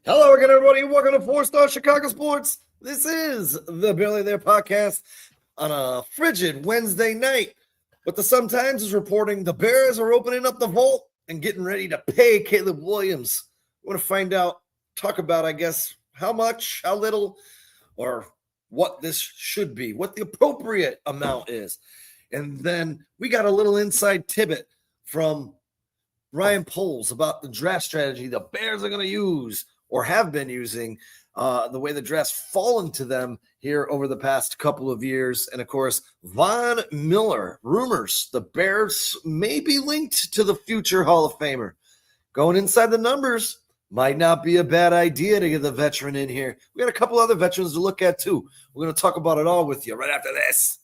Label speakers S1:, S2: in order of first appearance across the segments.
S1: Hello again, everybody. Welcome to 4-Star Chicago Sports. This is the Barely There podcast on a frigid Wednesday night. But the Sun-Times is reporting the Bears are opening up the vault and getting ready to pay Caleb Williams. We want to find out, talk about, I guess, how much, how little, or what this should be, what the appropriate amount is. And then we got a little inside tidbit from Ryan Poles about the draft strategy the Bears are going to use or have been using, the way the draft's fallen to them here over the past couple of years. And, of course, Von Miller, rumors the Bears may be linked to the future Hall of Famer. Going inside the numbers might not be a bad idea to get the veteran in here. We got a couple other veterans to look at, too. We're going to talk about it all with you right after this.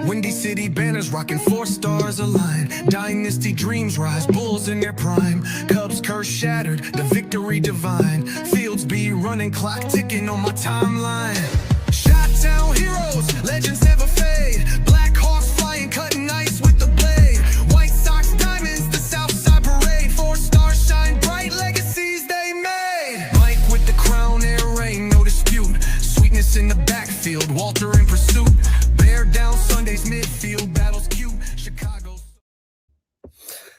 S2: Windy City banners rocking 4 stars align. Dynasty dreams rise, Bulls in their prime. Cubs curse shattered, the victory divine. Fields be running, clock ticking on my timeline. Shot-town heroes, legends never fade. Black Hawks flying, cutting ice with the blade. White Sox diamonds, the Southside parade. 4 stars shine bright, legacies they made. Mike with the crown, air rain, no dispute. Sweetness in the backfield, Walter in pursuit. Bear down Sunday's midfield, battles cute. Chicago.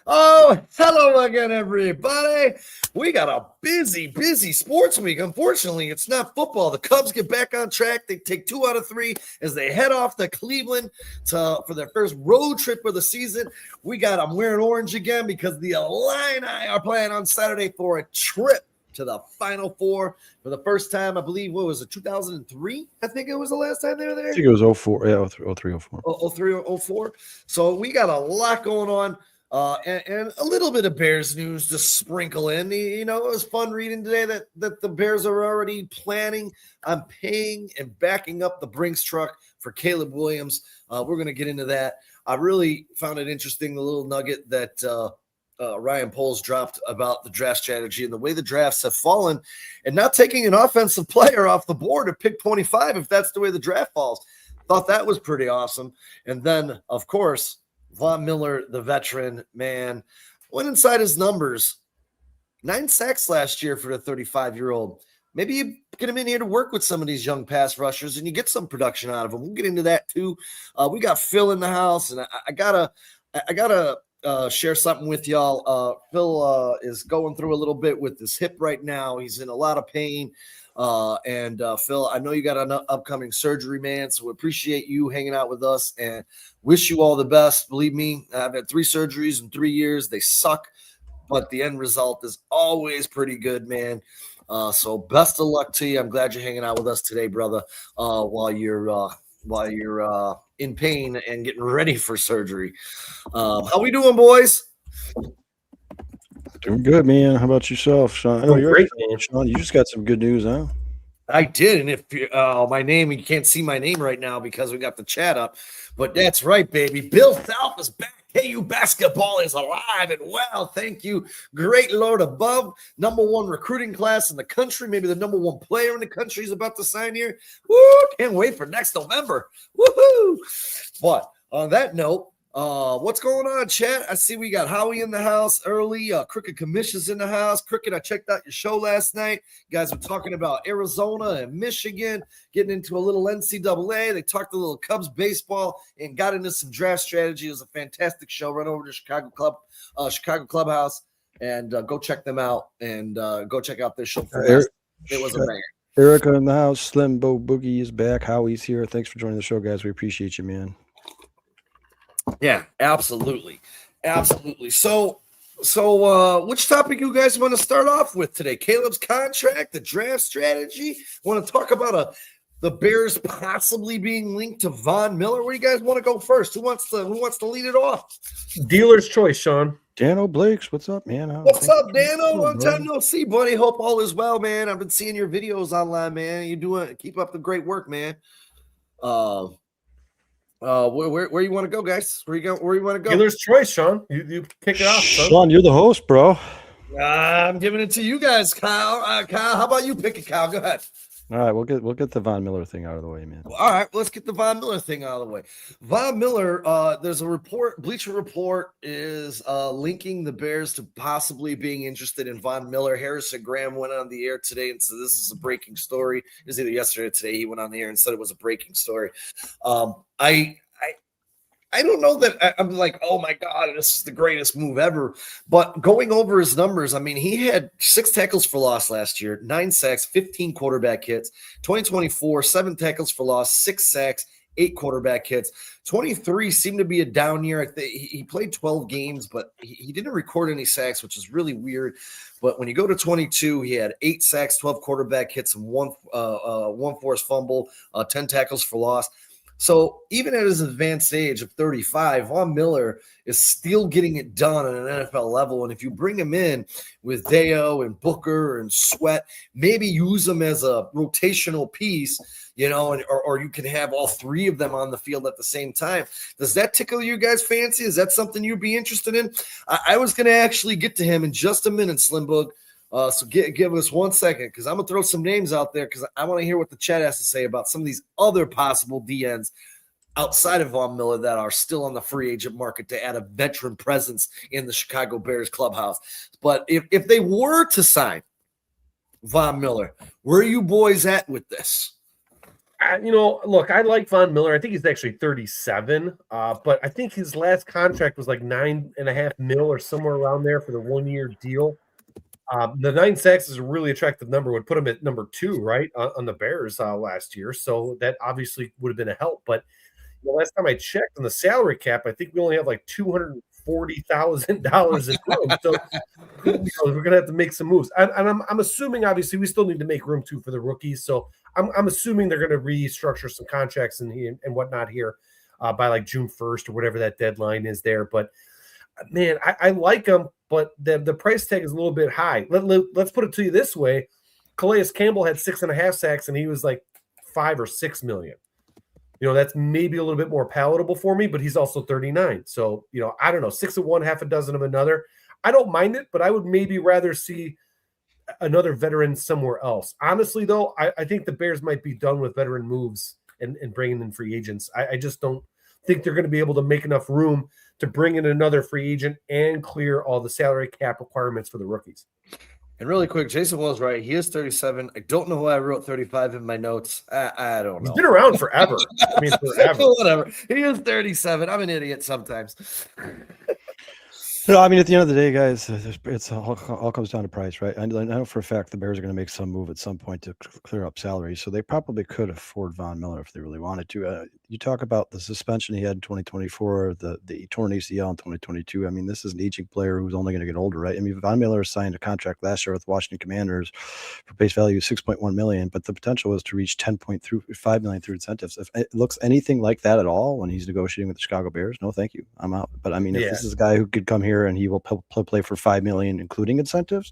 S1: Oh, hello again, everybody. We got a busy sports week. Unfortunately, it's not football. The Cubs get back on track. They take 2 out of 3 as they head off to Cleveland for their first road trip of the season. I'm wearing orange again because the Illini are playing on Saturday for a trip to the Final Four for the first time. I believe, what was it, 2003? I think it was the last time they were there.
S3: I think it was 04. Yeah, 03, 04.
S1: 03, 04. So we got a lot going on. And a little bit of Bears news to sprinkle in. You know, it was fun reading today that the Bears are already planning on paying and backing up the Brinks truck for Caleb Williams. We're going to get into that. I really found it interesting, the little nugget that Ryan Poles dropped about the draft strategy and the way the drafts have fallen, and not taking an offensive player off the board at pick 25 if that's the way the draft falls. Thought that was pretty awesome. And then, of course, Von Miller, the veteran, man, went inside his numbers. 9 sacks last year for the 35-year-old. Maybe you get him in here to work with some of these young pass rushers and you get some production out of them. We'll get into that too. We got Phil in the house, and I gotta share something with y'all. Phil is going through a little bit with his hip right now. He's in a lot of pain. And Phil, I know you got an upcoming surgery, man, so we appreciate you hanging out with us and wish you all the best. Believe me, I've had 3 surgeries in 3 years. They suck, but the end result is always pretty good, man. So best of luck to you. I'm glad you're hanging out with us today, brother, while you're in pain and getting ready for surgery. How we doing, boys?
S3: Doing good, man. How about yourself, Sean?
S4: Oh, you're great, man.
S3: Sean, you just got some good news, huh?
S1: I did, and if my name, you can't see my name right now because we got the chat up, but that's right, baby. Bill Self is back. KU basketball is alive and well. Thank you, great Lord above. #1 recruiting class in the country, maybe the #1 player in the country is about to sign here. Woo! Can't wait for next November. Woohoo! But on that note, what's going on, chat? I see we got Howie in the house early. Crooked Commission's in the house. Crooked, I checked out your show last night. You guys were talking about Arizona and Michigan, getting into a little NCAA. They talked a little Cubs baseball and got into some draft strategy. It was a fantastic show. Run over to Chicago Clubhouse and go check them out and go check out their show. It was a banger.
S3: Erica in the house. Slim Bo Boogie is back. Howie's here. Thanks for joining the show, guys. We appreciate you, man.
S1: Yeah, absolutely. So which topic you guys want to start off with today? Caleb's contract, the draft strategy. Want to talk about the Bears possibly being linked to Von Miller? Where do you guys want to go first? Who wants to lead it off?
S4: Dealer's choice, Sean.
S3: Dano Blakes, what's up, man?
S1: What's up, Dano? Long time no see, buddy. Hope all is well, man. I've been seeing your videos online, man. Keep up the great work, man. Where you want to go, guys? Where you want to go?
S4: Dealer's choice, Sean. You kick it off, son.
S3: Sean, you're the host, bro.
S1: I'm giving it to you guys, Kyle. Kyle, how about you pick it, Kyle? Go ahead.
S3: All right, we'll get the Von Miller thing out of the way, man.
S1: All right, let's get the Von Miller thing out of the way. Von Miller, there's a report, Bleacher Report is linking the Bears to possibly being interested in Von Miller. Harrison Graham went on the air today and said this is a breaking story. It was either yesterday or today. He went on the air and said it was a breaking story. I don't know that I'm like, oh my God, this is the greatest move ever. But going over his numbers, I mean, he had 6 tackles for loss last year, 9 sacks, 15 quarterback hits. 2024, 7 tackles for loss, 6 sacks, 8 quarterback hits. 23 seemed to be a down year. I think he played 12 games, but he didn't record any sacks, which is really weird. But when you go to 22, he had 8 sacks, 12 quarterback hits, and one forced fumble, 10 tackles for loss. So even at his advanced age of 35, Von Miller is still getting it done at an NFL level. And if you bring him in with Deo and Booker and Sweat, maybe use him as a rotational piece, or you can have all 3 of them on the field at the same time. Does that tickle you guys' fancy? Is that something you'd be interested in? I was going to actually get to him in just a minute, Slim Boog. So give us 1 second because I'm going to throw some names out there because I want to hear what the chat has to say about some of these other possible DNs outside of Von Miller that are still on the free agent market to add a veteran presence in the Chicago Bears clubhouse. But if they were to sign Von Miller, where are you boys at with this?
S4: Look, I like Von Miller. I think he's actually 37, but I think his last contract was like $9.5 million or somewhere around there for the 1-year deal. The 9 sacks is a really attractive number. Would put him at number 2, right, on the Bears last year. So that obviously would have been a help. But last time I checked on the salary cap, I think we only have like $240,000 in room. So we're gonna have to make some moves. And I'm assuming obviously we still need to make room too for the rookies. So I'm assuming they're going to restructure some contracts and whatnot here by like June 1st or whatever that deadline is there. But man, I like him, but the price tag is a little bit high. Let's put it to you this way. Calais Campbell had 6.5 sacks, and he was like $5 or $6 million. That's maybe a little bit more palatable for me, but he's also 39. So, I don't know, 6 of one, half a dozen of another. I don't mind it, but I would maybe rather see another veteran somewhere else. Honestly, though, I think the Bears might be done with veteran moves and bringing in free agents. I just don't think they're going to be able to make enough room to bring in another free agent and clear all the salary cap requirements for the rookies.
S1: And really quick, Jason was right. He is 37. I don't know why I wrote 35 in my notes. I don't know.
S4: He's been around forever. I mean, forever.
S1: Whatever. He is 37. I'm an idiot sometimes.
S3: No, I mean, at the end of the day, guys, it's all comes down to price, right? I know for a fact the Bears are going to make some move at some point to clear up salaries, so they probably could afford Von Miller if they really wanted to. You talk about the suspension he had in 2024, the torn ACL in 2022. I mean, this is an aging player who's only going to get older, right? I mean, Von Miller signed a contract last year with Washington Commanders for base value of $6.1 million, but the potential was to reach $10.5 million through incentives. If it looks anything like that at all when he's negotiating with the Chicago Bears, no, thank you, I'm out. But I mean, if this is a guy who could come here and he will play for $5 million, including incentives,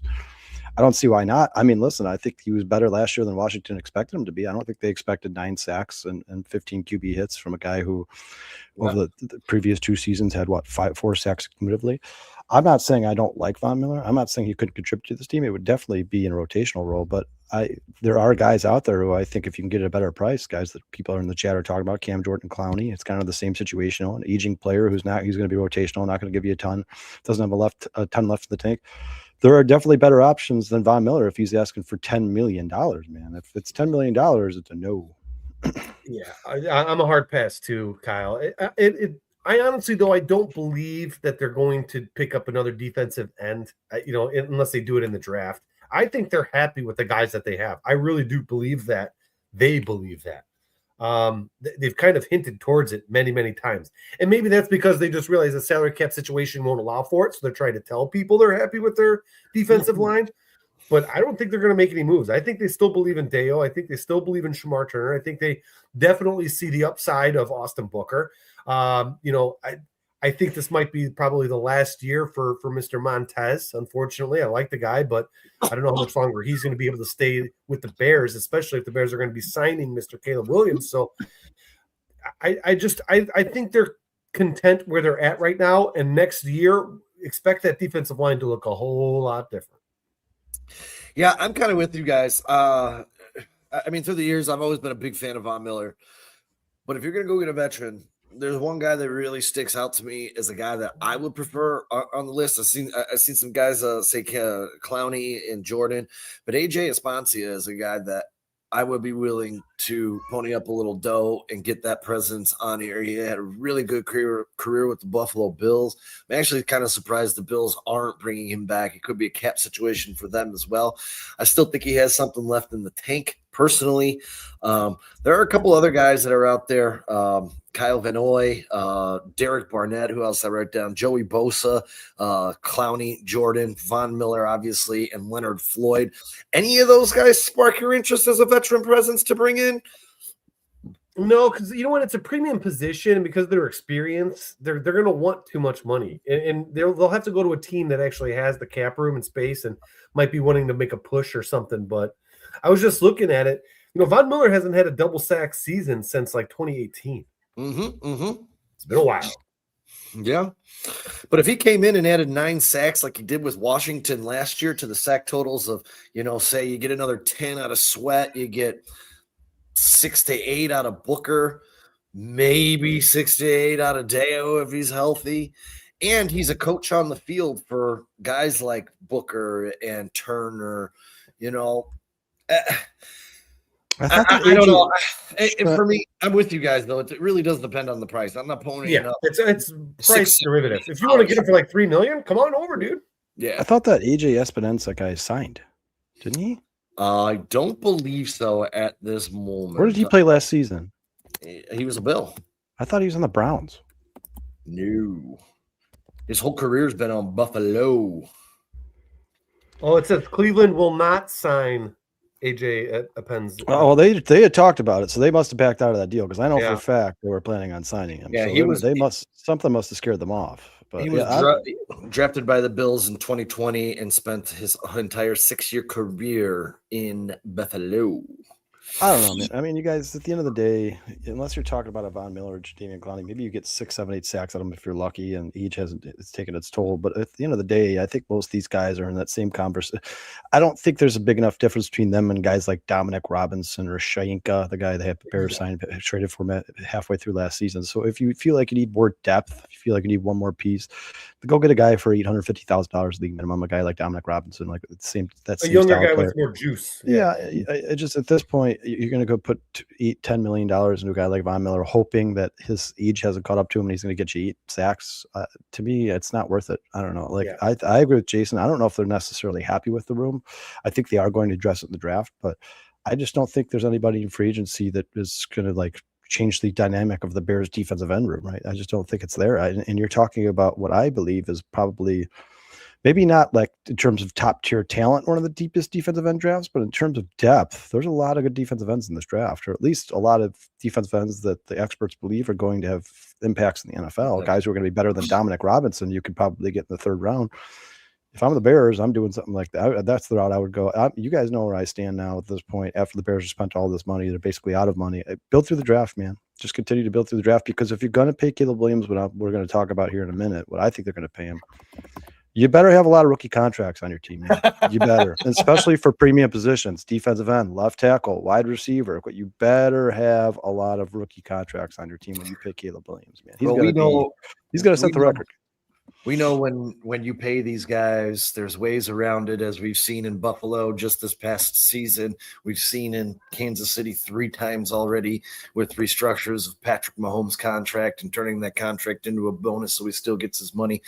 S3: I don't see why not. I mean, listen, I think he was better last year than Washington expected him to be. I don't think they expected 9 sacks and 15 QB hits from a guy who over the previous 2 seasons had 4 sacks cumulatively. I'm not saying I don't like Von Miller. I'm not saying he couldn't contribute to this team. It would definitely be in a rotational role, but there are guys out there who I think if you can get a better price, guys that people are in the chat are talking about, Cam Jordan, Clowney. It's kind of the same situation. An aging player he's going to be rotational, not going to give you a ton, doesn't have a ton left in the tank. There are definitely better options than Von Miller if he's asking for $10 million, man. If it's $10 million, it's a no.
S4: Yeah, I'm a hard pass too, Kyle. I honestly, though, I don't believe that they're going to pick up another defensive end, unless they do it in the draft. I think they're happy with the guys that they have. I really do believe that. They believe that. They've kind of hinted towards it many, many times. And maybe that's because they just realize the salary cap situation won't allow for it. So they're trying to tell people they're happy with their defensive line. But I don't think they're going to make any moves. I think they still believe in Deo. I think they still believe in Shamar Turner. I think they definitely see the upside of Austin Booker. I think this might be probably the last year for Mr. Montez. Unfortunately, I like the guy, but I don't know how much longer he's going to be able to stay with the Bears, especially if the Bears are going to be signing Mr. Caleb Williams. So I think they're content where they're at right now. And next year, expect that defensive line to look a whole lot different.
S1: Yeah, I'm kind of with you guys. I I mean, through the years, I've always been a big fan of Von Miller. But if you're going to go get a veteran, there's one guy that really sticks out to me as a guy that I would prefer on the list. I've seen some guys say Clowney and Jordan, but AJ Esponcia is a guy that I would be willing to pony up a little dough and get that presence on here. He had a really good career with the Buffalo Bills. I'm actually kind of surprised the Bills aren't bringing him back. It could be a cap situation for them as well. I still think he has something left in the tank personally. There are a couple other guys that are out there. Kyle Van Noy, Derek Barnett, who else I wrote down? Joey Bosa, Clowney, Jordan, Von Miller, obviously, and Leonard Floyd. Any of those guys spark your interest as a veteran presence to bring in?
S4: No, because you know what? It's a premium position, and because of their experience, they're going to want too much money, and they'll have to go to a team that actually has the cap room and space, and might be wanting to make a push or something. But I was just looking at it. You know, Von Miller hasn't had a double sack season since like 2018. It's been a while.
S1: Yeah. But if he came in and added 9 sacks like he did with Washington last year to the sack totals of, say you get another 10 out of Sweat, you get 6 to 8 out of Booker, maybe 6 to 8 out of Deo if he's healthy. And he's a coach on the field for guys like Booker and Turner, I don't know. For me, I'm with you guys, though. It really does depend on the price. I'm not ponying up.
S4: It's price derivative. If you want to get it for like $3 million, come on over, dude.
S1: Yeah.
S3: I thought that AJ Espinosa guy signed, didn't he?
S1: I don't believe so at this moment.
S3: Where did he play last season?
S1: He was a Bill.
S3: I thought he was on the Browns.
S1: No. His whole career's been on Buffalo.
S4: Oh, it says Cleveland will not sign AJ Epens.
S3: Oh, they had talked about it, so they must have backed out of that deal because I know for a fact they were planning on signing him.
S1: Yeah,
S3: so something must have scared them off. But
S1: he was drafted by the Bills in 2020 and spent his entire 6-year career in Buffalo.
S3: I don't know, man. I mean, you guys, at the end of the day, unless you're talking about a Von Miller or Jadeveon Clowney, maybe you get 6, 7, 8 sacks at them if you're lucky, and each it's taken its toll. But at the end of the day, I think most of these guys are in that same conversation. I don't think there's a big enough difference between them and guys like Dominic Robinson or Shayenka, the guy they had the Bears signed, traded for halfway through last season. So if you feel like you need more depth, if you feel like you need one more piece, go get a guy for $850,000 league minimum, a guy like Dominic Robinson, like the same
S4: younger guy with more juice.
S3: Yeah, I just at this point, you're going to go put $10 million into a guy like Von Miller, hoping that his age hasn't caught up to him and he's going to get you 8 sacks. To me, it's not worth it. I don't know. I agree with Jason. I don't know if they're necessarily happy with the room. I think they are going to address it in the draft, but I just don't think there's anybody in free agency that is going to change the dynamic of the Bears defensive end room, right? I just don't think it's there. And you're talking about what I believe is probably maybe not like in terms of top tier talent, one of the deepest defensive end drafts, but in terms of depth, there's a lot of good defensive ends in this draft, or at least a lot of defensive ends that the experts believe are going to have impacts in the NFL. Guys who are going to be better than Dominic Robinson, you could probably get in the 3rd round. If I'm the Bears, I'm doing something like that. That's the route I would go. You guys know where I stand now at this point. After the Bears have spent all this money, they're basically out of money. Build through the draft, man. Just continue to build through the draft, because if you're going to pay Caleb Williams, what we're going to talk about here in a minute, what I think they're going to pay him, you better have a lot of rookie contracts on your team, man. You better, especially for premium positions, defensive end, left tackle, wide receiver. You better have a lot of rookie contracts on your team when you pay Caleb Williams, man. He's going to set the record.
S1: We know when you pay these guys, there's ways around it, as we've seen in Buffalo just this past season. We've seen in Kansas City 3 times already with restructures of Patrick Mahomes' contract and turning that contract into a bonus so he still gets his money.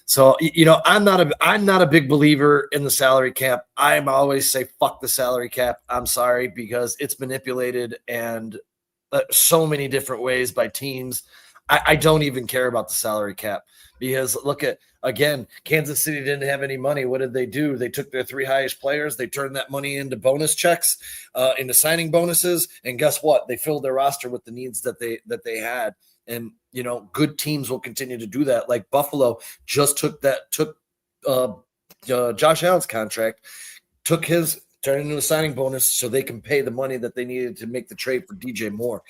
S1: So, I'm not a big believer in the salary cap. I'm always say fuck the salary cap. I'm sorry, because it's manipulated and so many different ways by teams. I don't even care about the salary cap, because look at, again, Kansas City didn't have any money. What did they do? They took their 3 highest players. They turned that money into bonus checks, into signing bonuses. And guess what? They filled their roster with the needs that they had. And, good teams will continue to do that. Like Buffalo just took Josh Allen's contract, took his turn it into a signing bonus so they can pay the money that they needed to make the trade for DJ Moore.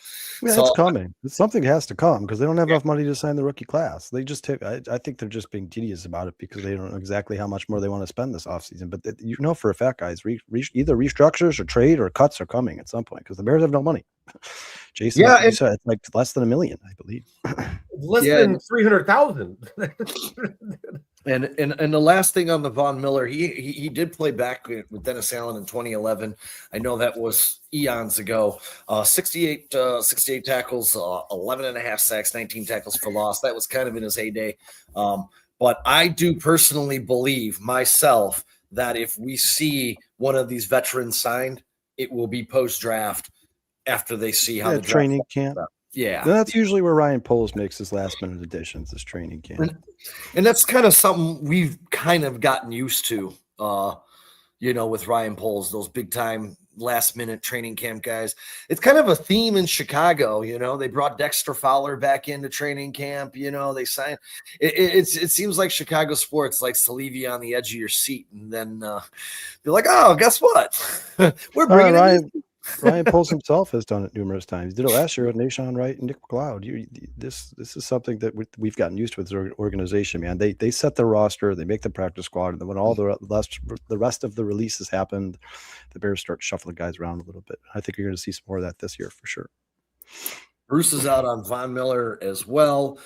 S3: Yeah,
S1: So
S3: it's coming. Something has to come because they don't have enough money to sign the rookie class. They just take. I think they're just being tedious about it because they don't know exactly how much more they want to spend this offseason. But you know for a fact, guys, either restructures or trade or cuts are coming at some point because the Bears have no money. Jason,
S1: Yeah,
S3: you said it's like less than $1 million, I believe.
S4: Less than 300,000.
S1: And the last thing on the Von Miller, he did play back with Dennis Allen in 2011. I know that was eons ago. 68 tackles, 11 and a half sacks, 19 tackles for loss. That was kind of in his heyday. But I do personally believe myself that if we see one of these veterans signed, it will be post-draft after they see how the
S3: training camp.
S1: Yeah,
S3: that's usually where Ryan Poles makes his last minute additions, this training camp.
S1: And that's kind of something we've kind of gotten used to, with Ryan Poles, those big time last minute training camp guys. It's kind of a theme in Chicago. They brought Dexter Fowler back into training camp. They signed it seems like Chicago sports likes to leave you on the edge of your seat. And then they're like, oh, guess what? We're bringing
S3: Ryan Poles himself has done it numerous times. He did it last year with Nashawn Wright and Nick McLeod. This is something that we've gotten used to with their organization, man. They set the roster, they make the practice squad, and then when all the rest of the releases happened, the Bears start shuffling guys around a little bit. I think you're going to see some more of that this year for sure.
S1: Bruce is out on Von Miller as well.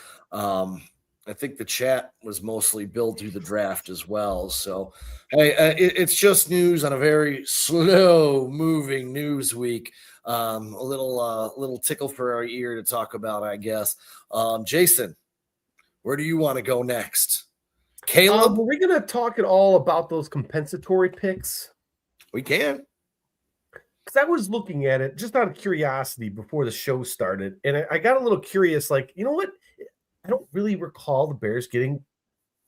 S1: I think the chat was mostly billed through the draft as well. So, hey, it's just news on a very slow-moving news week. A little tickle for our ear to talk about, I guess. Jason, where do you want to go next? Caleb?
S4: Are we going to talk at all about those compensatory picks?
S1: We can.
S4: Because I was looking at it just out of curiosity before the show started, and I got a little curious, like, you know what? I don't really recall the Bears getting,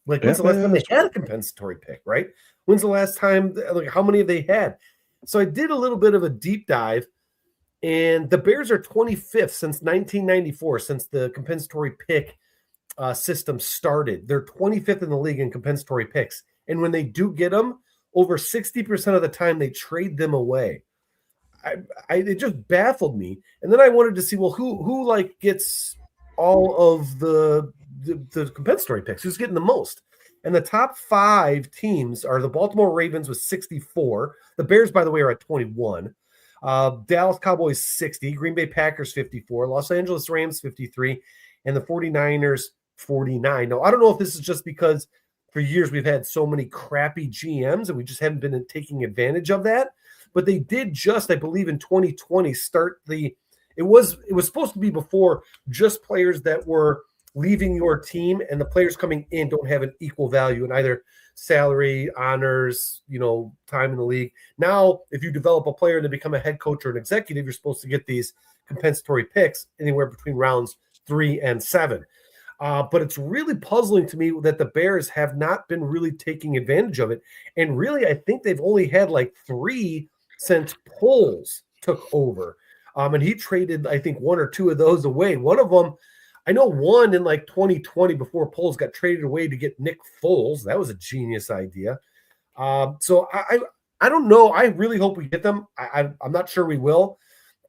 S4: when's the last time they had a compensatory pick, right? When's the last time, how many have they had? So I did a little bit of a deep dive, and the Bears are 25th since 1994, since the compensatory pick system started. They're 25th in the league in compensatory picks. And when they do get them, over 60% of the time they trade them away. It just baffled me. And then I wanted to see, well, who gets all of the compensatory picks? Who's getting the most? And the top 5 teams are the Baltimore Ravens with 64. The Bears, by the way, are at 21. Dallas Cowboys 60. Green Bay Packers 54. Los Angeles Rams 53. And the 49ers 49. Now, I don't know if this is just because for years we've had so many crappy GMs and we just haven't been taking advantage of that. But they did just, I believe, in 2020 start it was supposed to be before just players that were leaving your team and the players coming in don't have an equal value in either salary, honors, time in the league. Now, if you develop a player and they become a head coach or an executive, you're supposed to get these compensatory picks anywhere between rounds 3 and 7. But it's really puzzling to me that the Bears have not been really taking advantage of it. And really, I think they've only had 3 since Poles took over. And he traded, I think, 1 or 2 of those away. One of them, I know one in 2020 before Poles got traded away to get Nick Foles. That was a genius idea. So I don't know. I really hope we get them. I'm not sure we will.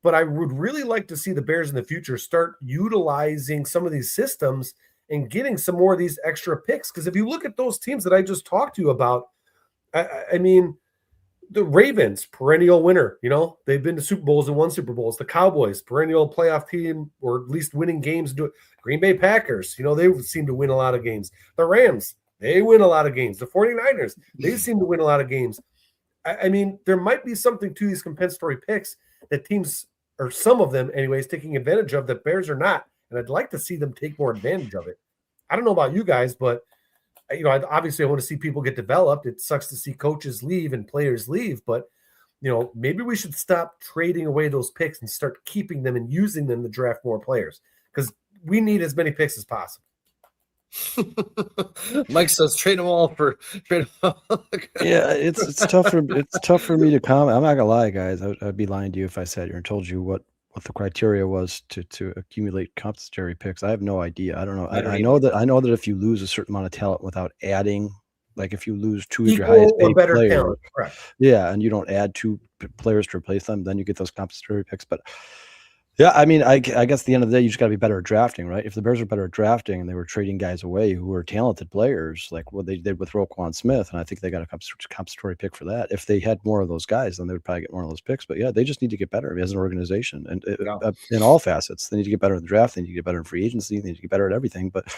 S4: But I would really like to see the Bears in the future start utilizing some of these systems and getting some more of these extra picks. Because if you look at those teams that I just talked to you about, I mean, the Ravens, perennial winner, they've been to Super Bowls and won Super Bowls. The Cowboys, perennial playoff team, or at least winning games. Green Bay Packers, they seem to win a lot of games. The Rams, they win a lot of games. The 49ers, they seem to win a lot of games. I mean, there might be something to these compensatory picks that teams, or some of them anyways, taking advantage of that Bears are not. And I'd like to see them take more advantage of it. I don't know about you guys, but obviously I want to see people get developed. It sucks to see coaches leave and players leave, but maybe we should stop trading away those picks and start keeping them and using them to draft more players because we need as many picks as possible.
S1: Mike says trade them all for trade them all.
S3: Yeah, it's tough for me to comment. I'm not gonna lie, guys. I'd be lying to you if I sat here and told you what the criteria was to accumulate compensatory picks. I have no idea. I don't know. I know that if you lose a certain amount of talent without adding Like if you lose two of your
S4: Equal
S3: highest
S4: or
S3: paid
S4: better
S3: players,
S4: talent. Correct.
S3: yeah, and you don't add two players to replace them, then you get those compensatory picks. But yeah, I mean, I guess at the end of the day, you just got to be better at drafting, right? If the Bears are better at drafting and they were trading guys away who were talented players, like what they did with Roquan Smith, and I think they got a compensatory pick for that. If they had more of those guys, then they would probably get more of those picks. But yeah, they just need to get better as an organization, and in all facets, they need to get better in the draft. They need to get better in free agency. They need to get better at everything. But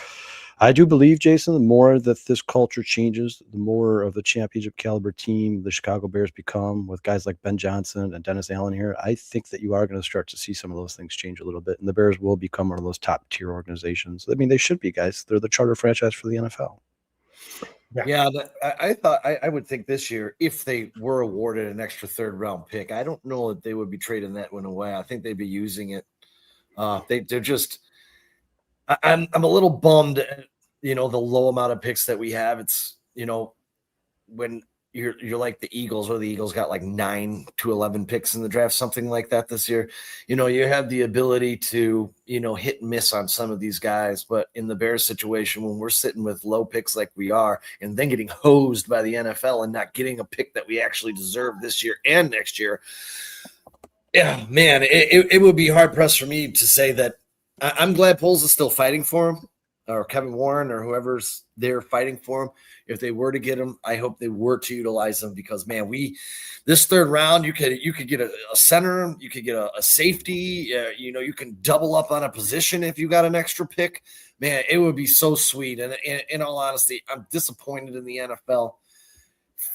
S3: I do believe, Jason, the more that this culture changes, the more of the championship caliber team the Chicago Bears become with guys like Ben Johnson and Dennis Allen here. I think that you are going to start to see some of those things change a little bit, and the Bears will become one of those top tier organizations. I mean, they should be, guys. They're the charter franchise for the NFL.
S1: Yeah, I thought I would think this year, if they were awarded an extra third round pick, I don't know that they would be trading that one away. I think they'd be using it. They're just. I'm a little bummed at, the low amount of picks that we have. It's, when you're like the Eagles, or the Eagles got like 9 to 11 picks in the draft, something like that this year. You have the ability to, hit and miss on some of these guys, but in the Bears situation, when we're sitting with low picks like we are, and then getting hosed by the NFL and not getting a pick that we actually deserve this year and next year. Yeah, man, it would be hard pressed for me to say that. I'm glad Poles is still fighting for him, or Kevin Warren, or whoever's there fighting for him. If they were to get him, I hope they were to utilize him, because, man, this third round, you could get a center, you could get a safety, you can double up on a position if you got an extra pick. Man, it would be so sweet. And in all honesty, I'm disappointed in the NFL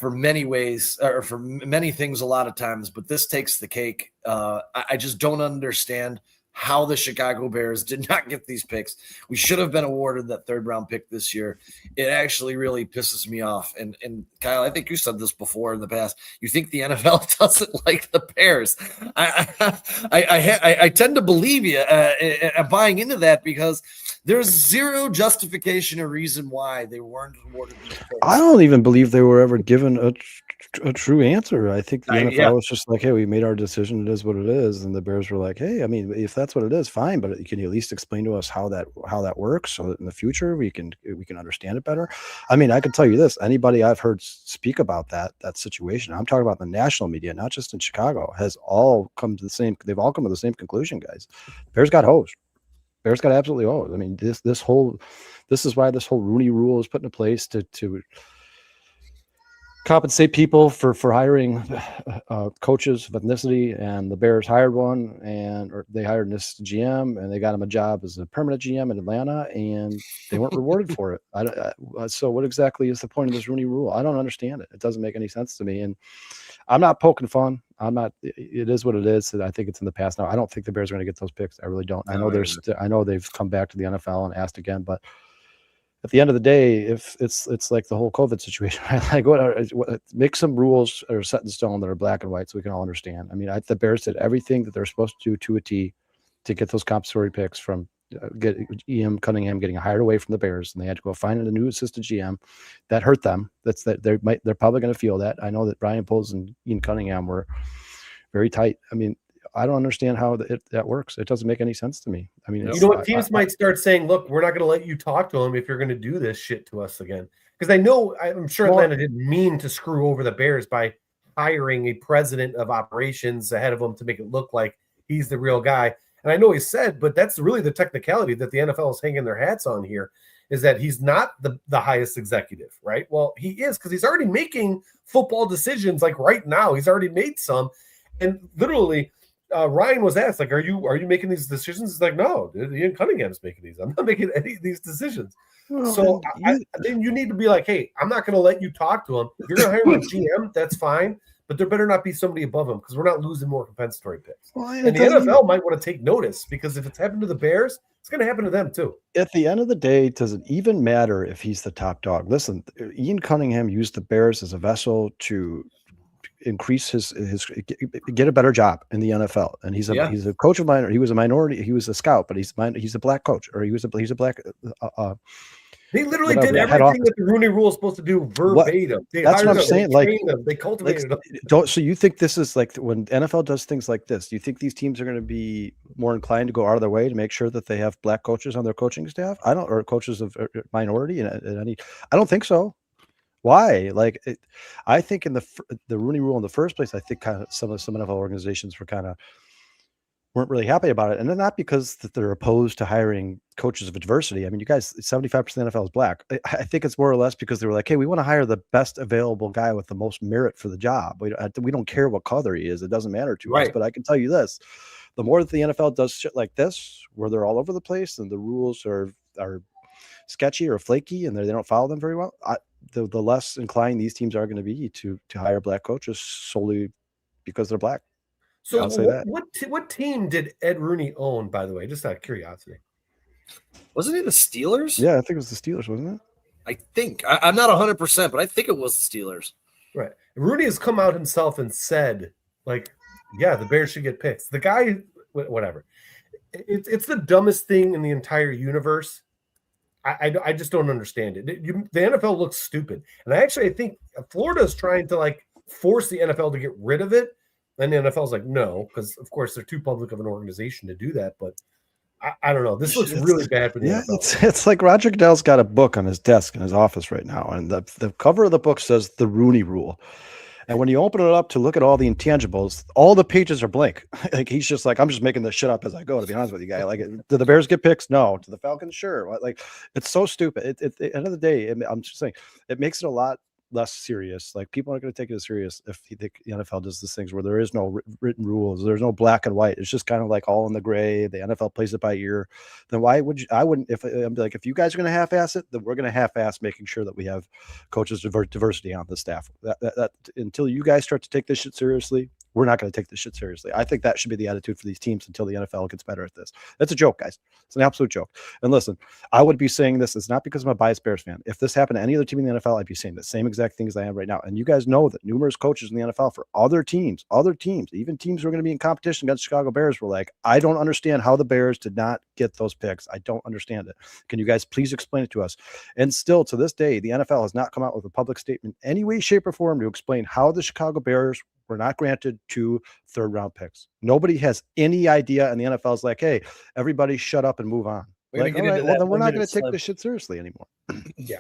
S1: for many ways, or for many things a lot of times, but this takes the cake. I just don't understand how the Chicago Bears did not get these picks. We should have been awarded that third round pick this year. It actually really pisses me off. And Kyle, I think you said this before in the past. You think the NFL doesn't like the Bears. I tend to believe you, buying into that, because there's zero justification or reason why they weren't awarded these picks.
S3: I don't even believe they were ever given a true answer. I think the NFL was just like, hey, we made our decision. It is what it is. And the Bears were like, hey, I mean, if that's what it is, fine. But can you at least explain to us how that works, so that in the future we can understand it better? I mean, I can tell you this: anybody I've heard speak about that situation, I'm talking about the national media, not just in Chicago, has all come to the same. They've all come to the same conclusion, guys. Bears got hosed. Bears got absolutely hosed. I mean, this is why this whole Rooney Rule is put into place to compensate people for hiring coaches of ethnicity, and the Bears hired one, or they hired this GM, and they got him a job as a permanent GM in Atlanta, and they weren't rewarded for it. So what exactly is the point of this Rooney Rule? I don't understand it. It doesn't make any sense to me, and I'm not poking fun. It is what it is. I think it's in the past now. I don't think the Bears are going to get those picks. I really don't. I know they've come back to the NFL and asked again, but at the end of the day, if it's like the whole COVID situation, right? Like make some rules that are set in stone that are black and white, so we can all understand. I mean, the Bears did everything that they're supposed to do to a T to get those compensatory picks from Ian Cunningham getting hired away from the Bears, and they had to go find a new assistant GM. That hurt them. They're probably going to feel that. I know that Brian Poles and Ian Cunningham were very tight. I mean, I don't understand how that works. It doesn't make any sense to me. I mean,
S4: teams might start saying, look, we're not going to let you talk to him if you're going to do this shit to us again. Because I'm sure Atlanta didn't mean to screw over the Bears by hiring a president of operations ahead of him to make it look like he's the real guy. And I know he said, but that's really the technicality that the NFL is hanging their hats on here, is that he's not the highest executive, right? Well, he is, because he's already making football decisions. Like right now, he's already made some. And literally, Ryan was asked, like, are you making these decisions? He's like, no, dude, Ian Cunningham's making these. I'm not making any of these decisions. Well, so then you need to be like, hey, I'm not going to let you talk to him. If you're going to hire him as GM, that's fine. But there better not be somebody above him, because we're not losing more compensatory picks. Well, and the NFL might want to take notice, because if it's happened to the Bears, it's going to happen to them too.
S3: At the end of the day, does it even matter if he's the top dog? Listen, Ian Cunningham used the Bears as a vessel to increase his get a better job in the NFL, and he's a coach of minor. He was a minority. He was a scout, but he's a black coach, or he's a black.
S4: They literally did everything that the Rooney Rule is supposed to do verbatim.
S3: That's what I'm saying.
S4: They cultivated them.
S3: So you think this is like when NFL does things like this? Do you think these teams are going to be more inclined to go out of their way to make sure that they have black coaches on their coaching staff? Or coaches of minority and any. I don't think so. Why? Like, I think in the Rooney Rule in the first place, I think kind of some NFL organizations weren't really happy about it, and then not because that they're opposed to hiring coaches of diversity. I mean, you guys, 75% of the NFL is black. I think it's more or less because they were like, hey, we want to hire the best available guy with the most merit for the job. We don't care what color he is; it doesn't matter to us. But I can tell you this: the more that the NFL does shit like this, where they're all over the place and the rules are sketchy or flaky and they don't follow them very well, the less inclined these teams are going to be to hire black coaches solely because they're black.
S4: So what team did Ed Rooney own, by the way? Just out of curiosity.
S1: Wasn't it the Steelers?
S3: Yeah, I think it was the Steelers, wasn't it?
S1: I think. I'm not 100%, but I think it was the Steelers.
S4: Right. Rooney has come out himself and said, like, yeah, the Bears should get picks. The guy, whatever. It's the dumbest thing in the entire universe. I just don't understand it. The NFL looks stupid. And I think Florida is trying to, like, force the NFL to get rid of it. And the NFL's like, no, because, of course, they're too public of an organization to do that. But I don't know. This looks really bad for the NFL.
S3: It's like Roger Goodell's got a book on his desk in his office right now. And the cover of the book says the Rooney Rule. And when you open it up to look at all the intangibles, all the pages are blank. Like, he's just like, I'm just making this shit up as I go, to be honest with you, guy. Like, do the Bears get picks? No. Do the Falcons? Sure. Like, it's so stupid. At the end of the day, I'm just saying, it makes it a lot less serious. Like, people aren't going to take it as serious if the NFL does these things where there is no written rules, there's no black and white, it's just kind of like all in the gray. The NFL plays it by ear. Then why would you? I wouldn't. If I'm like, if you guys are going to half-ass it, then we're going to half-ass making sure that we have coaches diversity on the staff. That until you guys start to take this shit seriously, we're not going to take this shit seriously. I think that should be the attitude for these teams until the NFL gets better at this. That's a joke, guys. It's an absolute joke. And listen, I would be saying this. It's not because I'm a biased Bears fan. If this happened to any other team in the NFL, I'd be saying the same exact things I am right now. And you guys know that numerous coaches in the NFL for other teams, even teams who are going to be in competition against Chicago Bears, were like, I don't understand how the Bears did not get those picks. I don't understand it. Can you guys please explain it to us? And still to this day, the NFL has not come out with a public statement any way, shape, or form to explain how the Chicago Bears were not granted 2 third-round picks. Nobody has any idea, and the NFL is like, hey, everybody shut up and move on. Like, all right, well, then we're not going to take this shit seriously anymore.
S1: Yeah.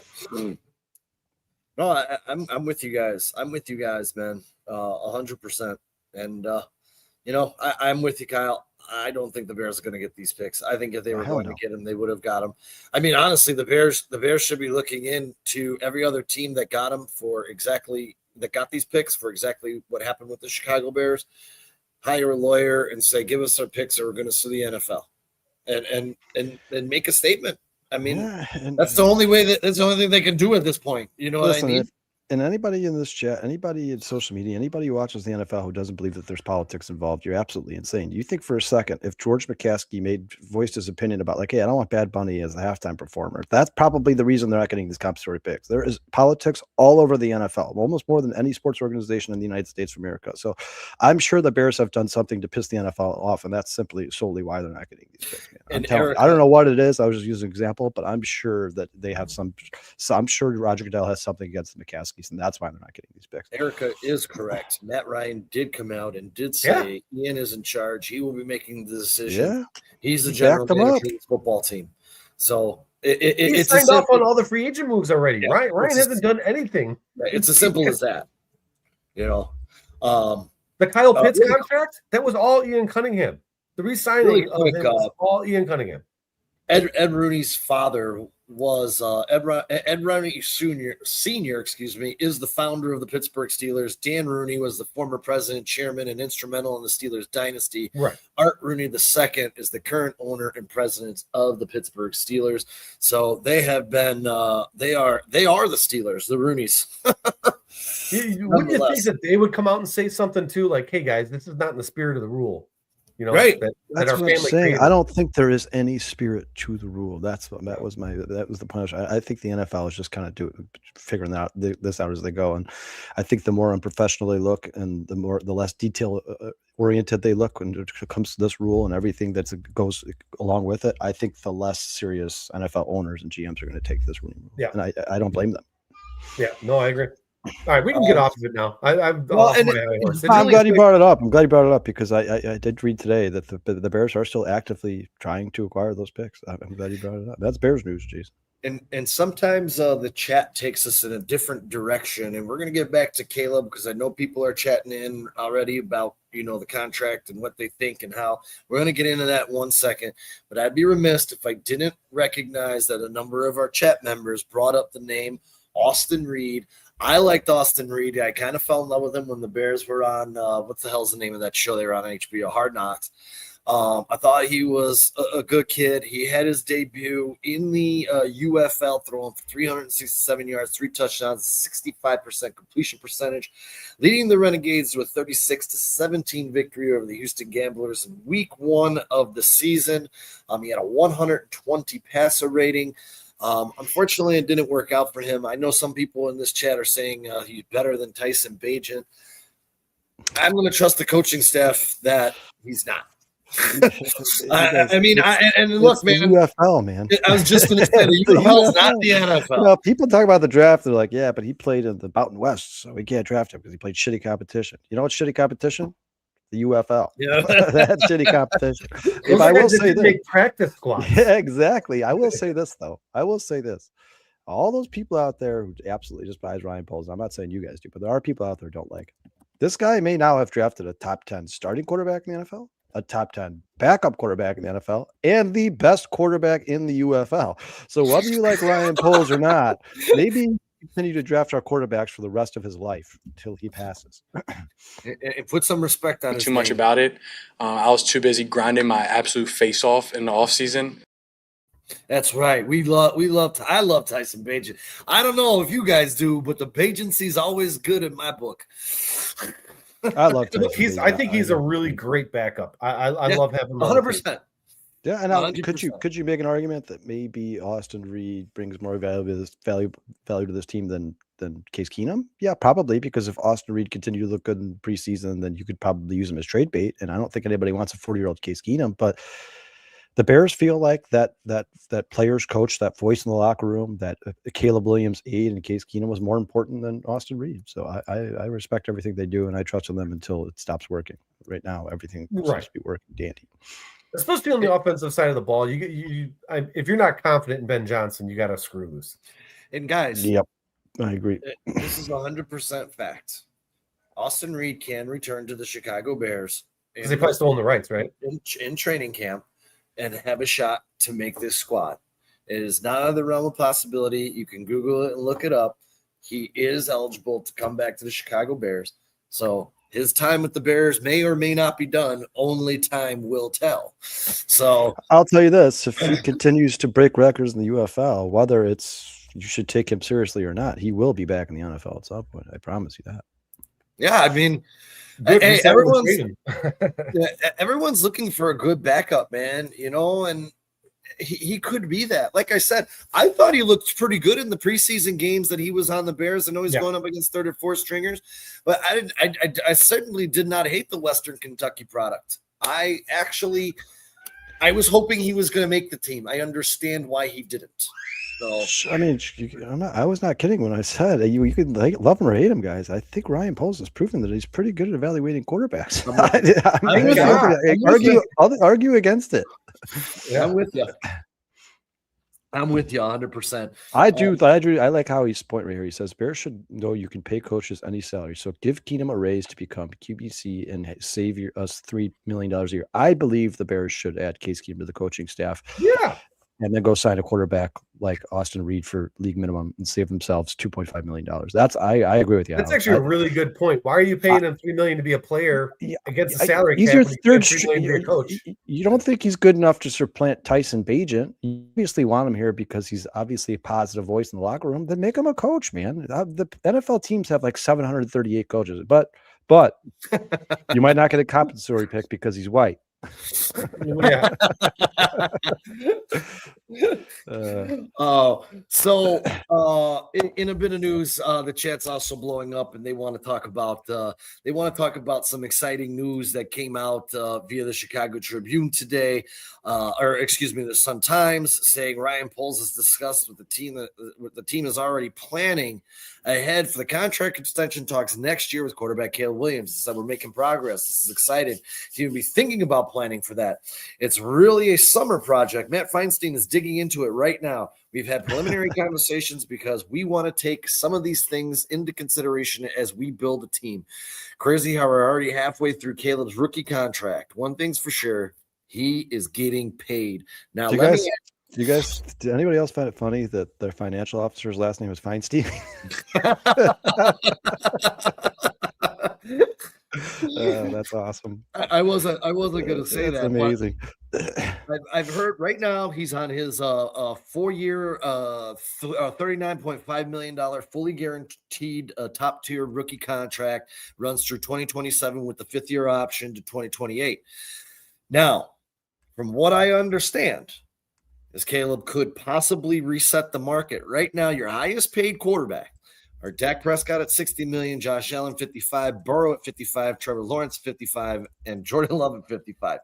S1: No, I'm with you guys. I'm with you guys, man. 100%. And, I'm with you, Kyle. I don't think the Bears are going to get these picks. I think if they were going to get them, they would have got them. I mean, honestly, the Bears should be looking into every other team that got them that got these picks for exactly what happened with the Chicago Bears. Hire a lawyer and say, give us our picks or we're going to sue the NFL and make a statement. I mean, that's the only thing they can do at this point. You know what I mean?
S3: And anybody in this chat, anybody in social media, anybody who watches the NFL who doesn't believe that there's politics involved, you're absolutely insane. Do you think for a second, if George McCaskey voiced his opinion about, like, hey, I don't want Bad Bunny as the halftime performer, that's probably the reason they're not getting these compensatory picks. There is politics all over the NFL, almost more than any sports organization in the United States of America. So I'm sure the Bears have done something to piss the NFL off, and that's solely why they're not getting these picks. Man. I don't know what it is. I was just using an example, but I'm sure that they have I'm sure Roger Goodell has something against the McCaskey. And that's why they're not getting these picks.
S1: Erica is correct. Matt Ryan did come out and did say Ian is in charge. He will be making the decision. Yeah. He's the general manager of the football team. So
S4: he's signed off on all the free agent moves already. Yeah, Ryan hasn't done anything.
S1: It's as simple as that. The
S4: Kyle Pitts contract, that was all Ian Cunningham. The re-signing of him was all Ian Cunningham.
S1: Ed Rooney's father was Ed Rooney Senior, is the founder of the Pittsburgh Steelers. Dan Rooney was the former president, chairman, and instrumental in the Steelers dynasty.
S4: Right.
S1: Art Rooney II is the current owner and president of the Pittsburgh Steelers. So they have been they are the Steelers, the Rooneys.
S4: Wouldn't you think that they would come out and say something too, like, hey guys, this is not in the spirit of the rule?
S1: Right.
S3: That's what I'm saying. I don't think there is any spirit to the rule. That was the point. I think the NFL is just kind of figuring this out as they go. And I think the more unprofessional they look and the less detail oriented they look when it comes to this rule and everything that goes along with it, I think the less serious NFL owners and GMs are going to take this rule.
S4: Yeah.
S3: And I don't blame them.
S4: Yeah, no, I agree. All right, we can get off of it now. I'm
S3: glad you brought it up. I'm glad you brought it up because I did read today that the Bears are still actively trying to acquire those picks. I'm glad you brought it up. That's Bears news, Jason.
S1: And sometimes the chat takes us in a different direction, and we're going to get back to Caleb because I know people are chatting in already about the contract and what they think and how. We're going to get into that in 1 second, but I'd be remiss if I didn't recognize that a number of our chat members brought up the name Austin Reed. I liked Austin Reed. I kind of fell in love with him when the Bears were on what the hell's the name of that show they were on HBO, Hard Knocks. I thought he was a good kid. He had his debut in the UFL, throwing for 367 yards, 3 touchdowns, 65% completion percentage, leading the Renegades to a 36-17 victory over the Houston Gamblers in week 1 of the season. He had a 120 passer rating. Unfortunately, it didn't work out for him. I know some people in this chat are saying he's better than Tyson Bagent. I'm going to trust the coaching staff that he's not. I mean, look, man,
S3: UFL, man.
S1: I was just going to say the UFL is not the NFL.
S3: People talk about the draft. They're like, yeah, but he played in the Mountain West, so we can't draft him because he played shitty competition. You know what's shitty competition? The UFL. Yeah, that's shitty competition. If I will say this,
S4: practice squad.
S3: Yeah, exactly. I will say this though. All those people out there who absolutely despise Ryan Poles. I'm not saying you guys do, but there are people out there who don't like it. This guy may now have drafted a top 10 starting quarterback in the NFL, a top 10 backup quarterback in the NFL, and the best quarterback in the UFL. So whether you like Ryan Poles or not, maybe continue to draft our quarterbacks for the rest of his life until he passes.
S1: And put some respect on his
S5: too much
S1: name.
S5: about it. I was too busy grinding my absolute face off in the offseason.
S1: That's right. I love Tyson Bagent. I don't know if you guys do, but the Bagency's always good in my book.
S3: I love Tyson.
S4: I think he's a really great backup. I love having him.
S1: 100%.
S3: Yeah, and could you make an argument that maybe Austin Reed brings more value to this team than Case Keenum? Yeah, probably, because if Austin Reed continued to look good in preseason, then you could probably use him as trade bait. And I don't think anybody wants a 40-year-old Case Keenum, but the Bears feel like that players coach, that voice in the locker room, that Caleb Williams' aide in Case Keenum was more important than Austin Reed. So I respect everything they do, and I trust in them until it stops working. Right now, everything seems to be working dandy.
S4: Especially on the offensive side of the ball, if you're not confident in Ben Johnson, you got to screw loose.
S1: And guys,
S3: yep, I agree.
S1: This is 100% fact. Austin Reed can return to the Chicago Bears
S4: because they probably still own the rights, right?
S1: In training camp, and have a shot to make this squad. It is not out of the realm of possibility. You can Google it and look it up. He is eligible to come back to the Chicago Bears. So his time with the Bears may or may not be done. Only time will tell. So
S3: I'll tell you this: if he continues to break records in the UFL, whether it's you should take him seriously or not, he will be back in the NFL at some point. I promise you that.
S1: Yeah, I mean, everyone's looking for a good backup, man. And he could be that. Like I said, I thought he looked pretty good in the preseason games that he was on the Bears. I know he's going up against third or fourth stringers, but I certainly did not hate the Western Kentucky product. I was hoping he was going to make the team. I understand why he didn't. So
S3: I mean, I was not kidding when I said you can love him or hate him, guys. I think Ryan Poles has proven that he's pretty good at evaluating quarterbacks. Argue against it.
S1: Yeah, I'm with you. I'm with you 100%.
S3: I do. I like how he's point right here. He says Bears should know you can pay coaches any salary. So give Keenum a raise to become QBC and save us $3 million a year. I believe the Bears should add Case Keenum to the coaching staff.
S4: Yeah.
S3: And then go sign a quarterback like Austin Reed for league minimum and save themselves $2.5 million. I agree with you.
S4: That's actually a really good point. Why are you paying him $3 million to be a player against the salary cap?
S3: He's your third string coach. You don't think he's good enough to supplant Tyson Bagent? You obviously want him here because he's obviously a positive voice in the locker room. Then make him a coach, man. The NFL teams have like 738 coaches, but you might not get a compensatory pick because he's white.
S4: Yeah.
S1: In a bit of news, the chat's also blowing up, and they want to talk about some exciting news that came out via the Chicago Tribune today, the Sun Times, saying Ryan Poles has discussed with the team that the team is already planning ahead for the contract extension talks next year with quarterback Caleb Williams. He said, we're making progress. This is exciting. He would be thinking about planning for that. It's really a summer project. Matt Feinstein is digging into it right now. We've had preliminary conversations because we want to take some of these things into consideration as we build a team. Crazy how we're already halfway through Caleb's rookie contract. One thing's for sure, he is getting paid. Now,
S3: Do you guys, did anybody else find it funny that their financial officer's last name was Feinstein? That's awesome.
S1: I wasn't going to say
S3: That's
S1: that.
S3: amazing.
S1: I've heard right now he's on his 4-year, $39.5 million fully guaranteed top tier rookie contract, runs through 2027 with the 5th-year option to 2028. Now, from what I understand, is Caleb could possibly reset the market. Right now, your highest paid quarterback are Dak Prescott at $60 million, Josh Allen 55, Burrow at 55, Trevor Lawrence 55, and Jordan Love at 55.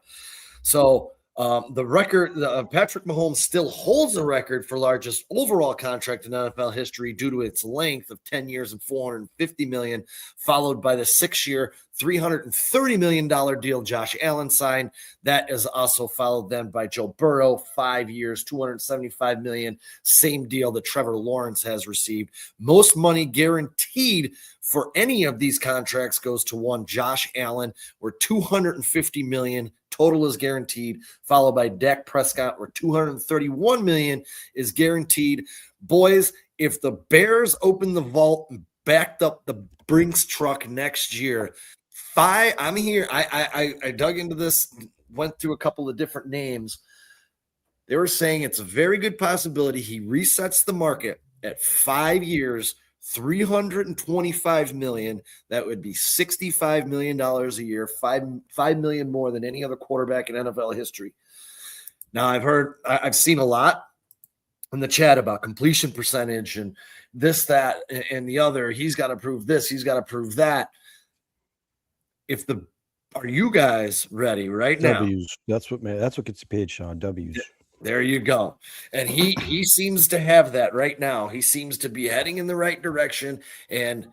S1: So the record, Patrick Mahomes still holds the record for largest overall contract in NFL history due to its length of 10 years and $450 million, followed by the 6-year, $330 million deal Josh Allen signed. That is also followed then by Joe Burrow, 5 years, $275 million, same deal that Trevor Lawrence has received. Most money guaranteed for any of these contracts goes to one Josh Allen, where $250 million total is guaranteed, followed by Dak Prescott, where $231 million is guaranteed. Boys, if the Bears open the vault and backed up the Brinks truck next year, I'm here. I dug into this, went through a couple of different names. They were saying it's a very good possibility he resets the market at 5 years, $325 million. That would be $65 million a year, $5 million more than any other quarterback in NFL history. Now, I've seen a lot in the chat about completion percentage and this, that, and the other. He's got to prove this. He's got to prove that. Are you guys ready right now?
S3: W's. That's what gets you paid, Sean. W's.
S1: There you go. And he seems to have that right now. He seems to be heading in the right direction. And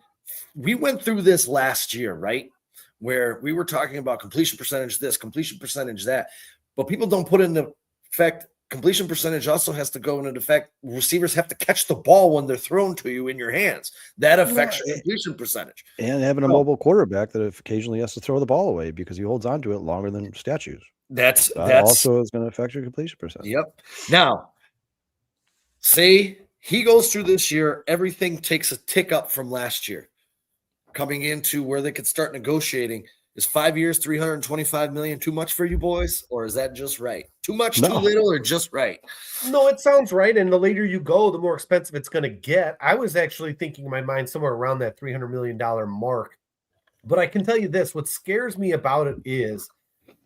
S1: we went through this last year, right? Where we were talking about completion percentage this, completion percentage that. But people don't put into effect completion percentage also has to go into effect. Receivers have to catch the ball when they're thrown to you in your hands. That affects your completion percentage.
S3: And having a mobile quarterback that occasionally has to throw the ball away because he holds on to it longer than statues.
S1: That
S3: also is going to affect your completion percentage.
S1: Yep. Now, say he goes through this year, everything takes a tick up from last year. Coming into where they could start negotiating. Is 5 years, $325 million too much for you boys? Or is that just right? Too much, too little, or just right?
S4: No, it sounds right. And the later you go, the more expensive it's going to get. I was actually thinking in my mind somewhere around that $300 million mark. But I can tell you this, what scares me about it is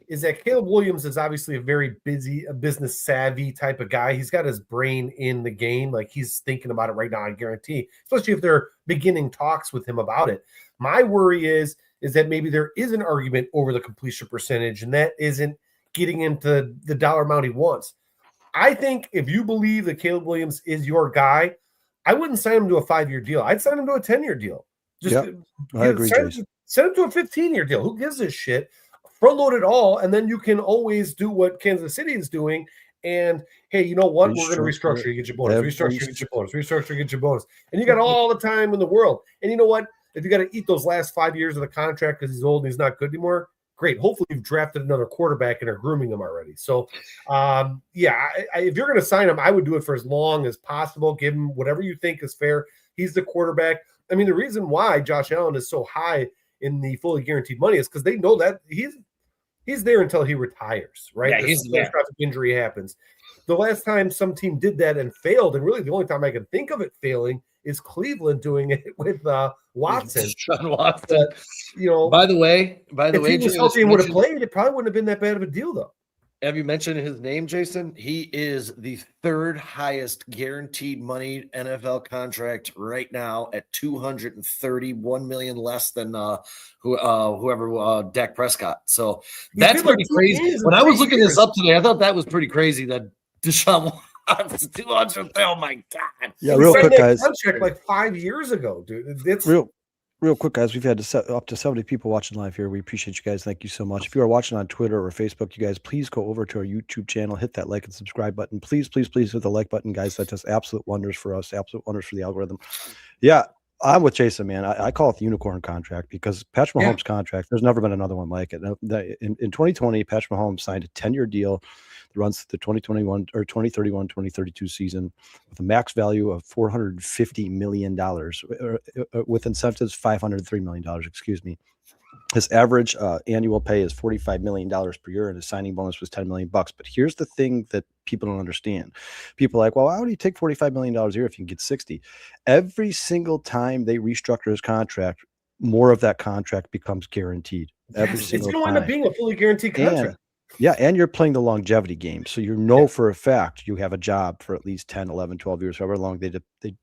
S4: that Caleb Williams is obviously a very busy, a business savvy type of guy. He's got his brain in the game. Like he's thinking about it right now, I guarantee, especially if they're beginning talks with him about it. My worry is that maybe there is an argument over the completion percentage, and that isn't getting into the dollar amount he wants. I think if you believe that Caleb Williams is your guy, I wouldn't sign him to a 5-year deal. I'd sign him to a 10-year deal.
S3: I agree.
S4: Send him to a 15-year deal. Who gives a shit? Front load it all, and then you can always do what Kansas City is doing. And hey, you know what? We're going to restructure you, get your bonus. Restructure, get your bonus. Restructure, get your bonus. And you got all the time in the world. And you know what? If you got to eat those last 5 years of the contract because he's old and he's not good anymore, great. Hopefully you've drafted another quarterback and are grooming him already. So, if you're going to sign him, I would do it for as long as possible. Give him whatever you think is fair. He's the quarterback. I mean, the reason why Josh Allen is so high in the fully guaranteed money is because they know that he's there until he retires, right?
S1: Yeah, he's there.
S4: Injury happens. The last time some team did that and failed, and really the only time I can think of it failing is Cleveland doing it with Watson.
S1: Sean Watson.
S4: By
S1: the way,
S4: if he was healthy and would have played, it probably wouldn't have been that bad of a deal, though.
S1: Have you mentioned his name, Jason? He is the 3rd highest guaranteed money NFL contract right now at $231 million less than whoever Dak Prescott. So that's pretty crazy. When I was looking this up today, I thought that was pretty crazy that Deshaun Watson 200. Oh my God!
S3: Yeah, real quick, guys.
S4: Contract like 5 years ago, dude. It's
S3: real Real quick, guys, we've had up to 70 people watching live here. We appreciate you guys. Thank you so much. If you are watching on Twitter or Facebook, you guys, please go over to our YouTube channel, hit that like and subscribe button. Please, please, please hit the like button, guys. That does absolute wonders for us, absolute wonders for the algorithm. Yeah, I'm with Jason, man. I call it the unicorn contract because Patrick Mahomes' contract, there's never been another one like it. In 2020, Patrick Mahomes signed a 10-year deal that runs the 2021 or 2031, 2032 season with a max value of $450 million, with incentives $503 million, excuse me. His average annual pay is $45 million per year, and his signing bonus was $10 million. But here's the thing that people don't understand. People are like, well, why would he take $45 million a year if you can get 60? Every single time they restructure his contract, more of that contract becomes guaranteed. Every single
S4: it's going to
S3: time.
S4: end up being a fully guaranteed contract.
S3: And you're playing the longevity game. So for a fact you have a job for at least 10, 11, 12 years, however long they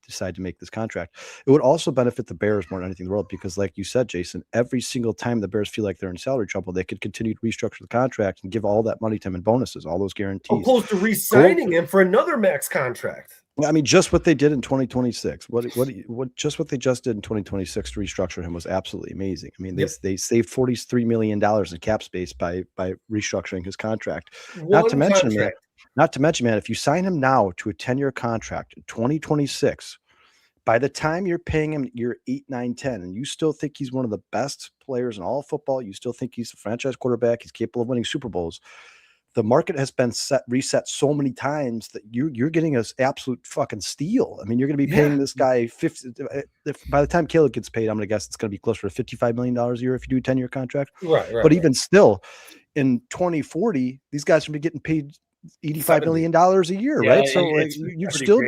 S3: decide to make this contract. It would also benefit the Bears more than anything in the world because, like you said, Jason, every single time the Bears feel like they're in salary trouble, they could continue to restructure the contract and give all that money to him in bonuses, all those guarantees.
S4: Opposed to re-signing him for another max contract.
S3: I mean, just what they did in 2026, just what they just did in 2026 to restructure him was absolutely amazing. I mean, they saved $43 million in cap space by restructuring his contract. Not to mention, man, if you sign him now to a 10-year contract in 2026, by the time you're paying him year 8, 9, 10, and you still think he's one of the best players in all of football, you still think he's a franchise quarterback, he's capable of winning Super Bowls. The market has been reset so many times that you're getting an absolute fucking steal. I mean, you're going to be paying this guy 50. By the time Caleb gets paid, I'm going to guess it's going to be closer to $55 million a year if you do a 10-year contract. But even still, in 2040, these guys will be getting paid $85 million a year, right? So you're still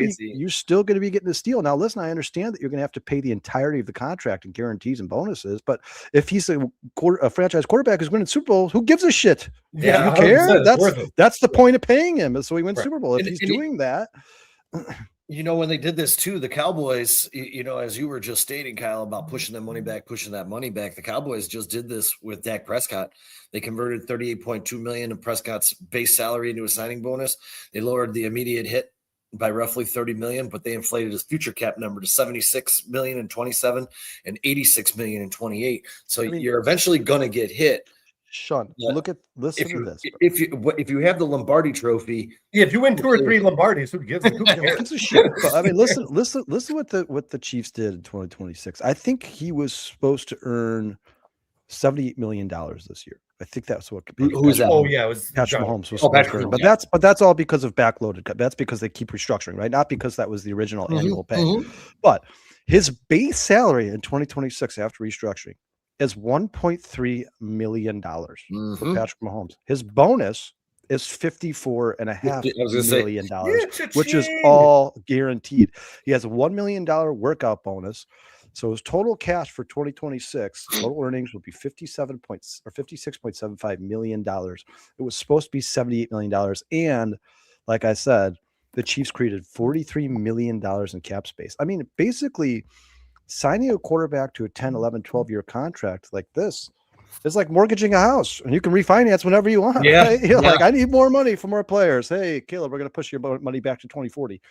S3: going to be getting a steal. Now, listen, I understand that you're going to have to pay the entirety of the contract and guarantees and bonuses, but if he's a franchise quarterback who's winning Super Bowls, who gives a shit?
S4: Yeah,
S3: you care? That's the point of paying him, so he wins Super Bowl. If he's doing that.
S1: When they did this too, the Cowboys, as you were just stating, Kyle, about pushing that money back, the Cowboys just did this with Dak Prescott. They converted $38.2 million of Prescott's base salary into a signing bonus. They lowered the immediate hit by roughly $30 million, but they inflated his future cap number to $76 million in 27 and $86 million in 28. So you're eventually going to get hit.
S3: Sean, listen to this.
S1: If you have the Lombardi trophy,
S4: if you win 2 or 3 Lombardis, who gives a shit?
S3: But, I mean, listen what the Chiefs did in 2026. I think he was supposed to earn $78 million this year. I think that's what.
S1: Who's that?
S4: Oh yeah, it was
S3: Patrick Mahomes was supposed to earn, but that's all because of backloaded. That's because they keep restructuring, right? Not because that was the original annual pay. But his base salary in 2026 after restructuring is $1.3 million for Patrick Mahomes. His bonus is $54.5 million, which is all guaranteed. He has a $1 million workout bonus. So his total cash for 2026, total earnings will be $56.75 million. It was supposed to be $78 million. And like I said, the Chiefs created $43 million in cap space. I mean, basically, signing a quarterback to a 10, 11, 12-year contract like this is like mortgaging a house, and you can refinance whenever you want.
S1: Yeah.
S3: Right? Like, I need more money for more players. Hey, Caleb, we're going to push your money back to 2040.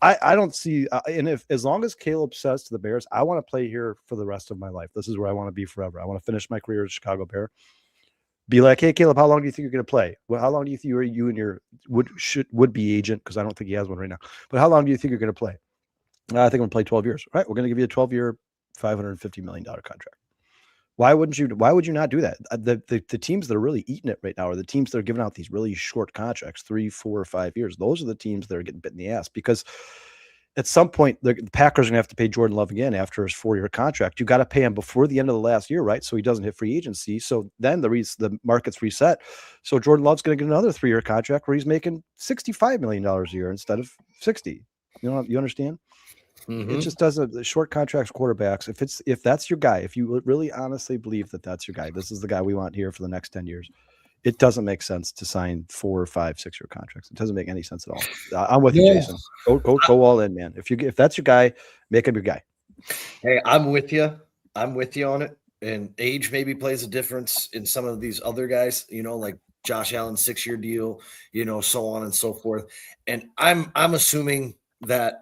S3: I don't see, and as long as Caleb says to the Bears, I want to play here for the rest of my life. This is where I want to be forever. I want to finish my career as a Chicago Bear. Be like, hey, Caleb, how long do you think you're going to play? Well, how long do you think you and your would-be agent, because I don't think he has one right now, but how long do you think you're going to play? I think I'm going to play 12 years. All right, we're going to give you a 12-year, $550 million contract. Why would you not do that? The teams that are really eating it right now are the teams that are giving out these really short contracts, 3, 4, or 5 years. Those are the teams that are getting bit in the ass, because at some point the Packers are going to have to pay Jordan Love again after his 4-year contract. You got to pay him before the end of the last year, right? So he doesn't hit free agency. So then the market's reset. So Jordan Love's going to get another 3-year contract where he's making $65 million a year instead of 60. You understand? It just doesn't. The short contracts, quarterbacks. If that's your guy, if you really honestly believe that that's your guy, this is the guy we want here for the next 10 years. It doesn't make sense to sign 4, 5, 6-year contracts. It doesn't make any sense at all. I'm with you, Jason. Go all in, man. If that's your guy, make him your guy.
S1: Hey, I'm with you. On it. And age maybe plays a difference in some of these other guys. Like Josh Allen, 6-year deal. So on and so forth. And I'm assuming that.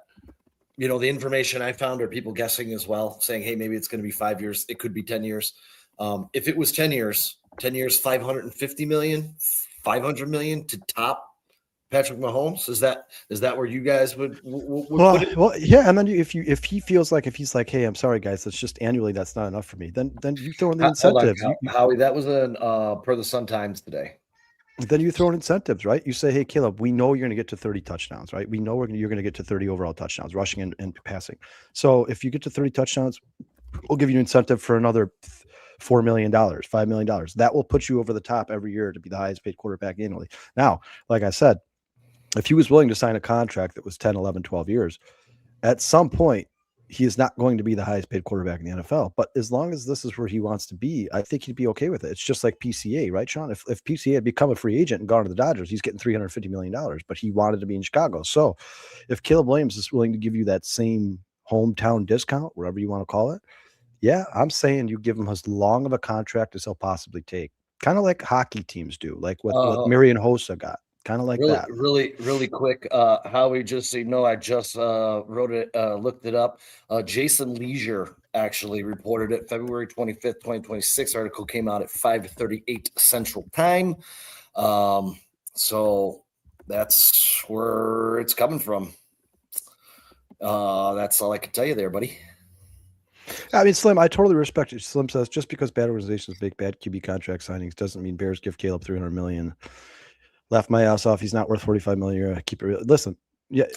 S1: the information I found are people guessing as well, saying, hey, maybe it's going to be 5 years. It could be 10 years. If it was 10 years, 550 million, 500 million to top Patrick Mahomes. Is that where you guys would put it?
S3: Well, yeah. And then if he's like, hey, I'm sorry, guys, that's just annually, that's not enough for me. Then you throw in the incentives.
S1: Howie, that was per the Sun Times today.
S3: Then you throw in incentives, right? You say, hey, Caleb, we know you're going to get to 30 touchdowns, right? We know you're going to get to 30 overall touchdowns, rushing and passing. So if you get to 30 touchdowns, we'll give you an incentive for another $4 million, $5 million. That will put you over the top every year to be the highest paid quarterback annually. Now, like I said, if he was willing to sign a contract that was 10, 11, 12 years, at some point, he is not going to be the highest paid quarterback in the NFL. But as long as this is where he wants to be, I think he'd be okay with it. It's just like PCA, right, Sean? If PCA had become a free agent and gone to the Dodgers, he's getting $350 million, but he wanted to be in Chicago. So if Caleb Williams is willing to give you that same hometown discount, whatever you want to call it, yeah, I'm saying you give him as long of a contract as he'll possibly take. Kind of like hockey teams do, like what Marian Hossa got. Kind of like that.
S1: Really quick. Howie, just so you know, I just looked it up. Jason Leisure actually reported it. February 25th, 2026 article came out at 5:38 Central Time. So that's where it's coming from. That's all I can tell you there, buddy.
S3: I mean, Slim, I totally respect it. Slim says just because bad organizations make bad QB contract signings doesn't mean Bears give Caleb $300 million. Laugh my ass off. He's not worth $45 million a year. I keep it real. Listen, yeah,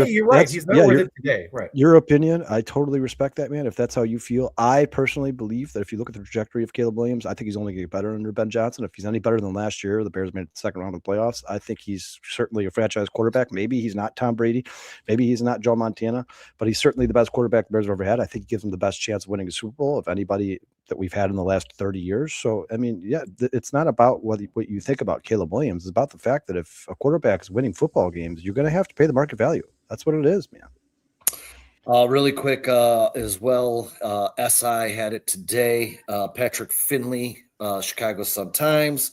S4: you're right. He's not worth it today. Right.
S3: Your opinion, I totally respect that, man. If that's how you feel, I personally believe that if you look at the trajectory of Caleb Williams, I think he's only going to get better under Ben Johnson. If he's any better than last year, the Bears made it the second round of the playoffs. I think he's certainly a franchise quarterback. Maybe he's not Tom Brady. Maybe he's not Joe Montana, but he's certainly the best quarterback the Bears have ever had. I think he gives them the best chance of winning a Super Bowl of anybody that we've had in the last 30 years. So, I mean, yeah, it's not about what you think about Caleb Williams. It's about the fact that if a quarterback is winning football games, you're going to have to pay the market value. That's what it is, man.
S1: Really quick as well, SI had it today. Patrick Finley, Chicago Sun-Times,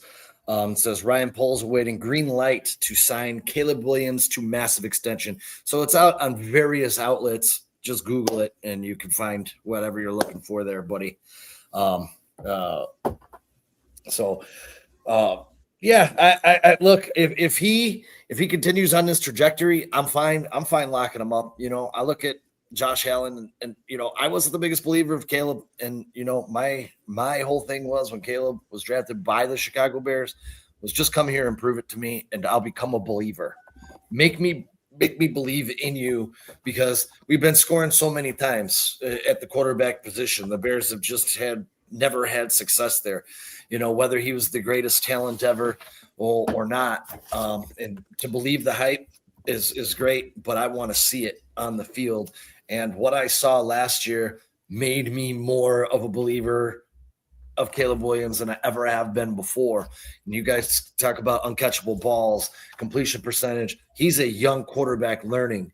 S1: says Ryan Poles awaiting green light to sign Caleb Williams to massive extension. So it's out on various outlets. Just Google it, and you can find whatever you're looking for there, buddy. Yeah, I look, if he continues on this trajectory, I'm fine locking him up. I look at Josh Allen and I wasn't the biggest believer of Caleb, and my whole thing was when Caleb was drafted by the Chicago Bears was just come here and prove it to me and I'll become a believer. Make me believe in you, because we've been scoring so many times at the quarterback position. The Bears have just never had success there, whether he was the greatest talent ever or not. And to believe the hype is great, but I want to see it on the field. And what I saw last year made me more of a believer of Caleb Williams than I ever have been before. And you guys talk about uncatchable balls, completion percentage. He's a young quarterback learning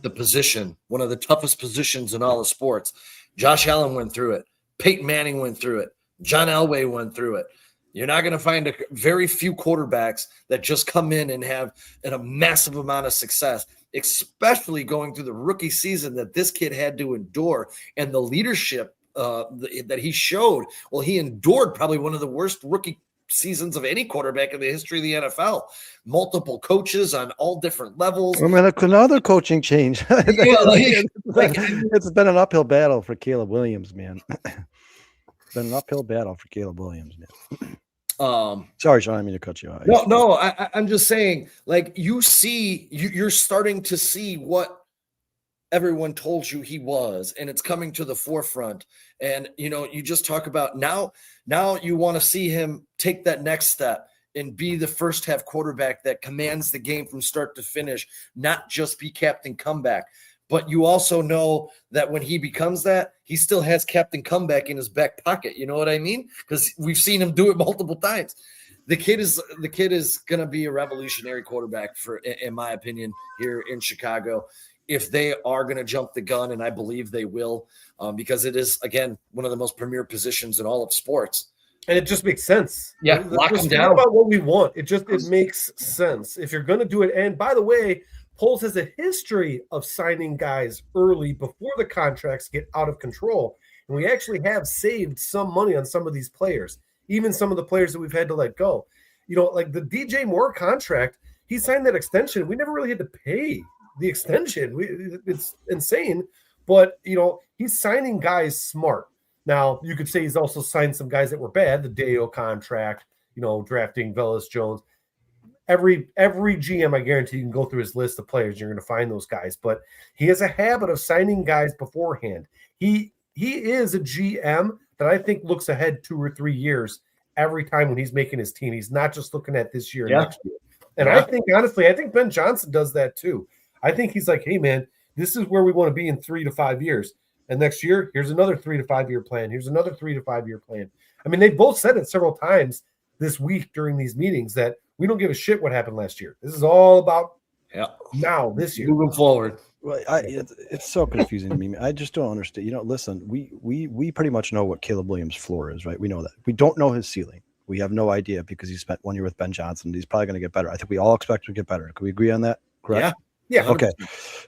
S1: the position, one of the toughest positions in all of sports. Josh Allen went through it. Peyton Manning went through it. John Elway went through it. You're not going to find very few quarterbacks that just come in and have a massive amount of success, especially going through the rookie season that this kid had to endure and the leadership that he showed. Well, he endured probably one of the worst rookie seasons of any quarterback in the history of the NFL. Multiple coaches on all different levels.
S3: I mean, another coaching change. It's been an uphill battle for Caleb Williams, man. It's been an uphill battle for Caleb Williams, man. Sorry, Sean, I didn't mean to cut you out.
S1: No, I'm just saying, like, you're starting to see what everyone told you he was, and it's coming to the forefront. And you just talk about now you want to see him take that next step and be the first half quarterback that commands the game from start to finish, not just be Captain Comeback. But you also know that when he becomes that, he still has Captain Comeback in his back pocket. You know what I mean? Because we've seen him do it multiple times. The kid is going to be a revolutionary quarterback, in my opinion, here in Chicago, if they are going to jump the gun, and I believe they will, because it is, again, one of the most premier positions in all of sports.
S4: And it just makes sense.
S1: Yeah, lock him down.
S4: About what we want. It makes sense. If you're going to do it, and by the way, Poles has a history of signing guys early before the contracts get out of control. And we actually have saved some money on some of these players, even some of the players that we've had to let go. Like the DJ Moore contract, he signed that extension. We never really had to pay the extension. It's insane. But, he's signing guys smart. Now, you could say he's also signed some guys that were bad, the Deo contract, drafting Velus Jones. Every GM, I guarantee you can go through his list of players. You're going to find those guys. But he has a habit of signing guys beforehand. He is a GM that I think looks ahead 2 or 3 years every time when he's making his team. He's not just looking at this year and next year. And I think, honestly, Ben Johnson does that too. I think he's like, hey, man, this is where we want to be in 3 to 5 years. And next year, here's another 3 to 5 year plan. Here's another 3 to 5 year plan. I mean, they've both said it several times this week during these meetings that we don't give a shit what happened last year. This is all about now, this year.
S1: Moving forward.
S3: Well, it's so confusing to me. I just don't understand. Listen, we pretty much know what Caleb Williams' floor is, right? We know that. We don't know his ceiling. We have no idea because he spent 1 year with Ben Johnson. He's probably going to get better. I think we all expect him to get better. Can we agree on that? Correct?
S4: Yeah.
S1: 100%.
S3: Okay.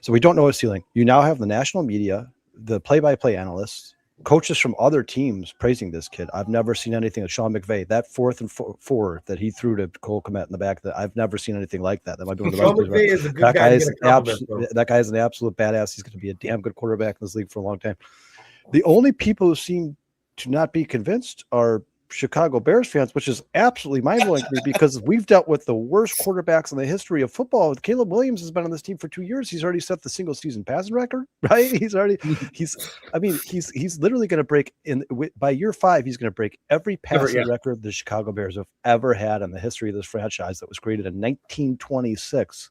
S3: So we don't know his ceiling. You now have the national media, the play-by-play analysts, coaches from other teams praising this kid. I've never seen anything of Sean McVay. That 4th and 4 that he threw to Cole Kmet in the back, that I've never seen anything like that. That might be one of the
S4: Sean McVay is a good
S3: that
S4: guy.
S3: that guy is an absolute badass. He's going to be a damn good quarterback in this league for a long time. The only people who seem to not be convinced are Chicago Bears fans, which is absolutely mind-blowing to me because we've dealt with the worst quarterbacks in the history of football. Caleb Williams has been on this team for 2 years. He's already set the single season passing record, right? He's literally going to break by year 5. He's going to break every passing record the Chicago Bears have ever had in the history of this franchise that was created in 1926.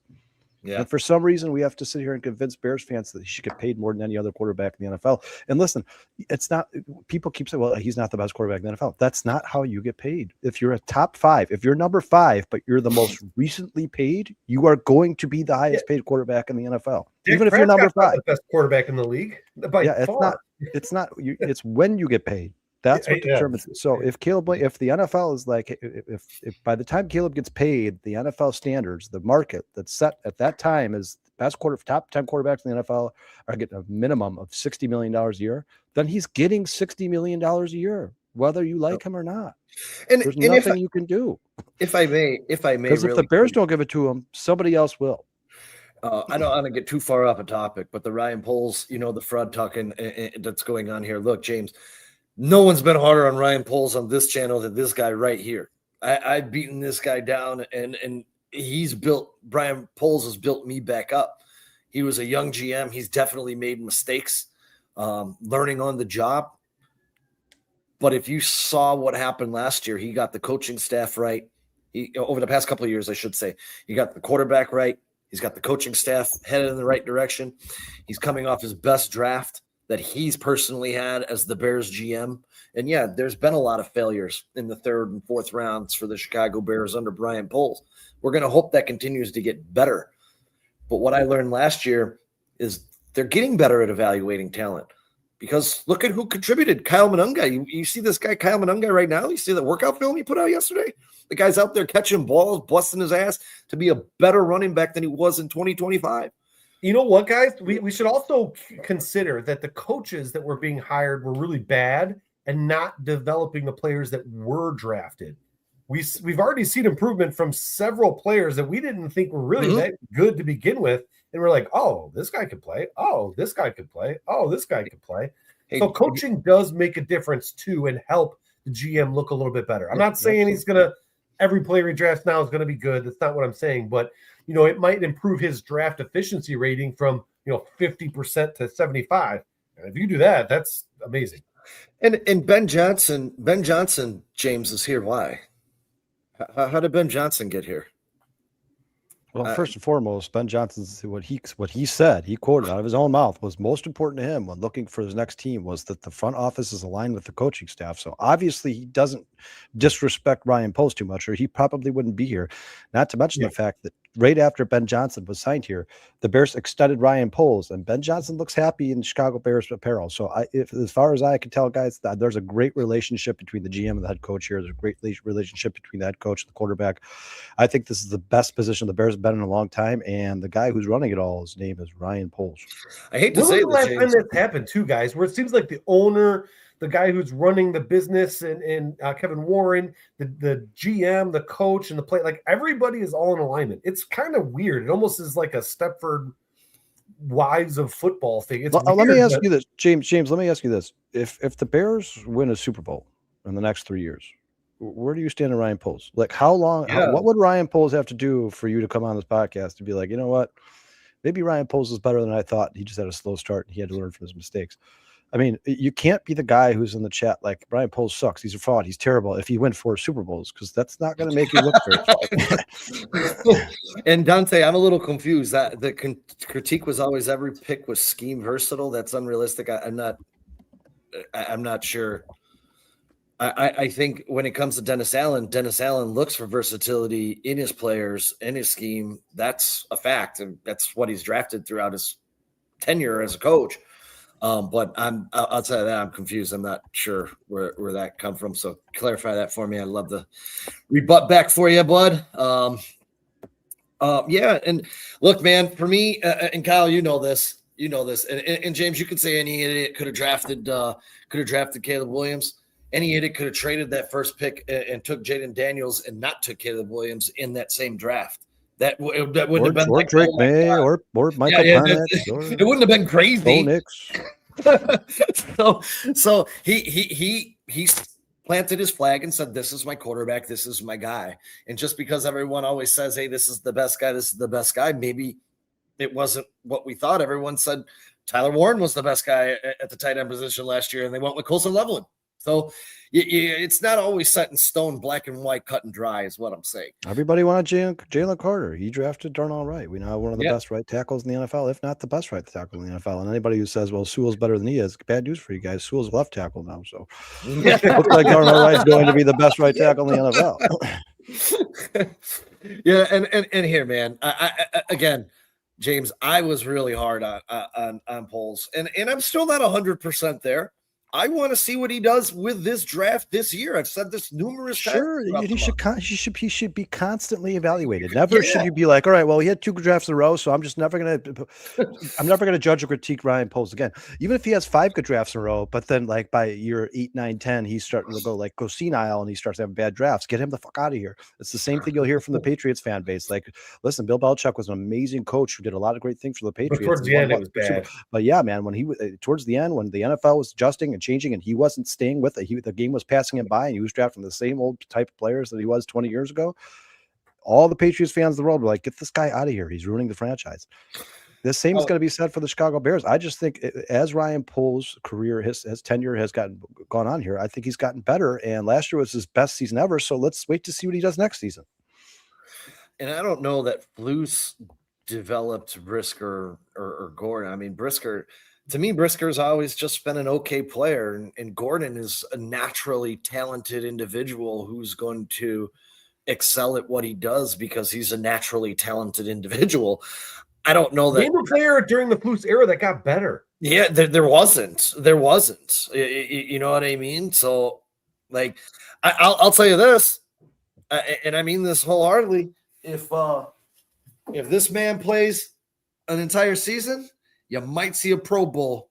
S3: Yeah. And for some reason, we have to sit here and convince Bears fans that he should get paid more than any other quarterback in the NFL. And listen, it's not, people keep saying, well, he's not the best quarterback in the NFL. That's not how you get paid. If you're a top 5, if you're number 5, but you're the most recently paid, you are going to be the highest paid quarterback in the NFL. Even if you're number 5.
S4: The best quarterback in the league.
S3: It's not, it's when you get paid. That's what determines it. So if the NFL is like, if by the time Caleb gets paid, the NFL standards, the market that's set at that time is top 10 quarterbacks in the NFL are getting a minimum of $60 million a year, then he's getting $60 million a year, whether you like him or not. And there's nothing you can do.
S1: If I may,
S3: because if the Bears don't give it to him, somebody else will.
S1: I don't want to get too far off a topic, but the Ryan Poles, the fraud talking that's going on here. Look, James, no one's been harder on Ryan Poles on this channel than this guy right here. I've beaten this guy down, and Brian Poles has built me back up. He was a young GM. He's definitely made mistakes, learning on the job. But if you saw what happened last year, he got the coaching staff right. Over the past couple of years, I should say, he got the quarterback right. He's got the coaching staff headed in the right direction. He's coming off his best draft that he's personally had as the Bears GM. And yeah, there's been a lot of failures in the 3rd and 4th rounds for the Chicago Bears under Brian Poles. We're going to hope that continues to get better. But what I learned last year is they're getting better at evaluating talent, because look at who contributed. Kyle Monunga. You see this guy, Kyle Monunga, right now? You see the workout film he put out yesterday? The guy's out there catching balls, busting his ass to be a better running back than he was in 2025.
S4: You know what, guys? We should also consider that the coaches that were being hired were really bad and not developing the players that were drafted. We've already seen improvement from several players that we didn't think were really that good to begin with. And we're like, oh, this guy could play. Oh, this guy could play. Oh, this guy could play. Hey, so coaching does make a difference too and help the GM look a little bit better. I'm not saying every player he drafts now is going to be good. That's not what I'm saying. But, it might improve his draft efficiency rating from, 50% to 75. And if you do that, that's amazing.
S1: And Ben Johnson, James, is here. Why? How did Ben Johnson get here?
S3: Well, first and foremost, Ben Johnson's what he said, he quoted out of his own mouth, was most important to him when looking for his next team was that the front office is aligned with the coaching staff. So obviously he doesn't disrespect Ryan Poles too much, or he probably wouldn't be here. Not to mention the fact that right after Ben Johnson was signed here, the Bears extended Ryan Poles, and Ben Johnson looks happy in Chicago Bears apparel. So as far as I can tell, guys, there's a great relationship between the GM and the head coach here. There's a great relationship between the head coach and the quarterback. I think this is the best position the Bears have been in a long time, and the guy who's running it all, his name is Ryan Poles.
S1: I hate to
S4: When
S1: say
S4: was the last
S1: this,
S4: time
S1: James.
S4: that's happened too, guys? Where it seems like the owner, the guy who's running the business, and Kevin Warren, the GM, the coach, and the play, like everybody is all in alignment. It's kind of weird. It almost is like a Stepford Wives of football thing. It's
S3: Let
S4: weird,
S3: me ask
S4: but-
S3: you this, James. Let me ask you this: if the Bears win a Super Bowl in the next 3 years, where do you stand on Ryan Poles? Like, how long?
S1: Yeah.
S3: What would Ryan Poles have to do for you to come on this podcast to be like, you know what? Maybe Ryan Poles is better than I thought. He just had a slow start and he had to learn from his mistakes. I mean, you can't be the guy who's in the chat like Ryan Poles sucks. He's a fraud. He's terrible. If he wins 4 Super Bowls, because that's not going to make you look very.
S1: And Dante, I'm a little confused. That the critique was always every pick was scheme versatile. That's unrealistic. I'm not sure. I think when it comes to Dennis Allen looks for versatility in his players, in his scheme. That's a fact, and that's what he's drafted throughout his tenure as a coach. But I'll tell you that I'm confused. I'm not sure where that come from. So clarify that for me. I'd love to rebut back for you, bud. Yeah. And look, man, for me, and Kyle, you know this, and James, you could say any idiot could have drafted Caleb Williams. Any idiot could have traded that first pick and took Jaden Daniels and not took Caleb Williams in that same draft. That wouldn't have been
S3: or
S1: like,
S3: Drake
S1: oh my
S3: May
S1: God.
S3: or Michael Penix.
S1: It wouldn't have been crazy.
S3: Bo Nix.
S1: so he planted his flag and said, "This is my quarterback. This is my guy." And just because everyone always says, "Hey, this is the best guy. This is the best guy," maybe it wasn't what we thought. Everyone said Tyler Warren was the best guy at the tight end position last year, and they went with Colson Loveland. So it's not always set in stone, black and white, cut and dry, is what I'm saying.
S3: Everybody wanted Jalen Carter. He drafted Darnell Wright. We now have one of the best right tackles in the NFL, if not the best right tackle in the NFL. And anybody who says, well, Sewell's better than he is, bad news for you guys. Sewell's left tackle now. So looks like Darnell Wright's going to be the best right tackle in the
S1: NFL. Yeah, and here, man, I again, James, I was really hard on Poles, and I'm still not 100% there. I want to see what he does with this draft this year. I've said this numerous times.
S3: Sure, he should be constantly evaluated. Never should you be like, all right, well, he had 2 drafts in a row, so I'm never gonna judge or critique Ryan Poles again. Even if he has 5 good drafts in a row, but then like by year 8, 9, 10, he's starting to go senile and he starts having bad drafts. Get him the fuck out of here. It's the same thing you'll hear from the Patriots fan base. Like, listen, Bill Belichick was an amazing coach who did a lot of great things for the Patriots.
S4: But towards the end, it was bad.
S3: But yeah, man, when he towards the end, when the NFL was adjusting and changing and he wasn't staying with it, the game was passing him by and he was drafting the same old type of players that he was 20 years ago. All the Patriots fans of the world were like, get this guy out of here. He's ruining the franchise. The same is going to be said for the Chicago Bears. I just think as Ryan Poles' career, his tenure has gone on here, I think he's gotten better. And last year was his best season ever. So let's wait to see what he does next season.
S1: And I don't know that Flus developed Brisker or Gordon. I mean, Brisker, to me, Brisker's always just been an okay player, and Gordon is a naturally talented individual who's going to excel at what he does because he's a naturally talented individual. I don't know that.
S4: Name a player during the Flus era that got better.
S1: Yeah, there wasn't. You know what I mean? So, like, I'll tell you this, and I mean this wholeheartedly. If this man plays an entire season, you might see a Pro Bowl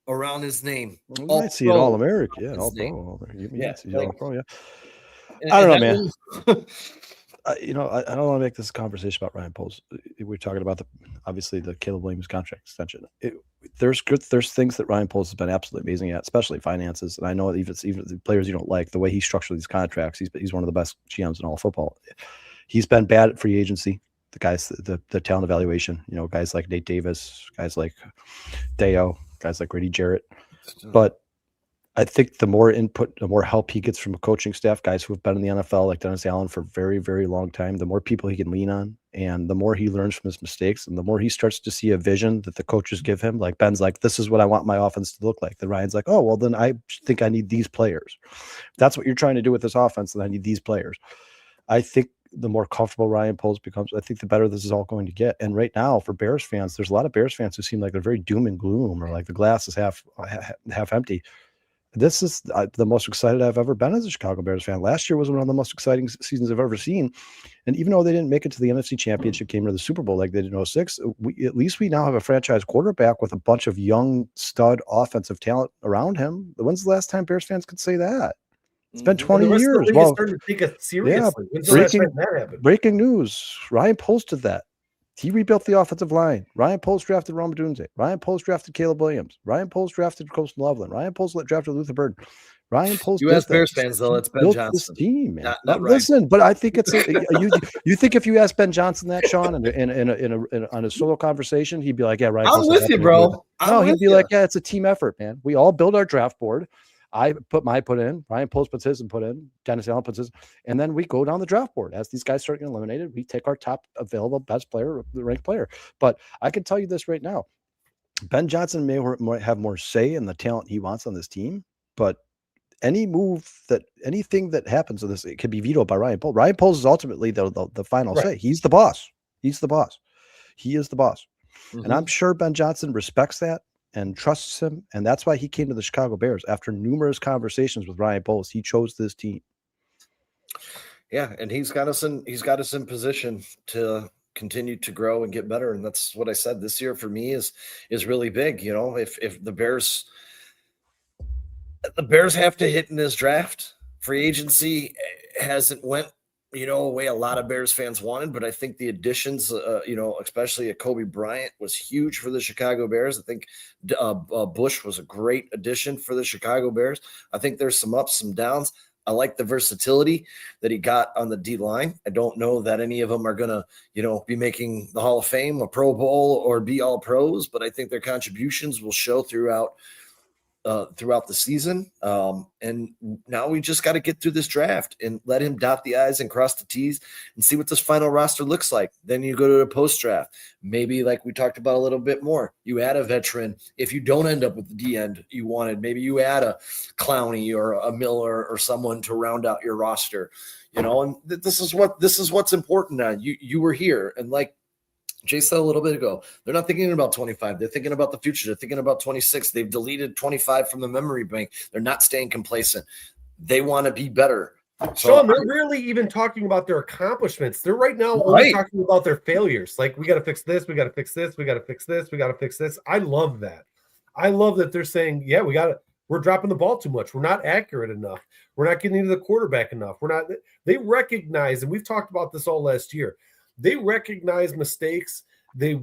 S1: around his name.
S3: You might see an All-American. Yeah, All-Pro. All-Pro, yeah. I don't know, man. I don't want to make this a conversation about Ryan Poles. We're talking about obviously the Caleb Williams contract extension. There's things that Ryan Poles has been absolutely amazing at, especially finances. And I know even the players you don't like, the way he structured these contracts, he's one of the best GMs in all of football. He's been bad at free agency. The guys, the talent evaluation, guys like Nate Davis, guys like Deo, guys like Grady Jarrett. But I think the more input, the more help he gets from a coaching staff, guys who have been in the NFL like Dennis Allen for a very, very long time, the more people he can lean on and the more he learns from his mistakes and the more he starts to see a vision that the coaches give him. Like Ben's like, this is what I want my offense to look like. Then Ryan's like, oh, well, then I think I need these players. If that's what you're trying to do with this offense, then I need these players. I think the more comfortable Ryan Poles becomes, I think the better this is all going to get. And right now, for Bears fans, there's a lot of Bears fans who seem like they're very doom and gloom, or like the glass is half empty. This is the most excited I've ever been as a Chicago Bears fan. Last year was one of the most exciting seasons I've ever seen. And even though they didn't make it to the NFC Championship game or the Super Bowl like they did in 06, at least we now have a franchise quarterback with a bunch of young stud offensive talent around him. When's the last time Bears fans could say that? It's been 20 years.
S4: Well, starting to take it seriously.
S3: Yeah, breaking news. Ryan Poles did that. He rebuilt the offensive line. Ryan Poles drafted Rome Odunze. Ryan Poles drafted Caleb Williams. Ryan Poles drafted Coastal Loveland. Ryan Poles drafted Luther Burden. Ryan Poles.
S1: You ask Bears fans though, it's Ben Johnson.
S3: This team, man.
S1: Not
S3: Listen, but I think it's you think if you ask Ben Johnson that, Sean, on a solo conversation, he'd be like, "Yeah, Ryan."
S1: I'm with you, bro.
S3: No, he'd be like, "Yeah, it's a team effort, man. We all build our draft board. I put my put in. Ryan Poles puts his and put in. Dennis Allen puts his, and then we go down the draft board. As these guys start getting eliminated, we take our top available best player, the ranked player. But I can tell you this right now: Ben Johnson may have more say in the talent he wants on this team, but anything that happens to this, it could be vetoed by Ryan Poles. Ryan Poles is ultimately the final say. He's the boss. He's the boss. He is the boss, and I'm sure Ben Johnson respects that and trusts him, and that's why he came to the Chicago Bears after numerous conversations with Ryan Poles. He chose this team.
S1: Yeah, and he's got us in position to continue to grow and get better, and that's what I said this year for me is really big. You know, if the Bears have to hit in this draft, free agency hasn't went a way a lot of Bears fans wanted, but I think the additions, especially a Kobe Bryant, was huge for the Chicago Bears. I think Bush was a great addition for the Chicago Bears. I think there's some ups, some downs. I like the versatility that he got on the D line. I don't know that any of them are going to, be making the Hall of Fame, a Pro Bowl, or be all pros, but I think their contributions will show throughout the season. And now we just got to get through this draft and let him dot the I's and cross the T's and see what this final roster looks like. Then you go to the post draft. Maybe, like we talked about a little bit more, you add a veteran. If you don't end up with the D end you wanted, maybe you add a Clowney or a Miller or someone to round out your roster, and this is what's important now. You were here, and like Jay said a little bit ago, they're not thinking about 25. They're thinking about the future. They're thinking about 26. They've deleted 25 from the memory bank. They're not staying complacent. They want to be better.
S4: Sean, they're rarely even talking about their accomplishments. They're right now only talking about their failures. Like, we got to fix this. We got to fix this. We got to fix this. We got to fix this. I love that. I love that they're saying, yeah, we're dropping the ball too much. We're not accurate enough. We're not getting to the quarterback enough. They recognize, and we've talked about this all last year, they recognize mistakes. They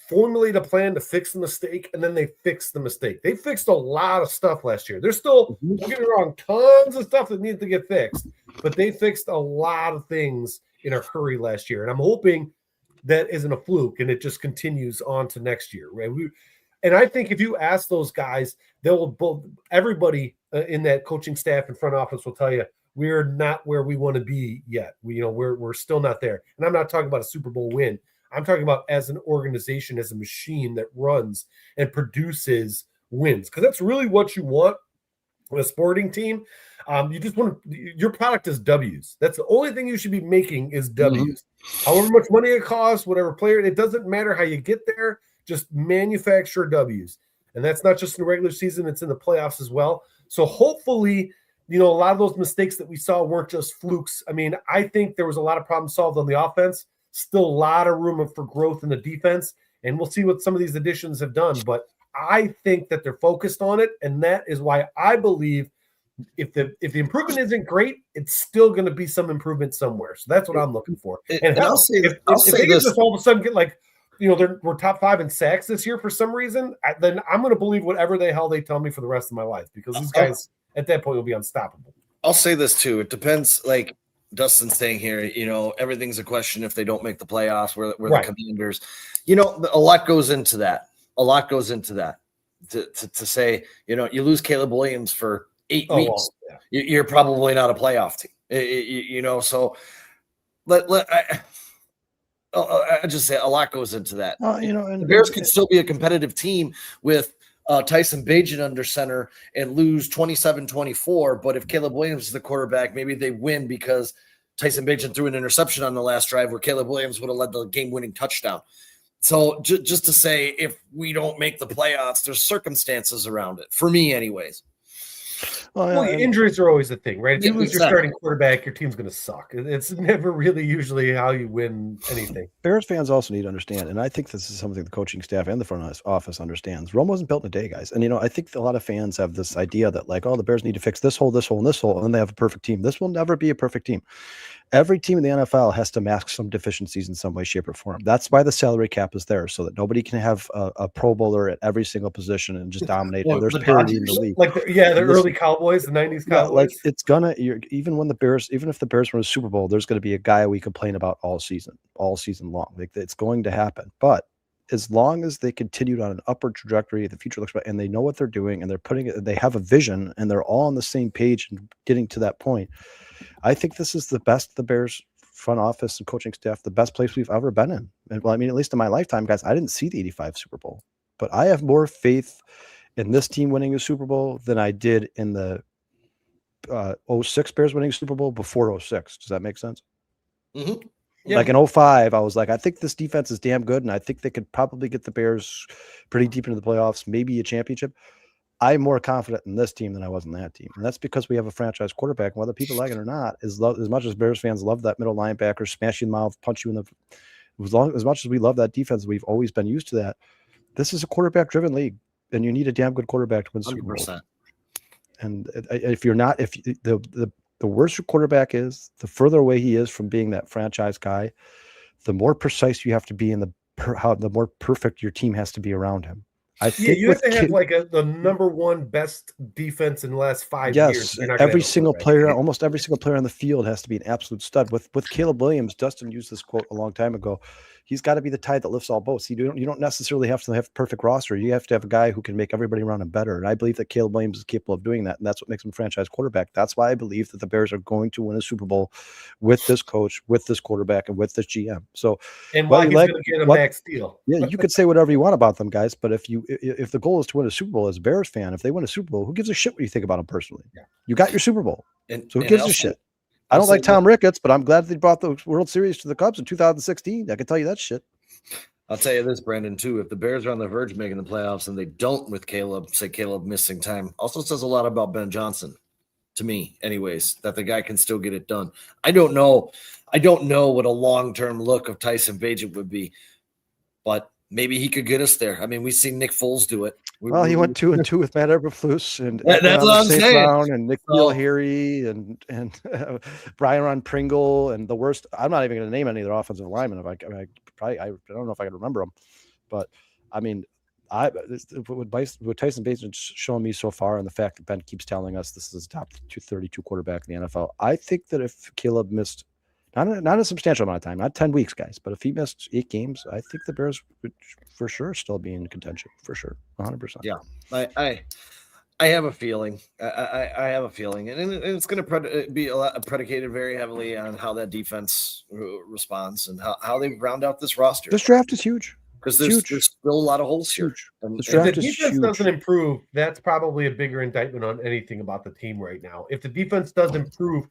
S4: formulate a plan to fix the mistake, and then they fix the mistake. They fixed a lot of stuff last year. There's still, don't get me wrong, tons of stuff that needs to get fixed, but they fixed a lot of things in a hurry last year. And I'm hoping that isn't a fluke and it just continues on to next year. Right? And I think if you ask those guys, everybody in that coaching staff and front office will tell you, we're not where we want to be yet. We're still not there. And I'm not talking about a Super Bowl win. I'm talking about as an organization, as a machine that runs and produces wins, because that's really what you want with a sporting team. You just want your product is W's. That's the only thing you should be making is W's. However much money it costs, whatever player, it doesn't matter how you get there. Just manufacture W's. And that's not just in the regular season, it's in the playoffs as well. So hopefully, a lot of those mistakes that we saw weren't just flukes. I mean, I think there was a lot of problems solved on the offense, still a lot of room for growth in the defense, and we'll see what some of these additions have done. But I think that they're focused on it, and that is why I believe if the improvement isn't great, it's still going to be some improvement somewhere. So that's what I'm looking for. And
S1: I'll say
S4: if they just all of a sudden get like, we're top 5 in sacks this year for some reason, then I'm going to believe whatever the hell they tell me for the rest of my life, because these guys at that point will be unstoppable.
S1: I'll say this too. It depends, like Dustin's saying here, everything's a question if they don't make the playoffs, we're the Commanders. A lot goes into that. To say, you lose Caleb Williams for 8 weeks. Well, yeah. You're probably not a playoff team. So I just say a lot goes into that. And the Bears could still be a competitive team with Tyson Bagent under center and lose 27-24. But if Caleb Williams is the quarterback, maybe they win because Tyson Bagent threw an interception on the last drive where Caleb Williams would have led the game-winning touchdown. So just to say, if we don't make the playoffs, there's circumstances around it, for me anyways.
S4: Well, injuries are always a thing, right? If you lose your
S1: exactly.
S4: starting quarterback, your team's going to suck. It's never really usually how you win anything.
S3: Bears fans also need to understand, and I think this is something the coaching staff and the front office understands. Rome wasn't built in a day, guys. And, I think a lot of fans have this idea that, like, oh, the Bears need to fix this hole, and this hole, and then they have a perfect team. This will never be a perfect team. Every team in the NFL has to mask some deficiencies in some way, shape, or form. That's why the salary cap is there, so that nobody can have a Pro Bowler at every single position and just dominate.
S1: Well,
S3: There's
S1: the
S3: parity in
S1: Dodgers,
S3: the league.
S4: The early Cowboys, the 90s Cowboys.
S3: It's gonna. Even if the Bears win a Super Bowl, there's going to be a guy we complain about all season long. Like, it's going to happen. But as long as they continued on an upward trajectory, the future looks bright, and they know what they're doing, and they have a vision, and they're all on the same page and getting to that point. I think this is the best the Bears front office and coaching staff, the best place we've ever been in. And well, I mean, at least in my lifetime, guys, I didn't see the 85 Super Bowl, but I have more faith in this team winning a Super Bowl than I did in the 06 Bears winning a Super Bowl before 06. Does that make sense?
S1: Mm-hmm.
S4: Yeah.
S3: Like in 05, I was like, I think this defense is damn good, and I think they could probably get the Bears pretty deep into the playoffs, maybe a championship. I'm more confident in this team than I was in that team. And that's because we have a franchise quarterback. And whether people like it or not, as much as Bears fans love that middle linebacker, smash you in the mouth, punch you in the – as much as we love that defense, we've always been used to that. This is a quarterback-driven league, and you need a damn good quarterback to win Super Bowl. And if the worse your quarterback is, the further away he is from being that franchise guy, the more precise you have to be in the more perfect your team has to be around him. I think
S4: you have to have the number one best defense in the last 5 years.
S3: Yes, every single player, almost every single player on the field has to be an absolute stud. With Caleb Williams, Dustin used this quote a long time ago. He's got to be the tide that lifts all boats. You don't necessarily have to have a perfect roster. You have to have a guy who can make everybody around him better. And I believe that Caleb Williams is capable of doing that. And that's what makes him a franchise quarterback. That's why I believe that the Bears are going to win a Super Bowl with this coach, with this quarterback, and with this GM. So,
S4: and why he's going to get a max deal.
S3: Yeah, you could say whatever you want about them, guys. But if the goal is to win a Super Bowl as a Bears fan, if they win a Super Bowl, who gives a shit what you think about them personally? Yeah. You got your Super Bowl. So who gives a shit? I don't like Tom Ricketts, but I'm glad they brought the World Series to the Cubs in 2016. I can tell you that shit.
S1: I'll tell you this, Brandon, too. If the Bears are on the verge of making the playoffs and they don't with Caleb missing time, also says a lot about Ben Johnson, to me, anyways, that the guy can still get it done. I don't know what a long-term look of Tyson Bagent would be, but maybe he could get us there. I mean, we've seen Nick Foles do it.
S3: He went 2-2 with Matt Eberflus and
S1: that's what I'm saying.
S3: Brown and Nick Harry and Brian Ron Pringle and the worst. I'm not even going to name any of their offensive linemen. I don't know if I can remember them, but I mean, what Tyson Bagent's shown me so far, and the fact that Ben keeps telling us this is a top 232 quarterback in the NFL. I think that if Caleb missed not a substantial amount of time, not 10 weeks, guys, but if he missed 8 games, I think the Bears would for sure still be in contention, for sure, 100%.
S1: Yeah, I have a feeling. I have a feeling, and it's going to be predicated very heavily on how that defense responds and how they round out this roster.
S3: This draft is huge.
S1: Because there's still a lot of holes here.
S4: And if the defense doesn't improve, that's probably a bigger indictment on anything about the team right now. If the defense does improve,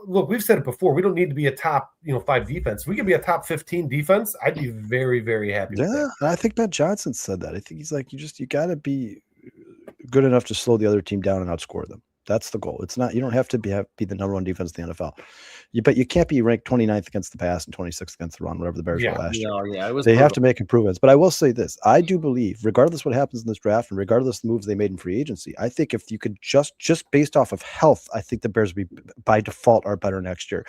S4: look, we've said it before. We don't need to be a top 5 defense. We could be a top 15 defense. I'd be very, very happy.
S3: Yeah, with that. I think Ben Johnson said that. I think he's like, you got to be good enough to slow the other team down and outscore them. That's the goal. It's not, you don't have to be the number one defense in the NFL. But you can't be ranked 29th against the pass and 26th against the run, whatever the Bears were last year. They have to make improvements. But I will say this. I do believe, regardless what happens in this draft and regardless of the moves they made in free agency, I think if you could just based off of health, I think the Bears would be, by default, are better next year.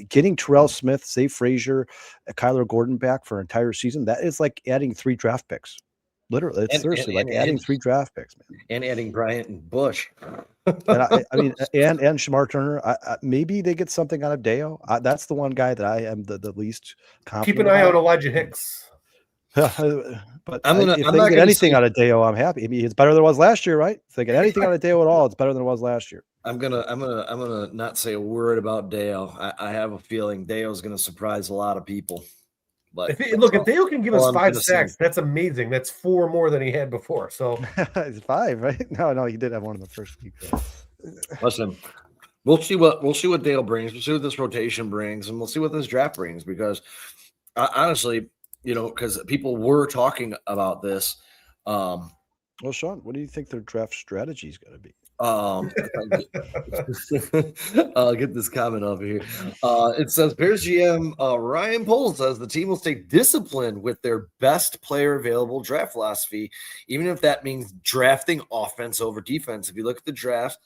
S3: Getting Terrell Smith, Zay Frazier, Kyler Gordon back for an entire season, that is like adding 3 draft picks. Literally, it's seriously like adding 3 draft picks, man.
S1: And adding Bryant and Bush.
S3: And I mean, and Shamar Turner. Maybe they get something out of Deo. That's the one guy that I am the least confident.
S4: Keep an eye on Elijah Hicks.
S3: But if they get anything out of Deo, I'm happy. I mean, it's better than it was last year, right? If they get anything out of Deo at all, it's better than it was last year.
S1: I'm gonna not say a word about Deo. I have a feeling Deo's gonna surprise a lot of people. But
S4: if Dale can give us 5 sacks, that's amazing. That's 4 more than he had before. So
S3: it's 5, right? No, he did have one in the first week.
S1: Listen, We'll see what Dale brings. We'll see what this rotation brings, and we'll see what this draft brings. Because honestly, because people were talking about this.
S3: Well, Sean, what do you think their draft strategy is going to be?
S1: I'll get this comment over here. It says Bears GM Ryan Poles says the team will stay disciplined with their best player available draft philosophy, even if that means drafting offense over defense. If you look at the draft,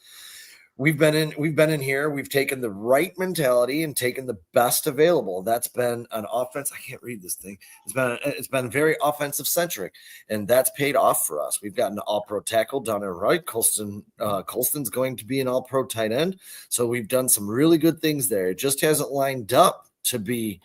S1: we've been in here. We've taken the right mentality and taken the best available. That's been an offense. I can't read this thing. It's been very offensive centric, and that's paid off for us. We've got an all-pro tackle down there, right? Colston's going to be an all-pro tight end. So we've done some really good things there. It just hasn't lined up to be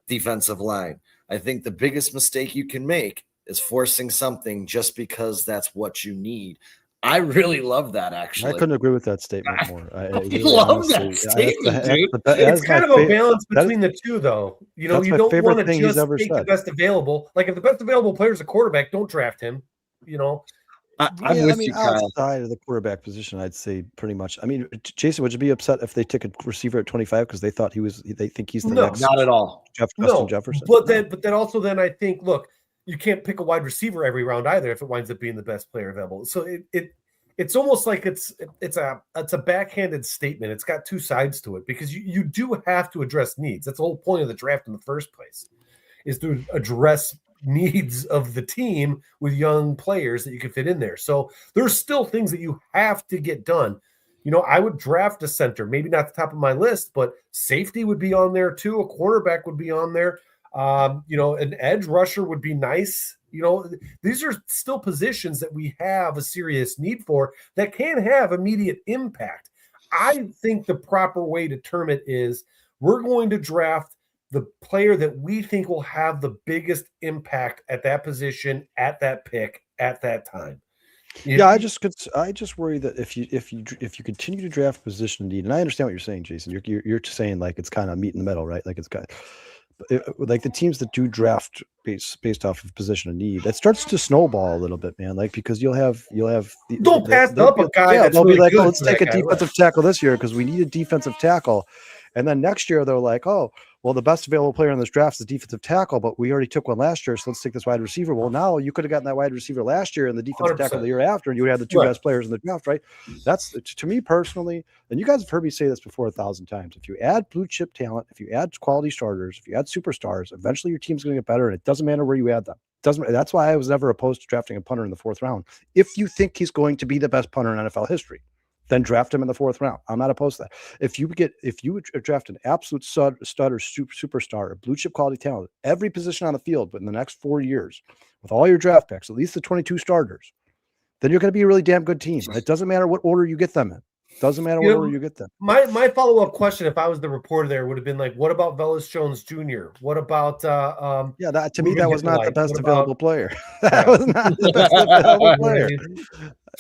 S1: defensive line. I think the biggest mistake you can make is forcing something just because that's what you need. I really love that, actually.
S3: I couldn't agree with that statement more. I really
S1: love that statement, dude.
S4: It's kind of a balance between the two, though. You don't want to just take the best available. Like, if the best available player is a quarterback, don't draft him.
S1: I'm with you, Kyle.
S3: Outside of the quarterback position, I'd say pretty much. I mean, Jason, would you be upset if they took a receiver at 25 because they think he's the next?
S1: Not at all.
S3: Justin Jefferson.
S4: But then I think, look, you can't pick a wide receiver every round either if it winds up being the best player available. So it's almost like it's a backhanded statement. It's got two sides to it because you do have to address needs. That's the whole point of the draft in the first place, is to address needs of the team with young players that you can fit in there. So there's still things that you have to get done. I would draft a center, maybe not the top of my list, but safety would be on there too. A quarterback would be on there. An edge rusher would be nice. These are still positions that we have a serious need for that can have immediate impact. I think the proper way to term it is we're going to draft the player that we think will have the biggest impact at that position, at that pick, at that time.
S3: I just worry that if you continue to draft position need, and I understand what you're saying, Jason. You're saying like it's kind of meat in the middle, right? Like it's kind of like the teams that do draft based off of position of need, that starts to snowball a little bit, man. Like, because you'll have
S4: don't pass up a guy.
S3: Yeah, they'll be like, oh, let's take a defensive tackle this year because we need a defensive tackle, and then next year they're like, oh, well, the best available player in this draft is defensive tackle, but we already took one last year, so let's take this wide receiver. Well, now you could have gotten that wide receiver last year and the defensive 100%. Tackle the year after, and you would have the two best players in the draft, right? That's, to me personally, and you guys have heard me say this before 1,000 times. If you add blue chip talent, if you add quality starters, if you add superstars, eventually your team's going to get better, and it doesn't matter where you add them. That's why I was never opposed to drafting a punter in the 4th round. If you think he's going to be the best punter in NFL history, then draft him in the 4th round. I'm not opposed to that. If you draft an absolute stud or superstar, or blue chip quality talent, every position on the field, but in the next 4 years, with all your draft picks, at least the 22 starters, then you're going to be a really damn good team. It doesn't matter what order you get them in. Doesn't matter what order you get them.
S4: My follow-up question, if I was the reporter there, would have been like, what about Velus Jones Jr.? What about
S3: that to me, that was not the best available player. That was not the best available player.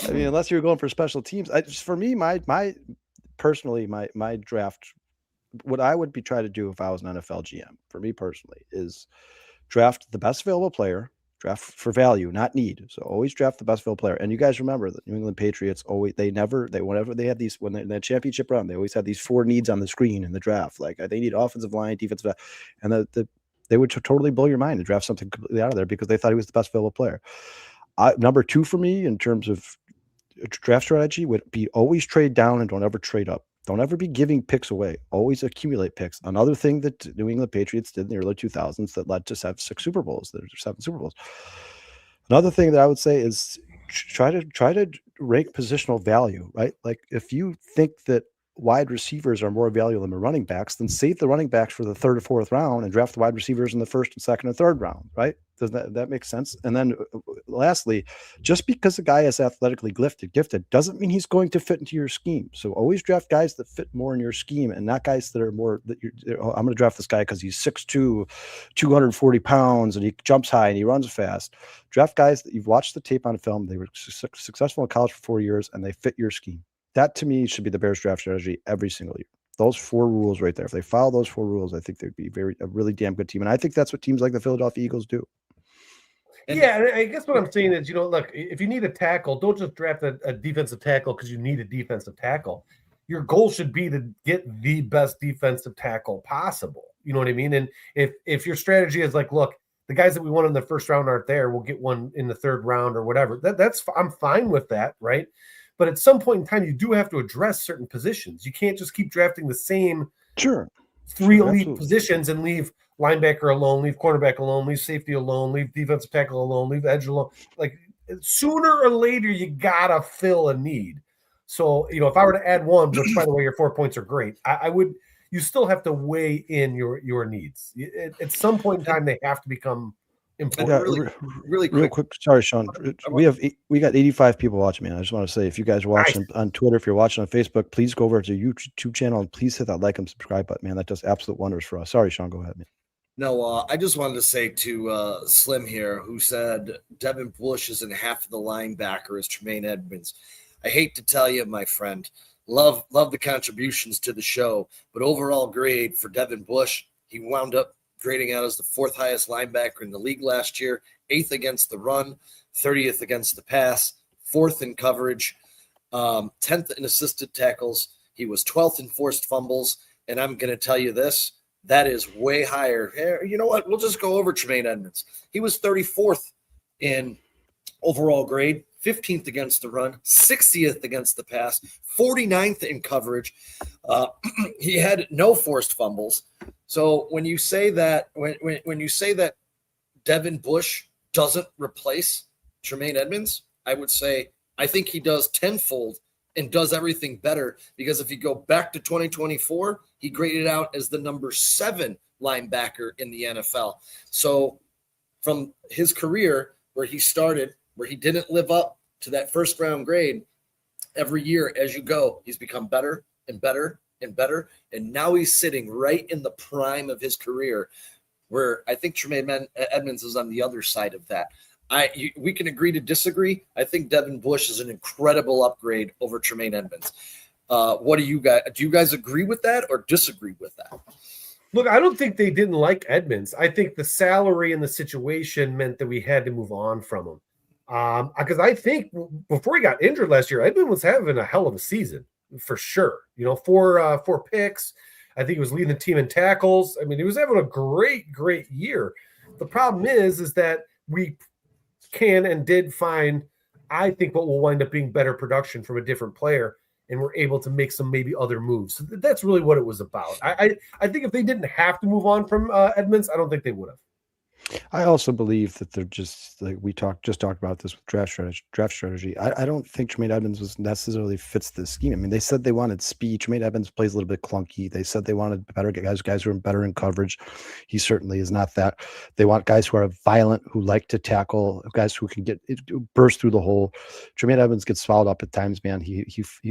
S3: I mean, unless you're going for special teams. For me, my draft, what I would be trying to do if I was an NFL GM, for me personally, is draft the best available player. Draft for value, not need. So always draft the best available player. And you guys remember the New England Patriots whenever they had these, when they in that championship run, they always had these 4 needs on the screen in the draft. Like they need offensive line, defensive, and they would totally blow your mind and draft something completely out of there because they thought he was the best available player. Number 2 for me in terms of draft strategy would be always trade down and don't ever trade up. Don't ever be giving picks away. Always accumulate picks. Another thing that New England Patriots did in the early 2000s that led to 7 Super Bowls. There's 7 Super Bowls. Another thing that I would say is try to rank positional value, right? Like if you think that wide receivers are more valuable than the running backs, then save the running backs for the 3rd or 4th round and draft the wide receivers in the 1st and 2nd and 3rd round, right? Does that make sense? And then lastly, just because a guy is athletically gifted doesn't mean he's going to fit into your scheme. So always draft guys that fit more in your scheme and not guys that are more that I'm going to draft this guy because he's 6'2", 240 pounds, and he jumps high and he runs fast. Draft guys that you've watched the tape on film. They were successful in college for 4 years and they fit your scheme. That to me should be the Bears draft strategy every single year. Those 4 rules right there. If they follow those 4 rules, I think they'd be a really damn good team. And I think that's what teams like the Philadelphia Eagles do.
S4: Yeah, and I guess what I'm saying is, look, if you need a tackle, don't just draft a defensive tackle because you need a defensive tackle. your goal should be to get the best defensive tackle possible. You know what I mean? And if your strategy is like, look, the guys that we want in the first round aren't there, we'll get one in the third round or whatever. I'm fine with that, right? But at some point in time, you do have to address certain positions. You can't just keep drafting the same three elite positions and leave linebacker alone, leave cornerback alone, leave safety alone, leave defensive tackle alone, leave edge alone. Like sooner or later, you gotta fill a need. So, if I were to add one, which by the way, your 4 points are great, I would. You still have to weigh in your needs. At some point in time, they have to become important.
S1: Really
S3: quick. Sorry, Sean. We got 85 people watching, man. I just want to say, if you guys are watching on Twitter, if you're watching on Facebook, please go over to the YouTube channel and please hit that like and subscribe button, man. That does absolute wonders for us. Sorry, Sean. Go ahead, man.
S1: No, I just wanted to say to Slim here, who said Devin Bush isn't half of the linebacker as Tremaine Edmonds. I hate to tell you, my friend, love the contributions to the show, but overall grade for Devin Bush, he wound up grading out as the 4th highest linebacker in the league last year, 8th against the run, 30th against the pass, 4th in coverage, 10th in assisted tackles. He was 12th in forced fumbles, and I'm going to tell you this, that is way higher. You know what? We'll just go over Tremaine Edmonds. He was 34th in overall grade, 15th against the run, 60th against the pass, 49th in coverage. He had no forced fumbles. So when you say that, when you say that Devin Bush doesn't replace Tremaine Edmonds, I would say I think he does tenfold and does everything better, because if you go back to 2024, he graded out as the number 7 linebacker in the NFL. So from his career where he started, where he didn't live up to that first round grade, every year as you go, he's become better and better and better. And now he's sitting right in the prime of his career, where I think Tremaine Edmonds is on the other side of that. We can agree to disagree. I think Devin Bush is an incredible upgrade over Tremaine Edmonds. What do you guys? Do you guys agree with that or disagree with that?
S4: Look, I don't think they didn't like Edmonds. I think the salary and the situation meant that we had to move on from him. Because I think before he got injured last year, Edmonds was having a hell of a season for sure. 4 picks. I think he was leading the team in tackles. I mean, he was having a great year. The problem is that we can and did find, I think, what will wind up being better production from a different player, and we're able to make some maybe other moves. So that's really what it was about. I think if they didn't have to move on from Edmonds, I don't think they would have.
S3: I also believe that they're just like we talked about this with draft strategy. I don't think Tremaine Edmonds was necessarily fits the scheme. I mean, they said they wanted speed. Tremaine Edmonds plays a little bit clunky. They said they wanted better guys who are better in coverage. He certainly is not that. They want guys who are violent, who like to tackle, guys who can burst through the hole. Tremaine Edmonds gets fouled up at times, man. He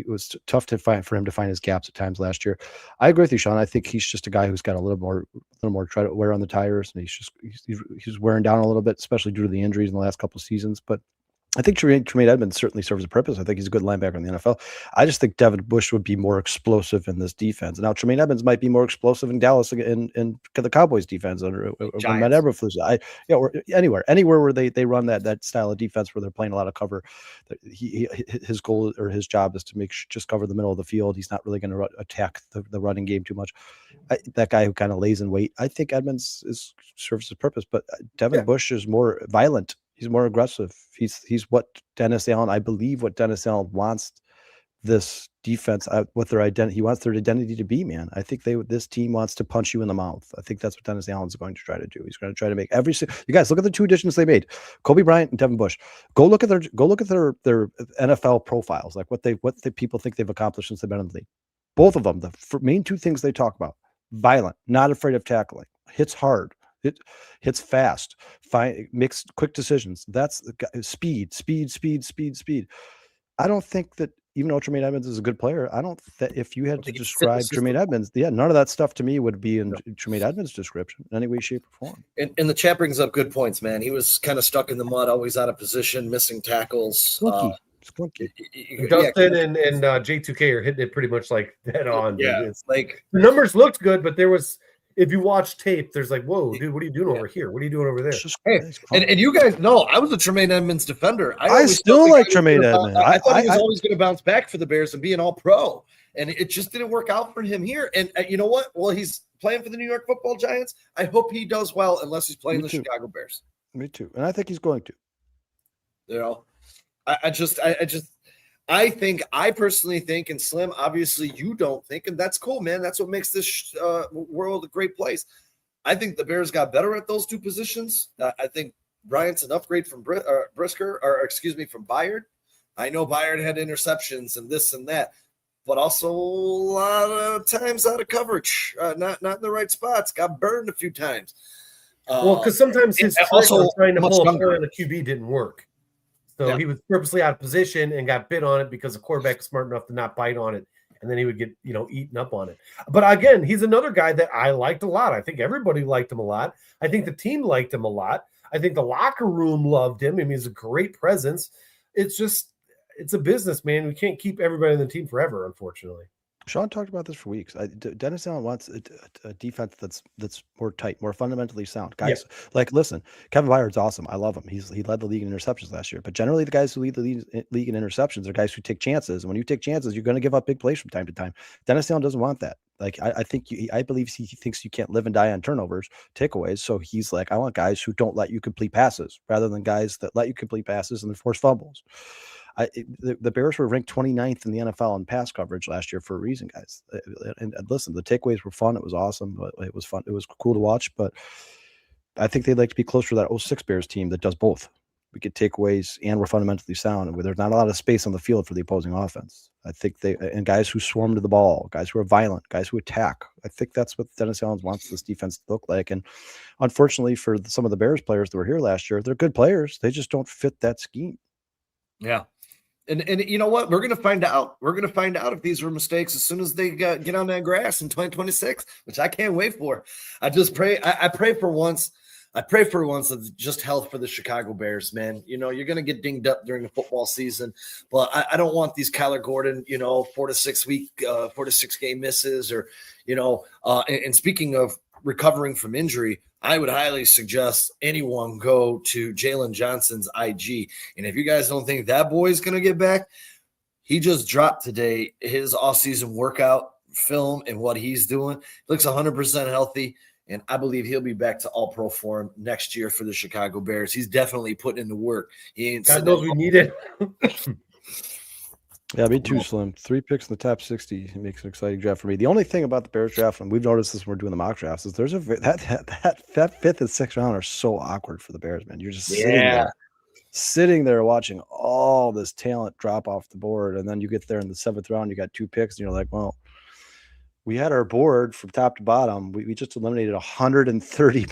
S3: was tough to find for him to find his gaps at times last year. I agree with you, Sean. I think he's just a guy who's got a little more try to wear on the tires, and he's wearing down a little bit, especially due to the injuries in the last couple of seasons. But I think Tremaine Edmonds certainly serves a purpose. I think he's a good linebacker in the NFL. I just think Devin Bush would be more explosive in this defense. Now, Tremaine Edmonds might be more explosive in Dallas in the Cowboys defense or Matt Eberflus. Or anywhere where they run that style of defense where they're playing a lot of cover. His goal or his job is to just cover the middle of the field. He's not really going to attack the running game too much. That guy who kind of lays in wait. I think Edmonds serves his purpose, but Devin Bush is more violent. He's more aggressive. He's what Dennis Allen, I believe what Dennis Allen wants this defense, what their identity, he wants their identity to be, man. I think this team wants to punch you in the mouth. I think that's what Dennis Allen's going to try to do. He's going to try to make you guys look at the 2 additions they made, Kobe Bryant and Devin Bush. Go look at their NFL profiles, like what the people think they've accomplished since they've been in the league. Both of them, the main 2 things they talk about: violent, not afraid of tackling, hits hard. It hits fast, makes quick decisions. That's speed. I don't think that, even though Tremaine Edmonds is a good player, I don't that if you had to describe Tremaine Edmonds, none of that stuff to me would be in Tremaine Edmonds' description in any way, shape, or form.
S1: And the chat brings up good points, man. He was kind of stuck in the mud, always out of position, missing tackles.
S3: Clunky.
S4: Justin and J2K are hitting it pretty much like dead on.
S1: Yeah,
S4: it's like the numbers looked good, but there was if you watch tape, there's like, whoa, dude, what are you doing over here? What are you doing over there?
S3: It's just
S1: Hey,
S3: it's fun.
S1: and you guys know I was a Tremaine Edmonds defender.
S3: I
S1: always
S3: still
S1: thought the
S3: like
S1: guy was
S3: Tremaine
S1: gonna
S3: Edmonds.
S1: I thought he was
S3: I-
S1: always going to bounce back for the Bears and be an All-Pro, and it just didn't work out for him here. And you know what? Well, he's playing for the New York Football Giants. I hope he does well, unless he's playing
S3: Me
S1: the
S3: too.
S1: Chicago Bears.
S3: Me too, and I think he's going to.
S1: You know, I personally think, and Slim, obviously you don't think, and that's cool, man. That's what makes this world a great place. I think the Bears got better at those two positions. I think Bryant's an upgrade from Brisker, or excuse me, from Byard. I know Byard had interceptions and this and that, but also a lot of times out of coverage, not in the right spots. Got burned a few times.
S4: Well, because sometimes his
S1: and
S4: trick
S1: also
S4: on trying to
S1: much
S4: pull a
S1: younger.
S4: play on the QB didn't work. So
S1: Yeah.
S4: he was purposely out of position and got bit on it because the quarterback was smart enough to not bite on it. And then he would get, eaten up on it. But again, he's another guy that I liked a lot. I think everybody liked him a lot. I think the team liked him a lot. I think the locker room loved him. I mean, he's a great presence. It's a business, man. We can't keep everybody on the team forever, unfortunately.
S3: Sean talked about this for weeks. Dennis Allen wants a defense that's more tight, more fundamentally sound. Guys, like, listen, Kevin Byard's awesome. I love him. He led the league in interceptions last year. But generally, the guys who lead the league in interceptions are guys who take chances. And when you take chances, you're going to give up big plays from time to time. Dennis Allen doesn't want that. Like, I believe he thinks you can't live and die on turnovers, takeaways. So he's like, I want guys who don't let you complete passes rather than guys that let you complete passes and then force fumbles. The Bears were ranked 29th in the NFL in pass coverage last year for a reason, guys. And listen, the takeaways were fun. It was awesome. It was fun. It was cool to watch. But I think they'd like to be closer to that 06 Bears team that does both. We get takeaways and we're fundamentally sound. And there's not a lot of space on the field for the opposing offense. I think and guys who swarm to the ball, guys who are violent, guys who attack. I think that's what Dennis Allen wants this defense to look like. And unfortunately for some of the Bears players that were here last year, they're good players. They just don't fit that scheme.
S1: Yeah. And you know what? We're going to find out. We're going to find out if these were mistakes as soon as they get on that grass in 2026, which I can't wait for. I just pray. I pray for once. I pray for once of just health for the Chicago Bears, man. You're going to get dinged up during the football season, but I don't want these Kyler Gordon, 4 to 6 game misses, or, and speaking of recovering from injury, I would highly suggest anyone go to Jalen Johnson's IG. And if you guys don't think that boy is going to get back, he just dropped today his offseason workout film and what he's doing. Looks 100% healthy, and I believe he'll be back to all-pro form next year for the Chicago Bears. He's definitely putting in the work. He ain't
S4: God knows we need it.
S3: Yeah, me too, Slim. 3 picks in the top 60 makes an exciting draft for me. The only thing about the Bears draft, and we've noticed this when we're doing the mock drafts, is there's that fifth and sixth round are so awkward for the Bears, man. You're just sitting there watching all this talent drop off the board, and then you get there in the 7th round, you got 2 picks, and you're like, well, we had our board from top to bottom. We just eliminated 130